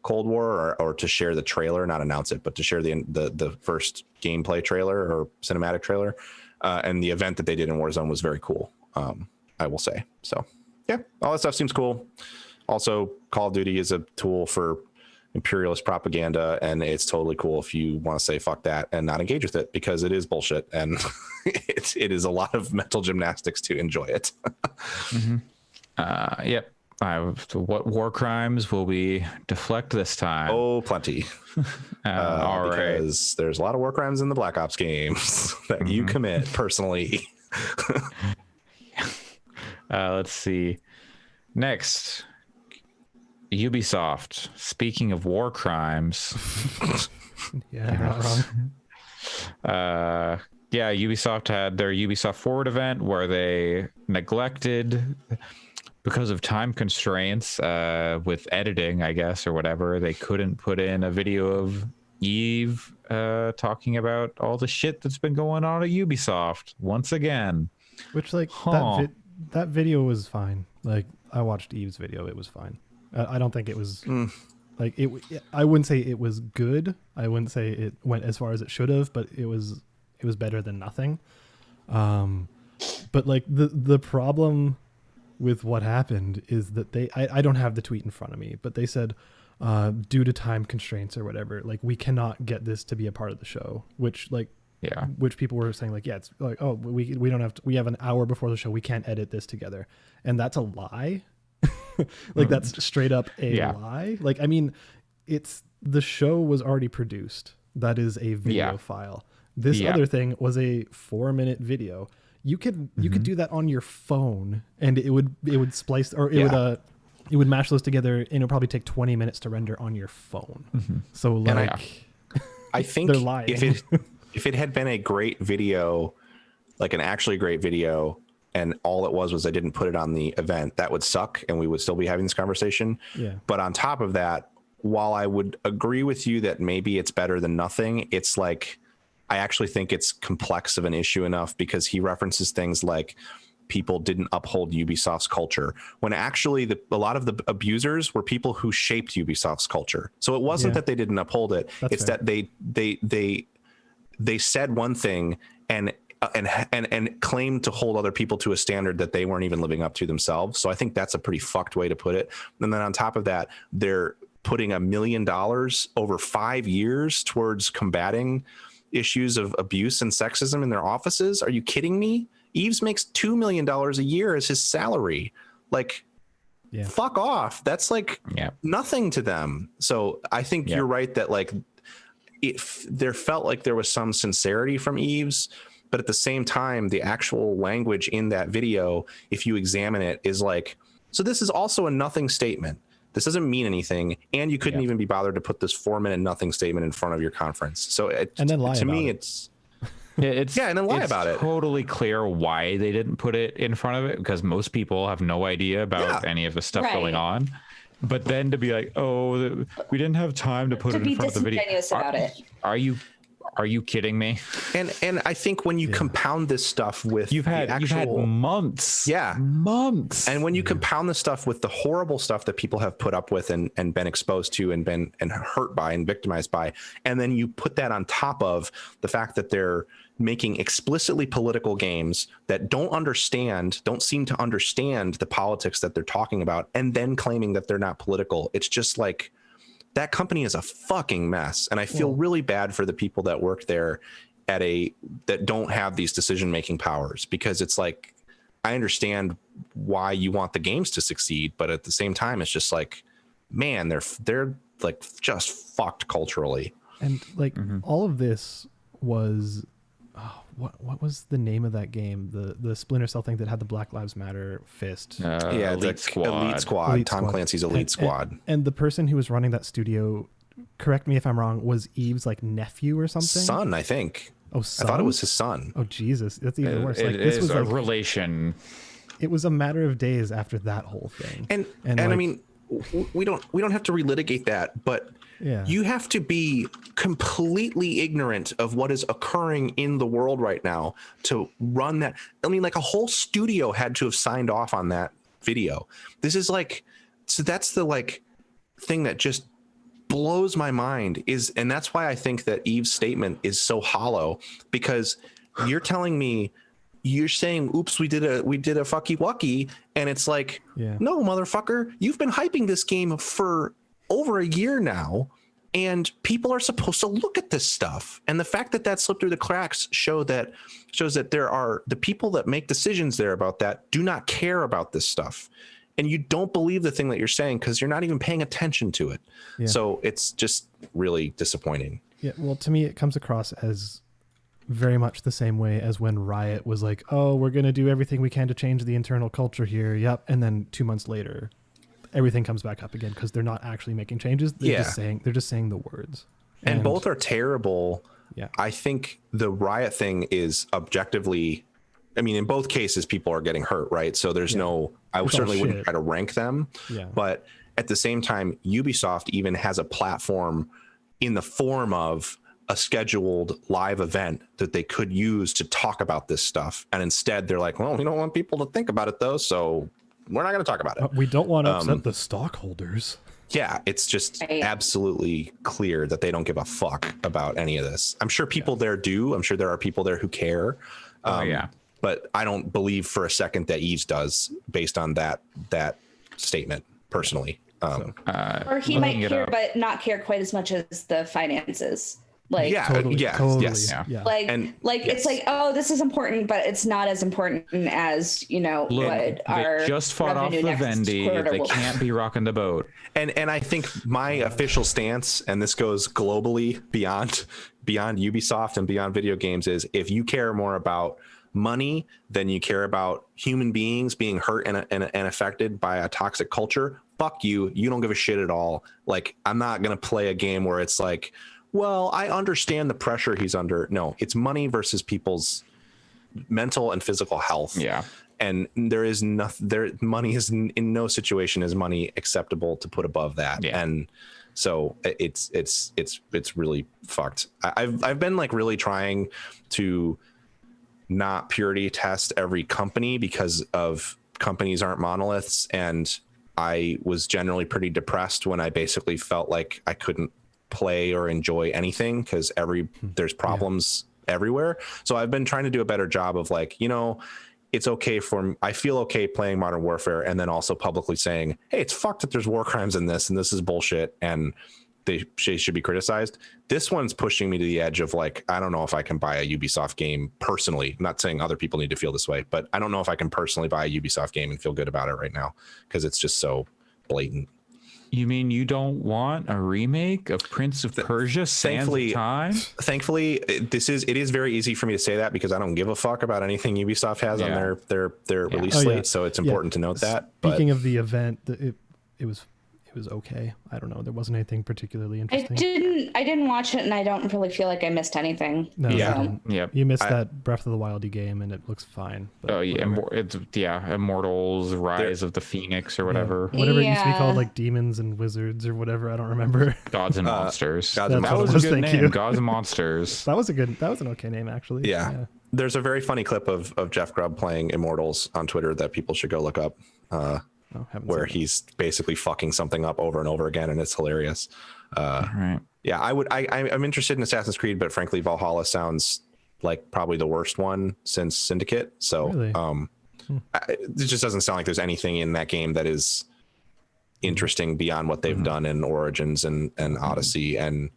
Cold War or to share the trailer, not announce it, but to share the first gameplay trailer or cinematic trailer, and the event that they did in Warzone was very cool, I will say. So yeah, all that stuff seems cool. Also, Call of Duty is a tool for imperialist propaganda, and it's totally cool if you want to say fuck that and not engage with it, because it is bullshit, and it is a lot of mental gymnastics to enjoy it. Yep. What war crimes will we deflect this time? Oh, plenty. All right. Because there's a lot of war crimes in the Black Ops games that you commit personally. Let's see. Next, Ubisoft. Speaking of war crimes. Yeah, not wrong. Ubisoft had their Ubisoft Forward event where they neglected, because of time constraints with editing, I guess, or whatever, they couldn't put in a video of Eve talking about all the shit that's been going on at Ubisoft once again. Which, like, that video was fine. Like, I watched Eve's video. It was fine. I don't think it was like it. I wouldn't say it was good. I wouldn't say it went as far as it should have, but it was better than nothing. But like the problem with what happened is that I don't have the tweet in front of me, but they said due to time constraints or whatever, like we cannot get this to be a part of the show, which people were saying like, yeah, it's like, oh, we don't have to, we have an hour before the show, we can't edit this together, and that's a lie. Like that's straight up a lie. Like, I mean, the show was already produced. That is a video file. This other thing was a 4-minute video. You could do that on your phone, and it would splice, or it would mash those together, and it'll probably take 20 minutes to render on your phone. So like, I think they're lying. if it had been a great video, like an actually great video, and all it was I didn't put it on the event, that would suck, and we would still be having this conversation. Yeah. But on top of that, while I would agree with you that maybe it's better than nothing, it's like, I actually think it's complex of an issue enough, because he references things like people didn't uphold Ubisoft's culture, when actually a lot of the abusers were people who shaped Ubisoft's culture. So it wasn't that they didn't uphold it. It's fair. That they said one thing and claimed to hold other people to a standard that they weren't even living up to themselves. So I think that's a pretty fucked way to put it. And then on top of that, they're putting $1 million over 5 years towards combating issues of abuse and sexism in their offices. Are you kidding me? Eves makes $2 million a year as his salary. Like, fuck off. That's like nothing to them. So I think you're right that like if there felt like there was some sincerity from Eves, but at the same time, the actual language in that video, if you examine it, is like, so this is also a nothing statement. This doesn't mean anything, and you couldn't even be bothered to put this 4-minute nothing statement in front of your conference. So and then lie to me, it's and then lie about it. Totally clear why they didn't put it in front of it, because most people have no idea about any of the stuff going on. But then to be like, oh, we didn't have time to put it in front of the video. About it. Are you kidding me? And I think when you compound this stuff with you've had months. Yeah. Months. And when you compound this stuff with the horrible stuff that people have put up with and been exposed to and been hurt by and victimized by, and then you put that on top of the fact that they're making explicitly political games that don't seem to understand the politics that they're talking about, and then claiming that they're not political. It's just like, that company is a fucking mess. And I feel really bad for the people that work there that don't have these decision-making powers, because it's like, I understand why you want the games to succeed, but at the same time, it's just like, man, they're like just fucked culturally. And like all of this was, what was the name of that game? The Splinter Cell thing that had the Black Lives Matter fist. Elite Squad. Tom Clancy's Elite Squad. And the person who was running that studio, correct me if I'm wrong, was Eve's like nephew or something? Son, I think. Oh, son? I thought it was his son. Oh, Jesus. That's even worse. Like, this was a relation. It was a matter of days after that whole thing. And like, I mean, we don't have to relitigate that, but you have to be completely ignorant of what is occurring in the world right now to run that. I mean, like a whole studio had to have signed off on that video. This is like, so that's the like thing that just blows my mind and that's why I think that Eve's statement is so hollow, because you're telling me, you're saying, oops, we did a fucky wucky, and it's like, no, motherfucker, you've been hyping this game for over a year now, and people are supposed to look at this stuff. And the fact that slipped through the cracks shows that there are the people that make decisions there about that do not care about this stuff. And you don't believe the thing that you're saying because you're not even paying attention to it. Yeah. So it's just really disappointing. Yeah, well, to me, it comes across as very much the same way as when Riot was like, oh, we're going to do everything we can to change the internal culture here. Yep. And then 2 months later, everything comes back up again because they're not actually making changes. They're just saying the words. And both are terrible. Yeah. I think the Riot thing is objectively, I mean, in both cases, people are getting hurt, right? So there's I certainly wouldn't try to rank them. Yeah. But at the same time, Ubisoft even has a platform in the form of a scheduled live event that they could use to talk about this stuff. And instead they're like, well, we don't want people to think about it though, so we're not going to talk about it. We don't want to upset the stockholders. Yeah, it's just absolutely clear that they don't give a fuck about any of this. I'm sure people there do. I'm sure there are people there who care. But I don't believe for a second that Eves does, based on that statement, personally. Or he might care, but not care quite as much as the finances. Like, totally. It's like, oh, this is important, but it's not as important as, what our just fought off the Vendy. They can't be rocking the boat. And I think my official stance, and this goes globally beyond Ubisoft and beyond video games, is if you care more about money than you care about human beings being hurt and affected by a toxic culture, fuck you. You don't give a shit at all. Like, I'm not going to play a game where it's like, well, I understand the pressure he's under. No, it's money versus people's mental and physical health. Yeah. And there is nothing money is in no situation is money acceptable to put above that. Yeah. And so it's really fucked. I've been like really trying to not purity test every company because of companies aren't monoliths. And I was generally pretty depressed when I basically felt like I couldn't play or enjoy anything because there's problems everywhere. So I've been trying to do a better job of like, it's okay I feel okay playing Modern Warfare and then also publicly saying, hey, it's fucked that there's war crimes in this and this is bullshit and they should be criticized. This one's pushing me to the edge of like, I don't know if I can buy a Ubisoft game personally. I'm not saying other people need to feel this way, but I don't know if I can personally buy a Ubisoft game and feel good about it right now because it's just so blatant. You mean you don't want a remake of Prince of Persia: Sands of Time? Thankfully, it is very easy for me to say that because I don't give a fuck about anything Ubisoft has on their release slate. So it's important to note that. Speaking of the event, it was okay. I don't know. There wasn't anything particularly interesting. I didn't watch it, and I don't really feel like I missed anything. No, yeah. You missed that Breath of the Wild game, and it looks fine. Immortals: Rise of the Phoenix or whatever. Whatever it used to be called, like Demons and Wizards or whatever. I don't remember. Gods and Monsters. That was a good name. Gods and Monsters. That was an okay name actually. Yeah. There's a very funny clip of Jeff Grubb playing Immortals on Twitter that people should go look up. Where he's basically fucking something up over and over again, and it's hilarious. Right. Yeah, I'm interested in Assassin's Creed, but frankly, Valhalla sounds like probably the worst one since Syndicate. So really? It just doesn't sound like there's anything in that game that is interesting beyond what they've done in Origins and Odyssey. And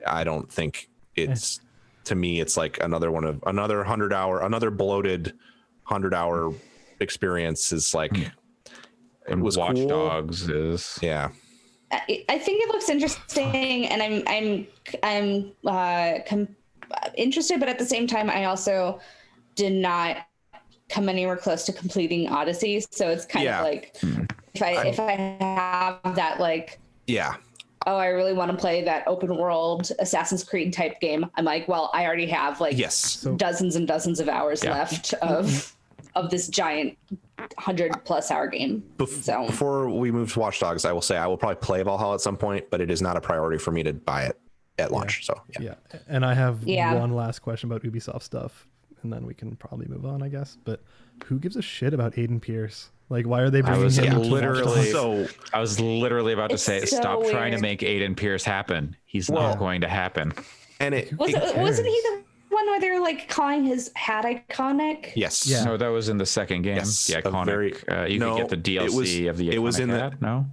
I don't think it's, to me, it's like another bloated 100-hour experience is like, and was Watch cool. Dogs is I think it looks interesting, and I'm interested, but at the same time, I also did not come anywhere close to completing Odyssey, so it's kind of like if I have that like I really want to play that open world Assassin's Creed type game, I'm like, well, I already have like dozens and dozens of hours left of this giant 100+ hour game. Before we move to Watch Dogs, I will say I will probably play Valhalla at some point, but it is not a priority for me to buy it at launch. So and I have one last question about Ubisoft stuff, and then we can probably move on, I guess. But who gives a shit about Aiden Pierce? Like, why are they bringing him into Watch Dogs? I was literally about to say, stop weird. trying to make Aiden Pierce happen. He's not going to happen. And wasn't he the one where they're like calling his hat iconic? Yes. Yeah. No, that was in the second game. Yes. The iconic. You could get the DLC of the iconic hat. No.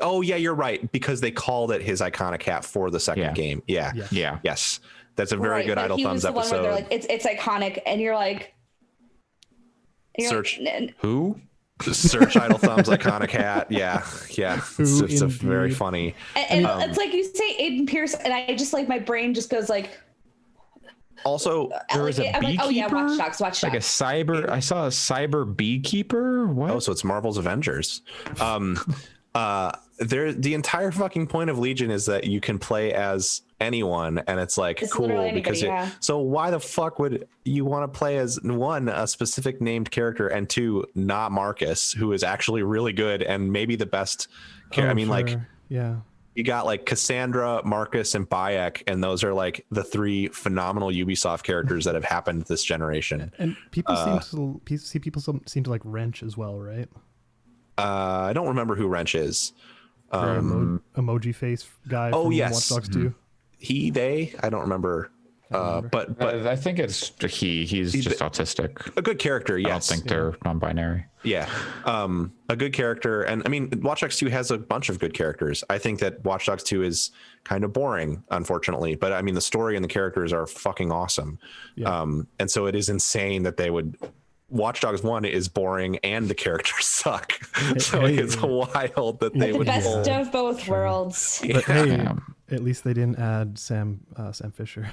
Oh yeah, you're right, because they called it his iconic hat for the second game. Yeah. Yes. That's a very good Idle Thumbs episode. One where they're like, it's iconic, and you're like, search who? Search Idle Thumbs iconic hat. Yeah. It's a very funny. And it's like you say Aiden Pierce, and I just like my brain just goes like. Also, there was a beekeeper. Oh yeah, Watch Dogs. Like a cyber. I saw a cyber beekeeper. What? Oh, so it's Marvel's Avengers. The entire fucking point of Legion is that you can play as anyone, and it's like cool because so why the fuck would you want to play as one, a specific named character, and two, not Marcus, who is actually really good and maybe the best. You got like Cassandra, Marcus, and Bayek, and those are like the three phenomenal Ubisoft characters that have happened this generation. And people seem to like Wrench as well, right? I don't remember who Wrench is. Emoji face guy. Oh, from yes. Watch Dogs 2. They. I don't remember. But I think it's he's just autistic. A good character, yes. I don't think they're non-binary. Yeah. A good character. And I mean, Watch Dogs 2 has a bunch of good characters. I think that Watch Dogs 2 is kind of boring, unfortunately. But I mean, the story and the characters are fucking awesome. Yeah. And so it is insane that they would... Watch Dogs 1 is boring and the characters suck. So it's wild that they would... The best of both worlds. But hey, at least they didn't add Sam Fisher.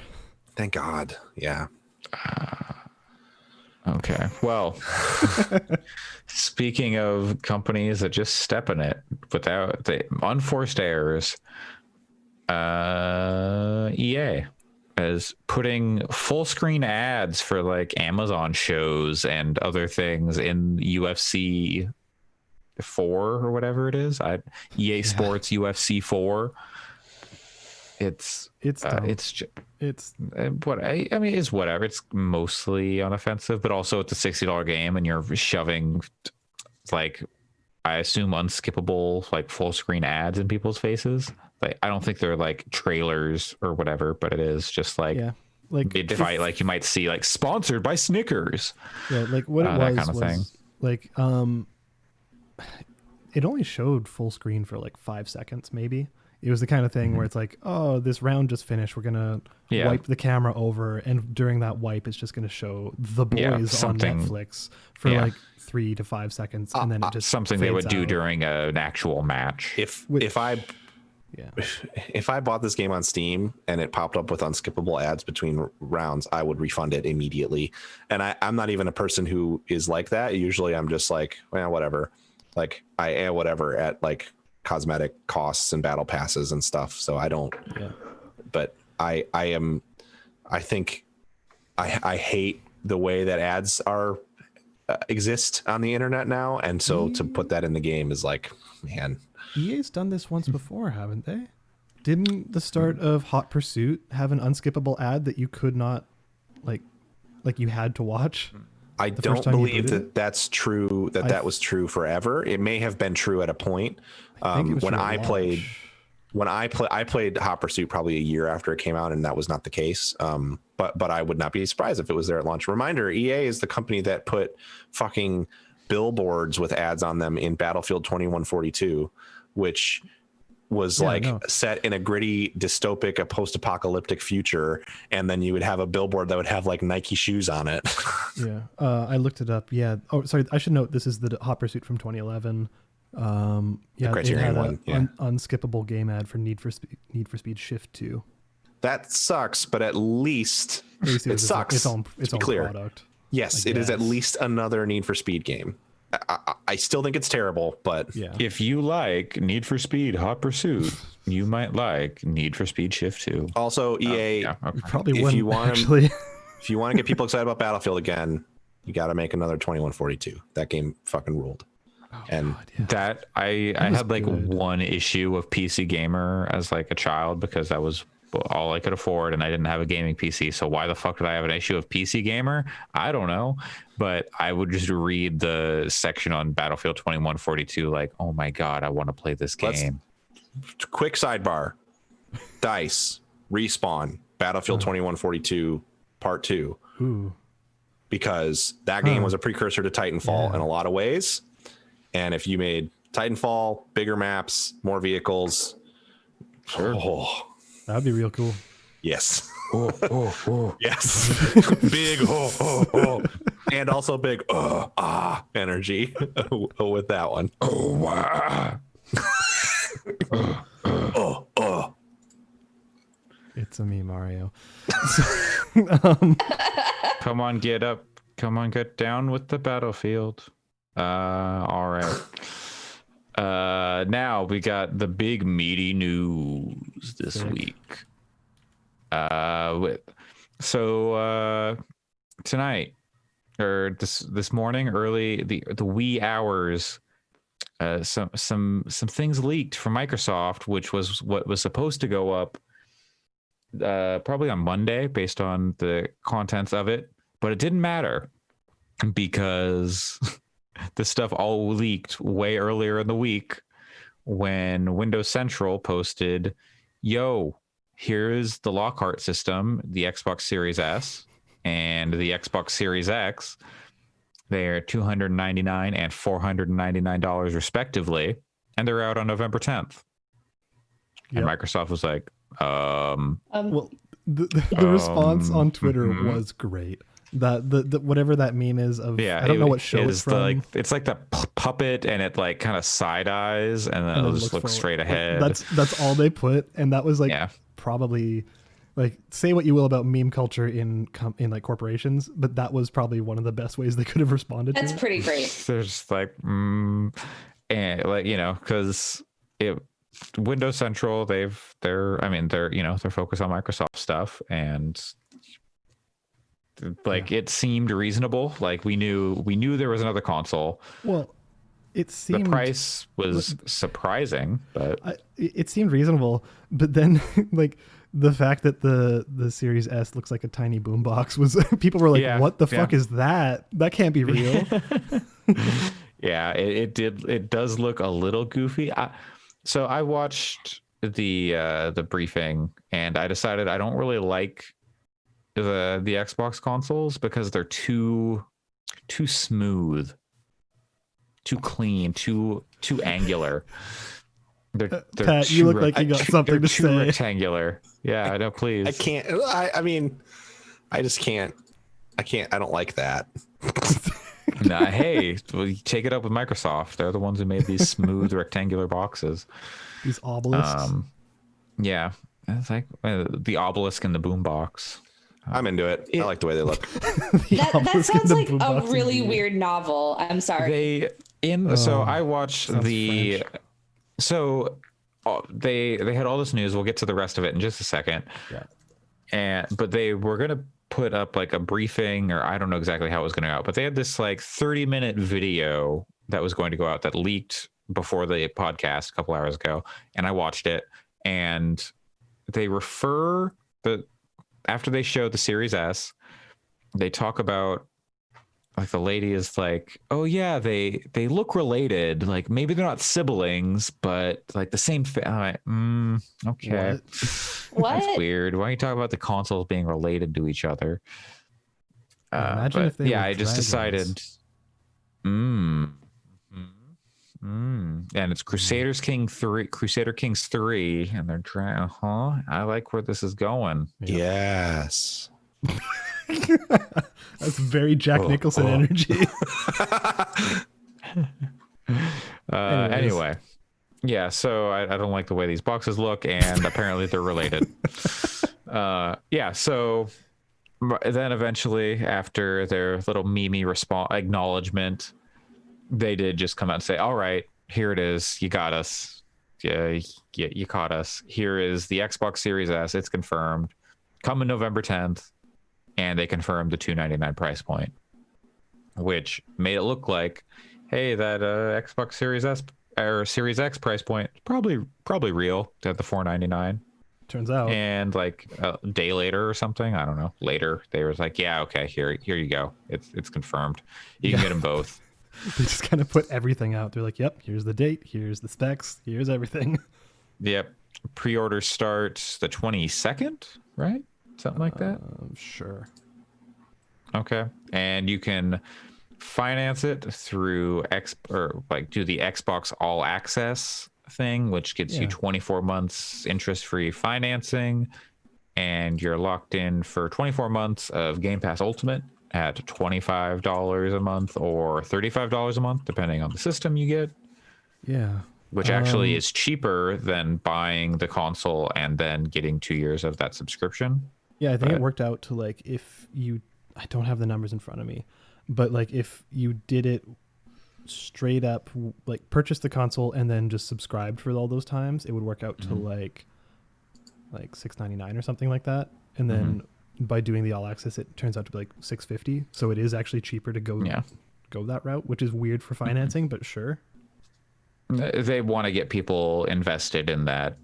Thank God. Yeah. Okay. Well, speaking of companies that just step in it without the unforced errors, EA is putting full screen ads for like Amazon shows and other things in UFC 4 or whatever it is. EA Sports UFC 4. it's what I mean, it's whatever. It's mostly unoffensive, but also it's a $60 game, and you're shoving like, I assume, unskippable like full screen ads in people's faces. Like, I don't think they're like trailers or whatever, but it is just like mid-fight, like you might see like sponsored by Snickers. Yeah, like what it was, that kind of thing. Like it only showed full screen for like 5 seconds, maybe. It was the kind of thing where it's like, oh, this round just finished. We're gonna wipe the camera over, and during that wipe, it's just gonna show The Boys on Netflix for like 3 to 5 seconds, and then it just something they would do during an actual match. If I bought this game on Steam and it popped up with unskippable ads between rounds, I would refund it immediately. And I'm not even a person who is like that. Usually, I'm just like, well, whatever. Like I am whatever at like cosmetic costs and battle passes and stuff. So I don't. Yeah. But I think I hate the way that ads are exist on the internet now, and so to put that in the game is like, man. EA's done this once before, haven't they? Didn't the start of Hot Pursuit have an unskippable ad that you could not like you had to watch? I don't believe that's true. That was true forever. It may have been true at a point. When I played Hot Pursuit probably a year after it came out, and that was not the case. But I would not be surprised if it was there at launch. Reminder: EA is the company that put fucking billboards with ads on them in Battlefield 2142, which was set in a gritty, dystopic, a post-apocalyptic future, and then you would have a billboard that would have like Nike shoes on it. I looked it up. Yeah. Oh, sorry. I should note this is the Hot Pursuit from 2011. The Criterion one. Unskippable game ad for Need for Speed Shift 2. That sucks, but at least it sucks. It's on clear product. Yes, it is at least another Need for Speed game. I still think it's terrible, but if you like Need for Speed Hot Pursuit, you might like Need for Speed Shift 2. Also, EA, probably if you want to get people excited about Battlefield again, you got to make another 2142. That game fucking ruled. That I had like one issue of PC Gamer as like a child, because that was all I could afford, and I didn't have a gaming PC. So why the fuck did I have an issue of PC Gamer? I don't know. But I would just read the section on Battlefield 2142 like, oh my God, I want to play this game. Quick sidebar. DICE, Respawn, Battlefield 2142 Part 2. Ooh. Because that game was a precursor to Titanfall in a lot of ways. And if you made Titanfall, bigger maps, more vehicles, that'd be real cool. Yes. Oh. Yes. Big and also big energy with that one. Oh wow. It's a me, Mario. Come on, get up. Come on, get down with the battlefield. All right. Now we got the big meaty news this week. Tonight or this morning, early the wee hours, some things leaked from Microsoft, which was what was supposed to go up probably on Monday based on the contents of it, but it didn't matter because this stuff all leaked way earlier in the week when Windows Central posted, yo, here's the Lockhart system, the Xbox Series S and the Xbox Series X. They're $299 and $499 respectively, and they're out on November 10th. Yep. And Microsoft was like, well, the response on Twitter was great. That the whatever that meme is of, I don't know what show it's from. It's like the puppet, and it like kind of side eyes, and then it'll just look straight ahead. That's all they put, and that was like probably, like, say what you will about meme culture in like corporations, but that was probably one of the best ways they could have responded. That's pretty great. They're just like, and like, you know, because Windows Central, they're focused on Microsoft stuff, and like it seemed reasonable. Like we knew there was another console. Well, it seemed the price was surprising, but it seemed reasonable. But then, like the fact that the Series S looks like a tiny boombox was people were like, "What the fuck is that? That can't be real." Yeah, it does look a little goofy. So I watched the briefing, and I decided I don't really like the Xbox consoles because they're too smooth, too clean, too angular. They're Pat, you look like you got something to say. Too rectangular. Yeah, no, please. I can't. I mean, I just can't. I don't like that. Nah, hey, well, you take it up with Microsoft. They're the ones who made these smooth rectangular boxes. These obelisks. Yeah, it's like the obelisk in the boombox. I'm into it. I like the way they look. That sounds like a really weird novel. I'm sorry. So I watched the. French. So they had all this news. We'll get to the rest of it in just a second. Yeah. But they were gonna put up like a briefing, or I don't know exactly how it was going to go out, but they had this like 30-minute video that was going to go out that leaked before the podcast a couple hours ago, and I watched it. And they after they showed the Series S, they talk about, like, the lady is like, oh yeah, they look related, like maybe they're not siblings, but like the same okay. What? That's weird. Why are you talking about the consoles being related to each other? Imagine if they were I just decided and it's Crusader Kings 3, and they're trying. I like where this is going. Yes. That's very Jack Nicholson energy. Anyway, yeah. So I don't like the way these boxes look, and apparently they're related. So then eventually, after their little meme acknowledgement, they did just come out and say, all right, here it is. You got us. Yeah, you caught us. Here is the Xbox Series S. It's confirmed. Coming November 10th. And they confirmed the $299 price point, which made it look like, hey, that Xbox Series S or Series X price point probably real at the $499. Turns out. And like a day later or something, I don't know. Later, they was like, yeah, okay, here you go. It's confirmed. You can get them both. They just kind of put everything out. They're like, yep, here's the date, here's the specs, here's everything. Yep. Pre-order starts the 22nd, right? Something like that. Sure. Okay. And you can finance it through do the Xbox All Access thing, which gets you 24 months interest-free financing, and you're locked in for 24 months of Game Pass Ultimate at $25 a month or $35 a month, depending on the system you get. Yeah. Which actually is cheaper than buying the console and then getting 2 years of that subscription. Yeah, I think it worked out to, like, I don't have the numbers in front of me, but like if you did it straight up, like purchase the console and then just subscribed for all those times, it would work out to like $6.99 or something like that. And then by doing the all access, it turns out to be like $6.50. So it is actually cheaper to go that route, which is weird for financing, but sure. They want to get people invested in that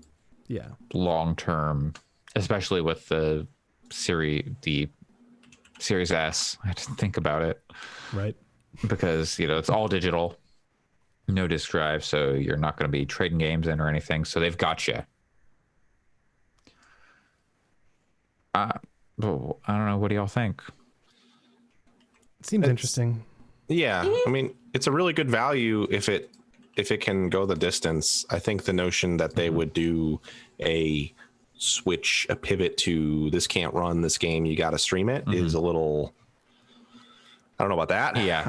long term, especially with the Series S. I had to think about it. Right. Because, it's all digital, no disk drive, so you're not going to be trading games in or anything. So they've got you. I don't know. What do y'all think? It seems interesting. Yeah. I mean, it's a really good value if it can go the distance. I think the notion that they would do a pivot to this can't run this game, you got to stream it is a little, I don't know about that. Yeah.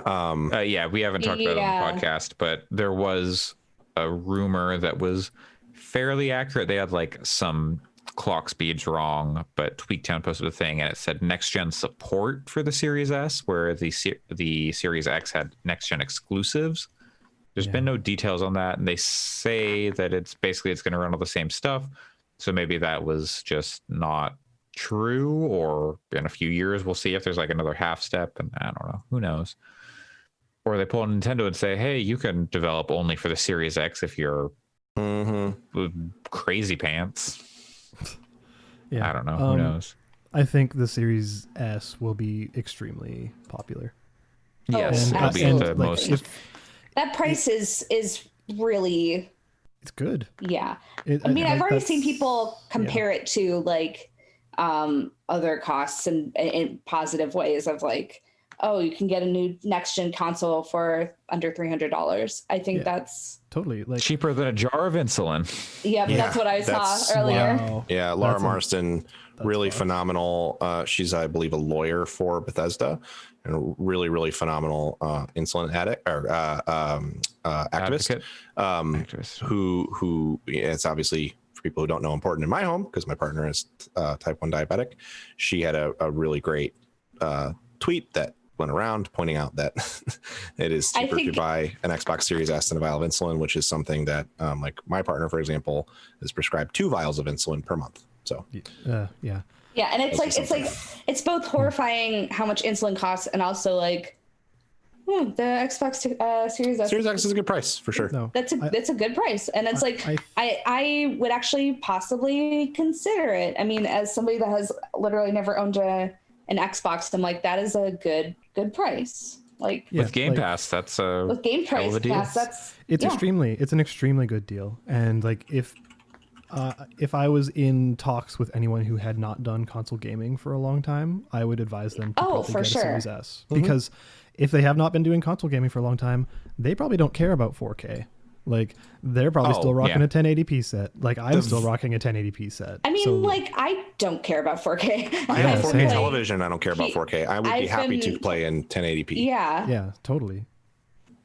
We haven't talked about it on the podcast, but there was a rumor that was fairly accurate. They had like some clock speeds wrong, but Tweaktown posted a thing and it said next gen support for the Series S, where the Series X had next gen exclusives. There's been no details on that, and they say that it's going to run all the same stuff. So maybe that was just not true, or in a few years we'll see if there's like another half step, and I don't know. Who knows? Or they pull on Nintendo and say, hey, you can develop only for the Series X if you're crazy pants. Yeah. I don't know. Who knows? I think the Series S will be extremely popular. Yes, it'll be the most. That price is really. It's good. Yeah. I've already seen people compare it to like other costs and in positive ways of like, oh, you can get a new next gen console for under $300. I think that's totally like cheaper than a jar of insulin. Yep, that's what I saw earlier. Wow. Yeah, Laura Marston, really phenomenal. She's, I believe, a lawyer for Bethesda, and a really, really phenomenal insulin addict or activist. Who it's obviously, for people who don't know, important in my home because my partner is type 1 diabetic. She had a really great tweet that went around pointing out that it is cheaper to buy an Xbox Series S than a vial of insulin, which is something that like my partner, for example, is prescribed 2 vials of insulin per month. So yeah, and it's both horrifying how much insulin costs and also like the Xbox Series S. Series X is a good price for sure. No, that's a good price, and it's I would actually possibly consider it. I mean, as somebody that has literally never owned an Xbox, I'm like, that is a good price. Like with Game Pass, that's with Game Pass, it's an extremely good deal. And like if I was in talks with anyone who had not done console gaming for a long time, I would advise them to probably get a Series S, because if they have not been doing console gaming for a long time, they probably don't care about 4K. Like they're probably still rocking a 1080p set. Like I'm still rocking a 1080p set. I mean, like I don't care about 4K. I have 4K television. I don't care about 4K. I would be happy to play in 1080p. Yeah, totally.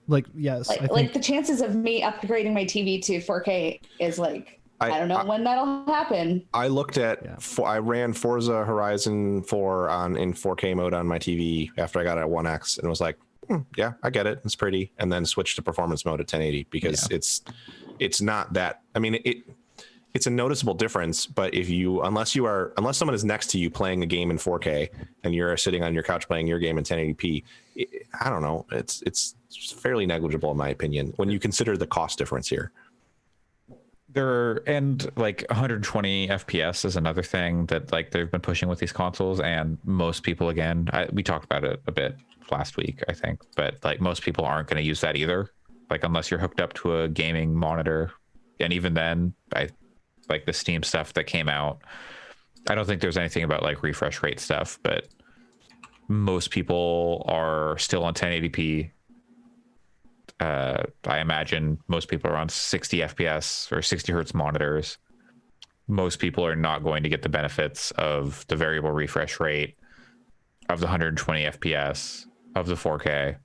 Like yes, I think, like the chances of me upgrading my TV to 4K is like I don't know when that'll happen. I looked at I ran Forza Horizon 4 in 4K mode on my TV after I got it at 1X, and it was like, yeah, I get it. It's pretty. And then switch to performance mode at 1080 because it's not that. I mean, it's a noticeable difference. But unless someone is next to you playing a game in 4K and you're sitting on your couch playing your game in 1080p, I don't know. It's fairly negligible in my opinion when you consider the cost difference here. And like 120 FPS is another thing that like they've been pushing with these consoles, and most people, again, we talked about it a bit last week, I think, but like most people aren't going to use that either, like unless you're hooked up to a gaming monitor. And even then, I like the Steam stuff that came out, I don't think there's anything about like refresh rate stuff, but most people are still on 1080p. I imagine most people are on 60 FPS or 60 hertz monitors. Most people are not going to get the benefits of the variable refresh rate, of the 120 FPS, of the 4K.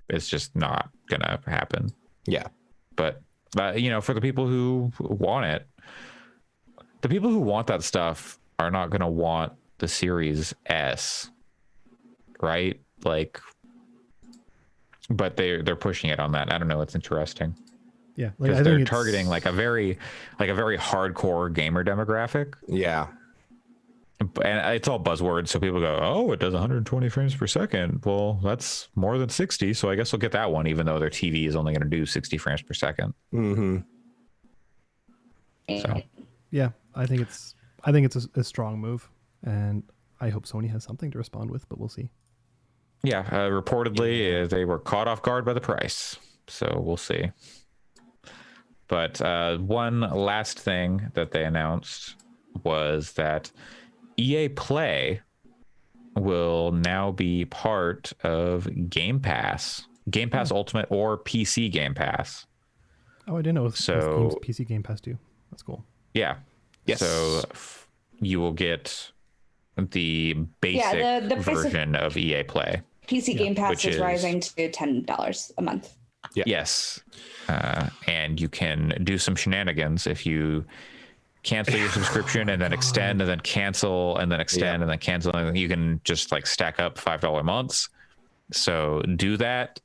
It's just not gonna happen. Yeah. But for the people who want it, the people who want that stuff are not gonna want the Series S, right? Like, but they're pushing it on that. I don't know. It's interesting. Yeah, because they're targeting like a very hardcore gamer demographic. Yeah, and it's all buzzwords. So people go, "Oh, it does 120 frames per second." Well, that's more than 60. So I guess we'll get that one, even though their TV is only going to do 60 frames per second. Mm-hmm. So yeah, I think it's a strong move, and I hope Sony has something to respond with, but we'll see. Yeah, reportedly they were caught off guard by the price, so we'll see. But one last thing that they announced was that EA Play will now be part of Game Pass Ultimate or PC Game Pass. Oh, I didn't know. So PC Game Pass too. That's cool. Yeah. Yes. So you will get the basic version of EA Play. PC Game Pass is rising to $10 a month. Yeah. Yes. And you can do some shenanigans if you cancel your subscription and then extend and then cancel and then extend and then cancel. And you can just like stack up $5 months. So do that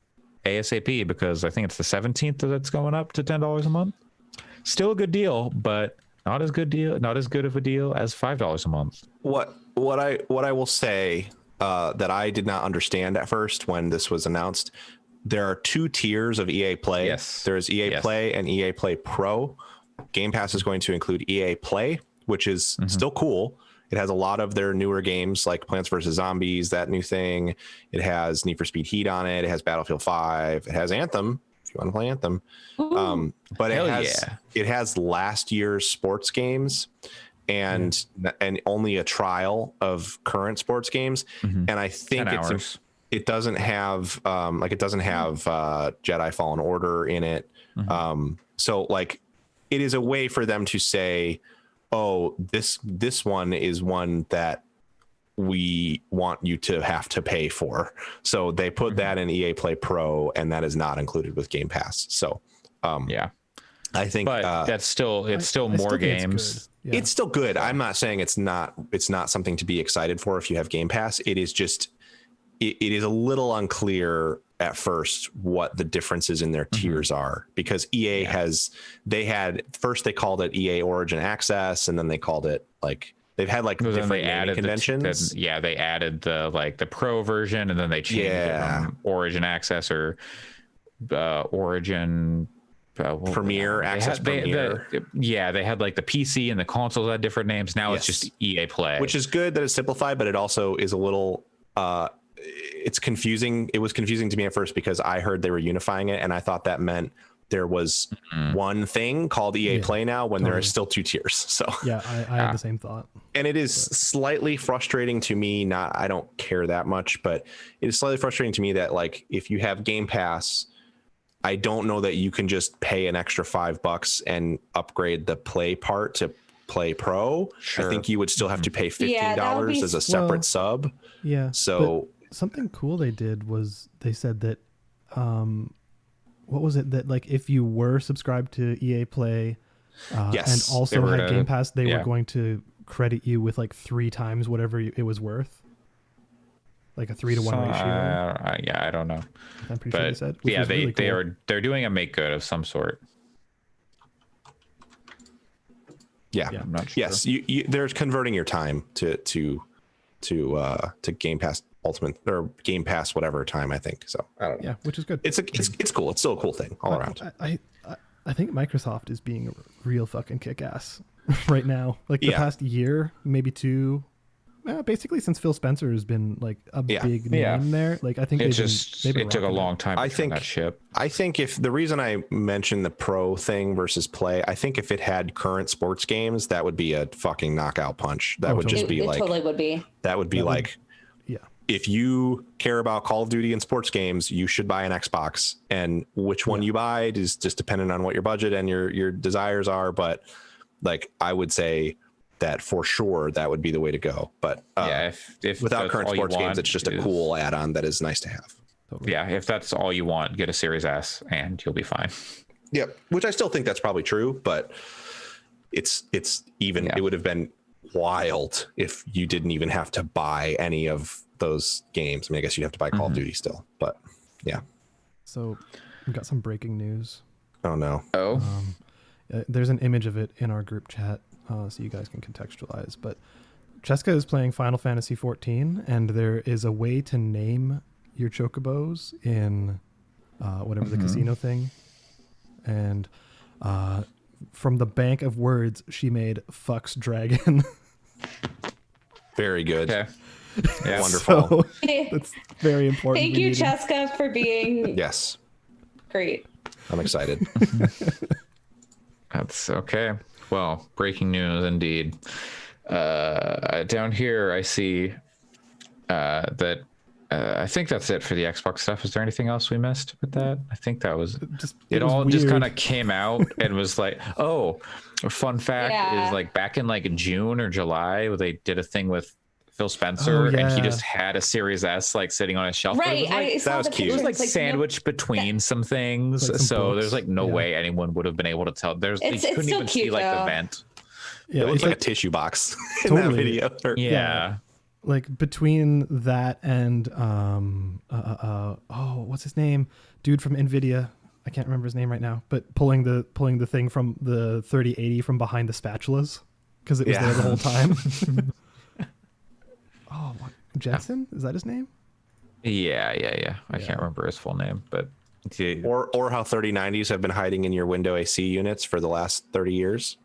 ASAP, because I think it's the 17th that it's going up to $10 a month. Still a good deal, but not as good of a deal as $5 a month. What I will say that I did not understand at first when this was announced, there are 2 tiers of EA Play. Yes. There's EA Play and EA Play Pro. Game Pass is going to include EA Play, which is still cool. It has a lot of their newer games like Plants vs. Zombies, that new thing. It has Need for Speed Heat on it. It has Battlefield 5. It has Anthem, if you want to play Anthem. But it has last year's sports games and only a trial of current sports games. And I think it doesn't have Jedi Fallen Order in it. So like it is a way for them to say, oh, this one is one that we want you to have to pay for. So they put that in EA Play Pro, and that is not included with Game Pass. So I think that's still more games. It's still good. I'm not saying it's not something to be excited for if you have Game Pass. It is just it is a little unclear at first what the differences in their tiers are, because EA they called it EA Origin Access, and then they called it like they've had like different naming conventions. They added the Pro version, and then they changed it from Origin Access or Origin Premier Access. Premier. They had like the PC and the consoles had different names. Now it's just EA Play, which is good that it's simplified, but it also is a little it's confusing. It was confusing to me at first because I heard they were unifying it, and I thought that meant there was one thing called EA Play now when there are still 2 tiers. So I had the same thought. And it is slightly frustrating to me. I don't care that much, but it is slightly frustrating to me that like if you have Game Pass, I don't know that you can just pay an extra $5 and upgrade the Play part to Play Pro. I think you would still have to pay $15 as a separate sub. Yeah. So something cool they did was they said that what was it that like if you were subscribed to EA Play and also had Game Pass, they were going to credit you with like 3 times whatever it was worth, like a 3-to-1 ratio. I don't know. I'm pretty sure they said. Really cool. they're doing a make good of some sort. I'm not sure. Yes, there's converting your time to Game Pass Ultimate or Game Pass whatever time, I think. So I don't know. Yeah, which is good. It's cool. It's still a cool thing all around. I think Microsoft is being real fucking kick-ass right now. Like the past year, maybe 2. Basically since Phil Spencer has been like a big name there. Like I think it took a long time to turn that ship. I think if the reason I mentioned the Pro thing versus Play, I think if it had current sports games, that would be a fucking knockout punch. That would just be like, totally would be. That would be like, if you care about Call of Duty and sports games, you should buy an Xbox, and which one you buy is just dependent on what your budget and your desires are. But like, I would say that for sure that would be the way to go. But if without current sports games, it's just a cool add-on that is nice to have. If that's all you want, get a Series S and you'll be fine. Yep, which I still think that's probably true, but it's even it would have been wild if you didn't even have to buy any of those games. I mean, I guess you'd have to buy Call of Duty still, but So we've got some breaking news. Oh no. There's an image of it in our group chat, so you guys can contextualize. But Cheska is playing Final Fantasy XIV, and there is a way to name your chocobos in whatever the casino thing. And from the bank of words, she made "fucks dragon." Very good. Okay. Yeah, wonderful. So, that's very important. Thank you, Cheska, for being great. I'm excited. That's okay. Well, breaking news indeed. Down here, I see that I think that's it for the Xbox stuff. Is there anything else we missed with that? I think that was it. All just kind of came out and was like, oh, a fun fact is like back in like June or July, they did a thing with Phil Spencer, and he just had a Series S like sitting on his shelf. Right, that was cute. It was like sandwiched between some things, like so there's like no way anyone would have been able to tell. You couldn't even see like the vent. Yeah, it looks like a tissue box in that video. Like between that and what's his name? Dude from Nvidia. I can't remember his name right now, but pulling the thing from the 3080 from behind the spatulas because it was there the whole time. Jensen? Is that his name? Yeah. I can't remember his full name, but or how 3090s have been hiding in your window AC units for the last 30 years.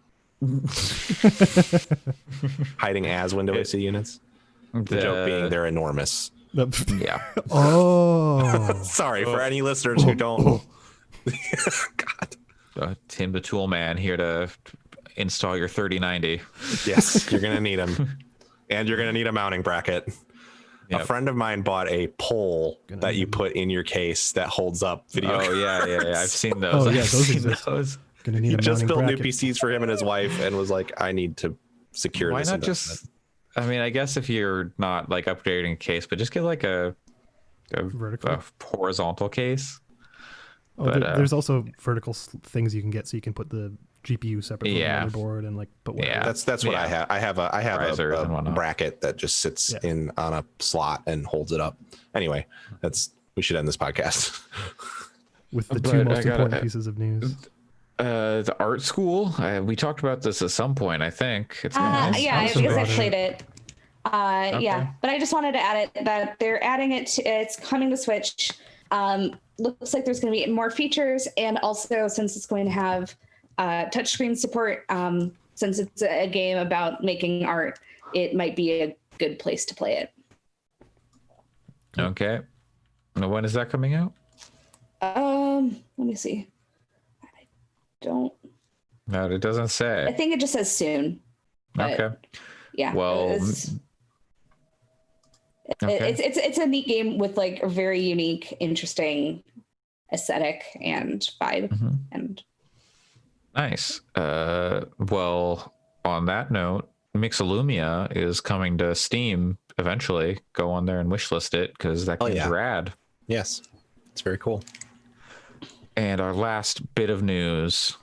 Hiding as window AC units. The joke being they're enormous. Yeah. Oh. Sorry for any listeners who don't. God. Tim the Tool Man here to install your 3090. Yes, you're gonna need them, and you're gonna need a mounting bracket. Yep. A friend of mine bought a pole that you put in your case that holds up video cards. Yeah. I've seen those. Oh yeah, those exist. Gonna need he a just built bracket. new PCs for him and his wife, and was like, "I need to secure Why this." Why not investment. just? I mean, I guess if you're not like upgrading a case, but just get like a horizontal case. Oh, but, there's also vertical things you can get, so you can put the GPU separate from the motherboard and like. But that's what I have. I have a bracket that just sits in on a slot and holds it up. Anyway, we should end this podcast with the two most important pieces of news. The art school. We talked about this at some point. I think it's because I played it. Yeah, but I just wanted to add it that they're adding it. It's coming to Switch. Looks like there's going to be more features, and also since it's going to have touchscreen support, since it's a game about making art, it might be a good place to play it. Okay. When is that coming out? Let me see. No, it doesn't say. I think it just says soon. Okay. Yeah. Well, it's a neat game with like a very unique, interesting aesthetic and vibe. And nice. Well, on that note, Mixolumia is coming to Steam eventually. Go on there and wishlist it because that game's rad. Yes, it's very cool. And our last bit of news,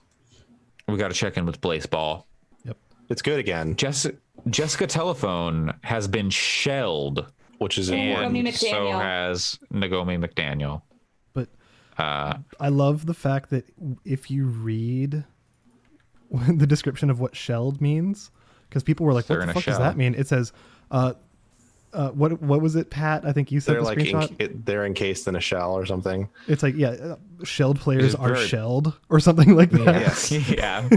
we got to check in with Blaseball. Yep, it's good again. Jessica Telephone has been shelled, which is important. So has Nagomi McDaniel. But I love the fact that if you read the description of what shelled means, because people were like, "What the fuck does that mean?" It says, "What was it, Pat? I think you said they're the like screenshot. They're encased in a shell or something." It's like, shelled players are shelled or something like that. Yes. Yeah.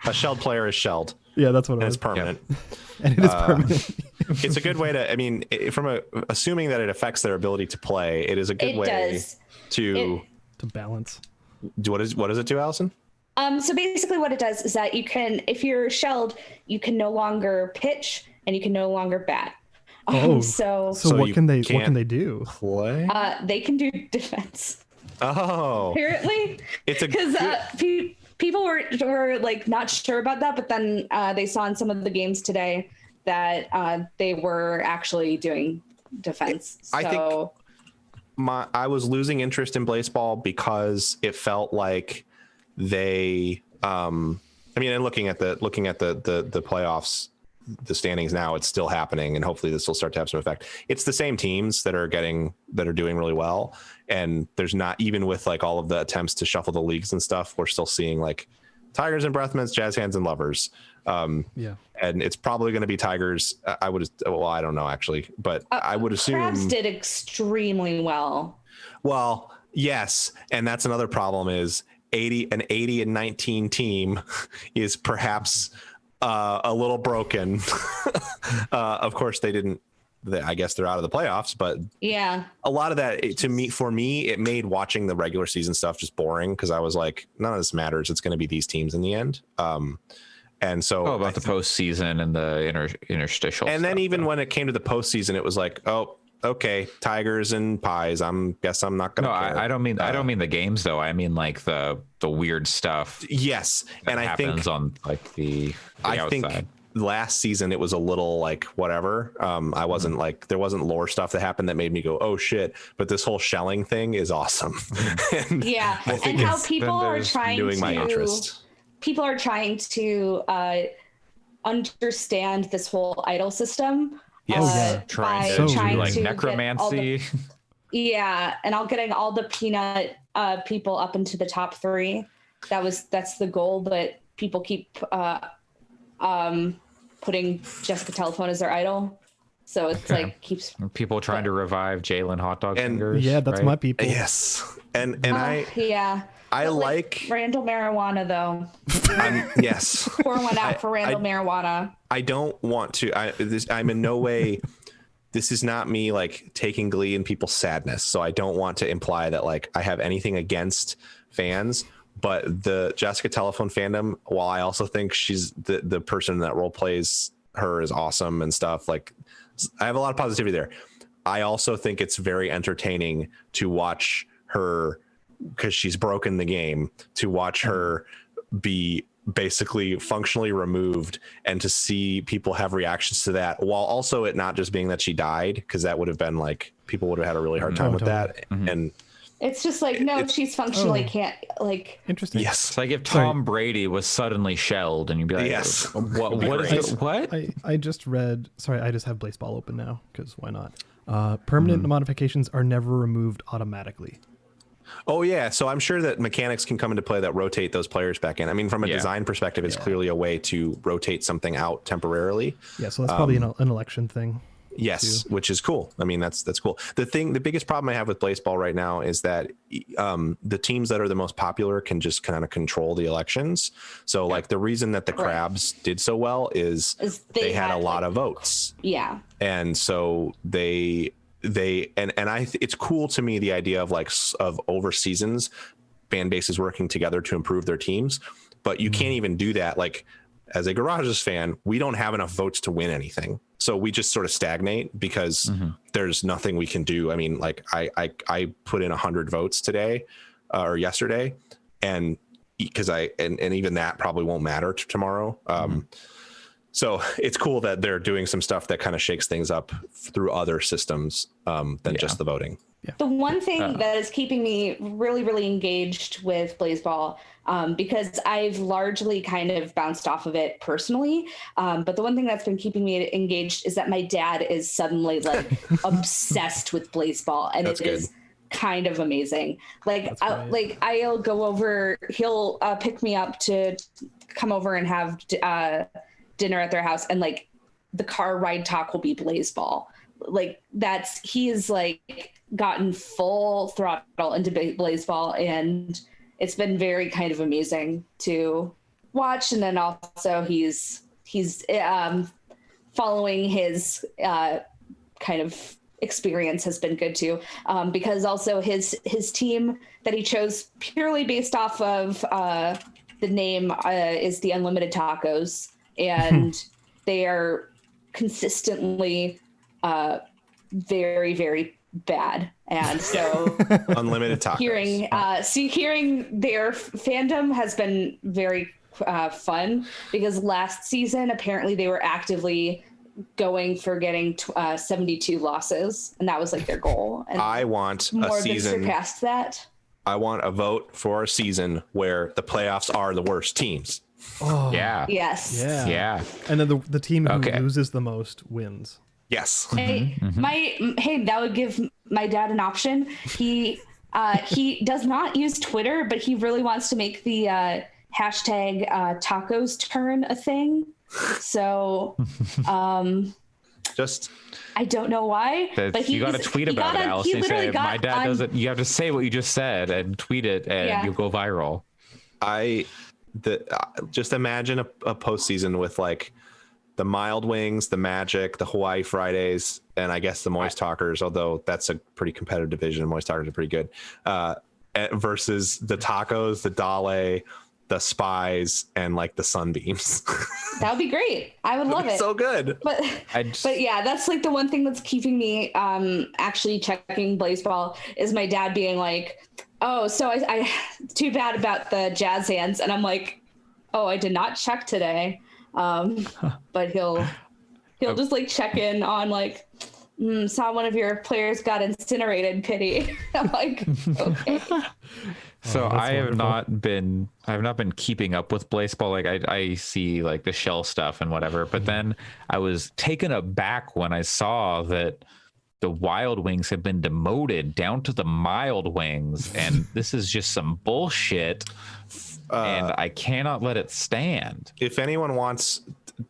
A shelled player is shelled. Yeah, that's what it is. It's permanent. Yep. And it is permanent. It's a good way to. I mean, assuming that it affects their ability to play, it is a good way to balance. What does it do, Allyson? So basically, what it does is that you can, if you're shelled, you can no longer pitch and you can no longer bat. So what can they do? Play? They can do defense. Oh, apparently, it's because people were like not sure about that, but then they saw in some of the games today that they were actually doing defense. I think I was losing interest in Blaseball because it felt like they. I mean, and looking at the playoffs, the standings now, it's still happening, and hopefully this will start to have some effect. It's the same teams that are doing really well, and there's not, even with like all of the attempts to shuffle the leagues and stuff, we're still seeing like Tigers and Breathmints, Jazz Hands and Lovers. And it's probably going to be Tigers. I don't know actually, but I would assume Crabs did extremely well. Well, yes, and that's another problem is an 80 and 19 team is perhaps a little broken. Of course, I guess they're out of the playoffs, but yeah, a lot of that for me, it made watching the regular season stuff just boring because I was like, none of this matters. It's going to be these teams in the end. And so about the postseason and the interstitial. And then even when it came to the postseason, it was like, oh, okay, Tigers and Pies. Guess I'm not gonna. No, I don't mean the games though. I mean like the weird stuff. Yes, and I think on like the outside. Think last season it was a little like whatever. I wasn't like, there wasn't lore stuff that happened that made me go, oh shit. But this whole shelling thing is awesome. And how people are trying my interest. People are trying to understand this whole idol system. Yes, trying to necromancy. And getting all the peanut people up into the top 3. That's the goal, but people keep putting Jessica Telephone as their idol. So it's like keeps people trying to revive Jalen hot dog fingers. Yeah, that's right? my people. Yes, and I But, like Randall marijuana though. Yes. Pour one out for Randall marijuana. I don't want to. I'm in no way. This is not me like taking glee in people's sadness. So I don't want to imply that like I have anything against fans. But the Jessica Telephone fandom, while I also think she's the person that role plays her is awesome and stuff, like I have a lot of positivity there. I also think it's very entertaining to watch her, because she's broken the game, to watch her be basically functionally removed and to see people have reactions to that, while also it not just being that she died, because that would have been like people would have had a really hard time with that. And it's just like, no, she's functionally can't like. Interesting. Yes. It's like if Tom Brady was suddenly shelled and you'd be like, yes, what is it? What? I just read, sorry, I just have Baseball open now because why not? Permanent modifications are never removed automatically. Oh yeah, so I'm sure that mechanics can come into play that rotate those players back in. I mean, from a design perspective, it's clearly a way to rotate something out temporarily. Yeah, so that's probably an election thing. Yes, which is cool. I mean, that's cool. The biggest problem I have with Baseball right now is that the teams that are the most popular can just kind of control the elections. So like the reason that the Crabs did so well is they had a lot of votes. Yeah. And so it's cool to me, the idea of like of over seasons fan bases working together to improve their teams, but you can't even do that. Like as a Garages fan, we don't have enough votes to win anything, so we just sort of stagnate because there's nothing we can do. I mean, like I put in 100 votes today or yesterday, and because and even that probably won't matter tomorrow. So it's cool that they're doing some stuff that kind of shakes things up through other systems than just the voting. Yeah. The one thing that is keeping me really, really engaged with Blaseball, because I've largely kind of bounced off of it personally, but the one thing that's been keeping me engaged is that my dad is suddenly like obsessed with Blaseball, and that's it good. Is kind of amazing. Like I'll go over, he'll pick me up to come over and have dinner at their house, and like the car ride talk will be Blaseball. Like he's like gotten full throttle into Blaseball, and it's been very kind of amusing to watch. And then also he's following his kind of experience has been good too, because also his team that he chose purely based off of the name is the Unlimited Tacos, and they are consistently very, very bad. And so Unlimited Tacos. Hearing their fandom has been very fun, because last season apparently they were actively going for getting 72 losses, and that was like their goal. And I want more a season surpassed that. I want a vote for a season where the playoffs are the worst teams. Oh yeah. Yes. Yeah. And then the team who loses the most wins. Yes. Hey, that would give my dad an option. He does not use Twitter, but he really wants to make the hashtag tacos turn a thing. So just I don't know why, but you got to tweet about it, Alice. He said, my dad doesn't. You have to say what you just said and tweet it, and you'll go viral. Just imagine a postseason with like the Mild Wings, the Magic, the Hawaii Fridays, and I guess the Moist Talkers, although that's a pretty competitive division. Moist Talkers are pretty good, versus the Tacos, the Dale, the Spies, and like the Sunbeams. That would be great. I would love it. So good. But yeah, that's like the one thing that's keeping me actually checking Blaseball is my dad being like, oh, so I too bad about the Jazz hands. And I'm like, oh, I did not check today. But he'll just like check in on like, saw one of your players got incinerated, pity. I'm like, okay. So I have not been keeping up with Blaseball. Like I see like the shell stuff and whatever, but then I was taken aback when I saw that the Wild Wings have been demoted down to the Mild Wings, and this is just some bullshit, and I cannot let it stand. If anyone wants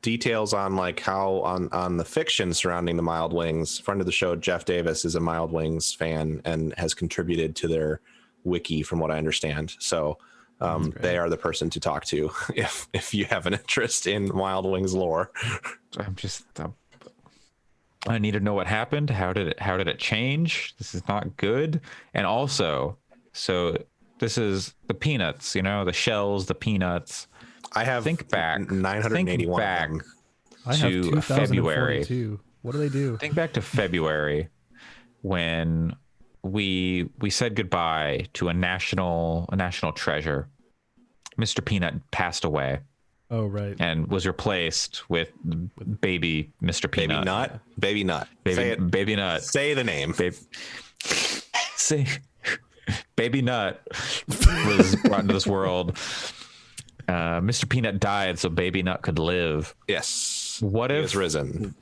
details on like how on the fiction surrounding the Mild Wings, friend of the show Jeff Davis is a Mild Wings fan and has contributed to their wiki from what I understand. So they are the person to talk to if you have an interest in Mild Wings lore. I need to know what happened. How did it change? This is not good. And also, so this is the peanuts, the shells, the peanuts. I have 981 back of them. I have to February. What do they do? Think back to February when we said goodbye to a national treasure. Mr. Peanut passed away. Oh, right. And was replaced with baby Mr. Peanut. Baby Nut. Say it. Baby Nut. Say the name. Say Baby Nut was brought into this world. Mr. Peanut died so Baby Nut could live. Yes. What if he has risen?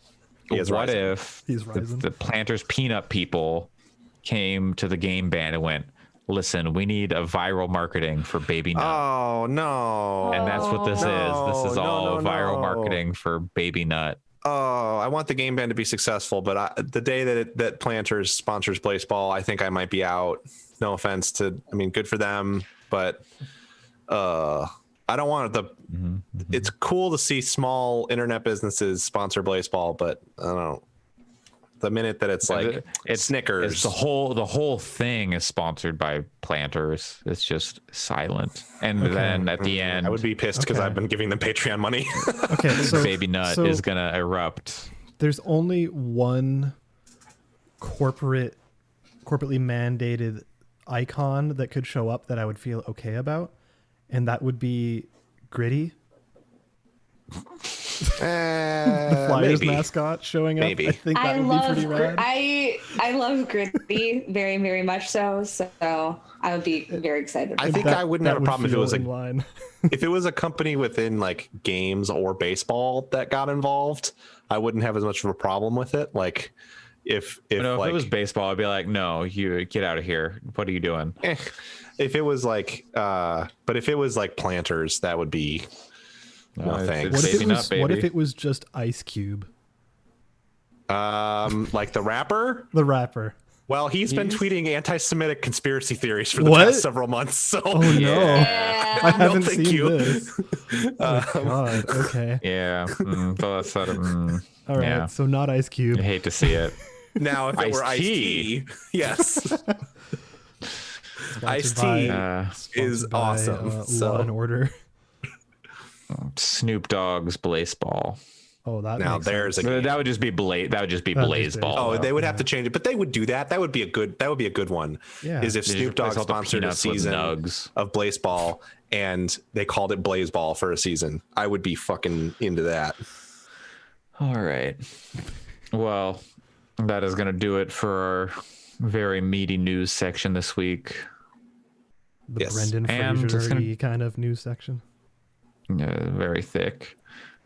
What if the Planters Peanut people came to the game band and went, listen, we need a viral marketing for Baby Nut. Oh, no. And that's what this is. This is all viral marketing for Baby Nut. Oh, I want the game band to be successful, but the day that Planters sponsors Blaseball, I think I might be out. No offense to, good for them, but I don't want it it's cool to see small internet businesses sponsor Blaseball, but I don't know. The minute that it's Snickers, the whole thing is sponsored by Planters. It's just silent. And then at the end, I would be pissed because I've been giving them Patreon money. Okay, so Baby Nut is gonna erupt. There's only one corporately mandated icon that could show up that I would feel okay about, and that would be Gritty. The Flyers mascot showing up. Maybe. I think that would be pretty rad. I love Gritty very, very much so I would be very excited. I think I wouldn't have a problem if it was line. if it was a company within like games or baseball that got involved. I wouldn't have as much of a problem with it. Like if it was baseball, I'd be like, no, you get out of here. What are you doing? If it was like but if it was like Planters, that would be no thanks. What if it was just Ice Cube? Like the rapper? The rapper. Well, he's been tweeting anti-Semitic conspiracy theories for the past several months. So oh no, yeah. I haven't seen this. Oh God. Okay. Yeah. All right. Yeah. So not Ice Cube. I hate to see it. Now, if it were Ice-T, yes. Ice-T is awesome. Law and Order. Snoop Dogg's Blaseball. Oh, that now there's a that would just be Blaseball. Oh, they would have to change it, but they would do that. That would be a good one. Yeah. Is if Snoop Dogg sponsored a season of Blaseball and they called it Blazeball for a season, I would be fucking into that. All right. Well, that is going to do it for our very meaty news section this week. The Brendan Fraser kind of news section. Very thick.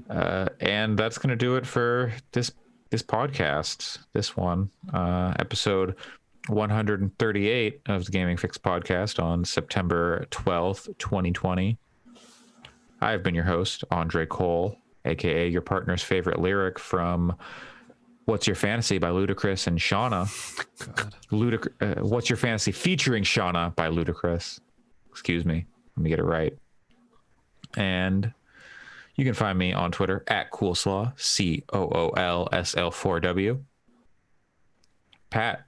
And that's going to do it for this podcast, this one, episode 138 of the Gaming Fix podcast on September 12th, 2020. I've been your host, Andre Cole, aka your partner's favorite lyric from What's Your Fantasy by Ludacris and Shauna. What's Your Fantasy featuring Shauna by Ludacris. Excuse me. Let me get it right. And you can find me on Twitter at Coolslaw, COOLSL4W. Pat,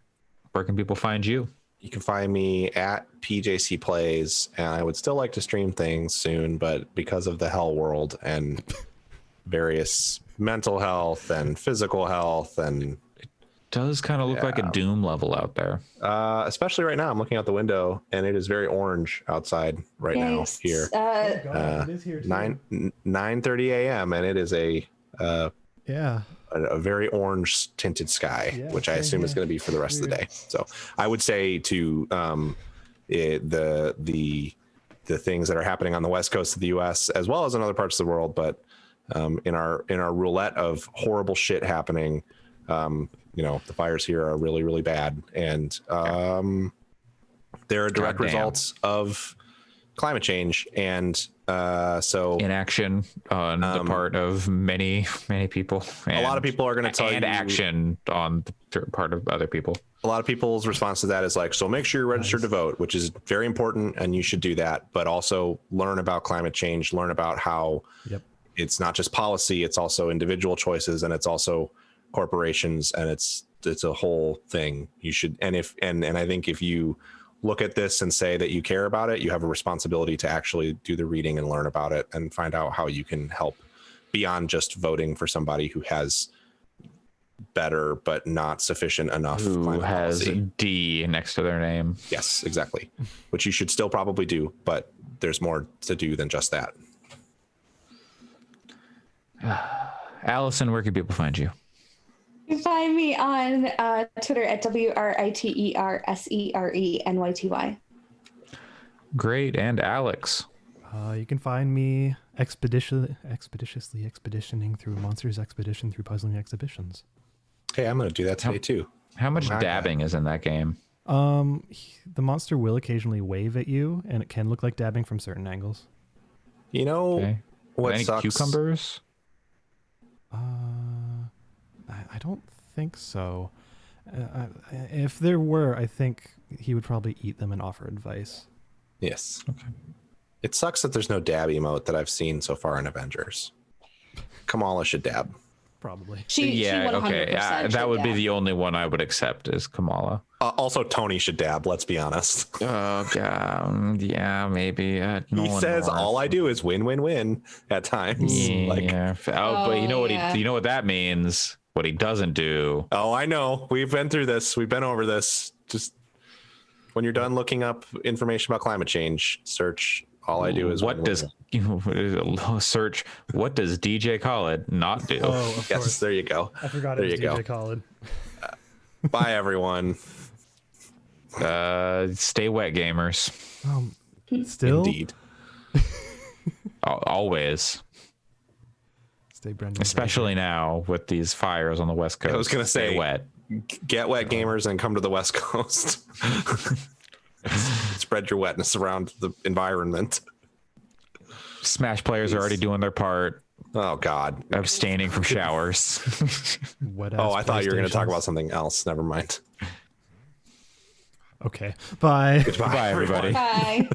where can people find you? You can find me at PJC Plays, and I would still like to stream things soon, but because of the hell world and various mental health and physical health, and it does kind of look like a Doom level out there. Especially right now, I'm looking out the window, and it is very orange outside now here. It is here too. 9:30 a.m. and it is a very orange tinted sky, which I assume is going to be for the rest of the day. So I would say to the things that are happening on the west coast of the U.S. as well as in other parts of the world, but in our roulette of horrible shit happening, the fires here are really, really bad. And they're a direct result of climate change. And so inaction on the part of many people. A lot of people are going to tell you. And action on the part of other people. A lot of people's response to that is like, so make sure you're registered to vote, which is very important, and you should do that. But also learn about climate change, learn about how it's not just policy, it's also individual choices, and it's also corporations, and it's a whole thing. You should, and I think if you look at this and say that you care about it, you have a responsibility to actually do the reading and learn about it and find out how you can help beyond just voting for somebody who has better but not sufficient enough. Who has policy. D next to their name. Yes, exactly. Which you should still probably do, but there's more to do than just that. Allyson, where can people find you? You can find me on Twitter at WRITERSERENYTY. Great. And Alex? You can find me expeditiously expeditioning through Monsters Expedition through Puzzling Exhibitions. Hey, I'm going to do that today too. How much dabbing is in that game? The monster will occasionally wave at you, and it can look like dabbing from certain angles. You know what any sucks? Cucumbers? I don't think so. If there were, I think he would probably eat them and offer advice. Yes. Okay. It sucks that there's no dab emote that I've seen so far in Avengers. Kamala should dab. Probably. She 100% that would dab. be the only one I would accept is Kamala. Also, Tony should dab. Let's be honest. Oh god, yeah, maybe. He says all I do is win at times. Yeah. But you know what you know what that means. What he doesn't do. Oh, I know. We've been through this. We've been over this. Just when you're done looking up information about climate change, search all I do is search what does DJ Khaled not do? Oh, of course. There you go. I forgot there it was you DJ go. Khaled. Bye everyone. Stay wet, gamers. Still? Indeed. Always. Stay Brendan. Especially now with these fires on the West Coast. I was going to say, wet. Get wet, gamers, and come to the West Coast. Spread your wetness around the environment. Smash players are already doing their part. Oh, God. Abstaining from showers. I thought you were going to talk about something else. Never mind. Okay. Bye. Goodbye, Bye, everybody. Bye.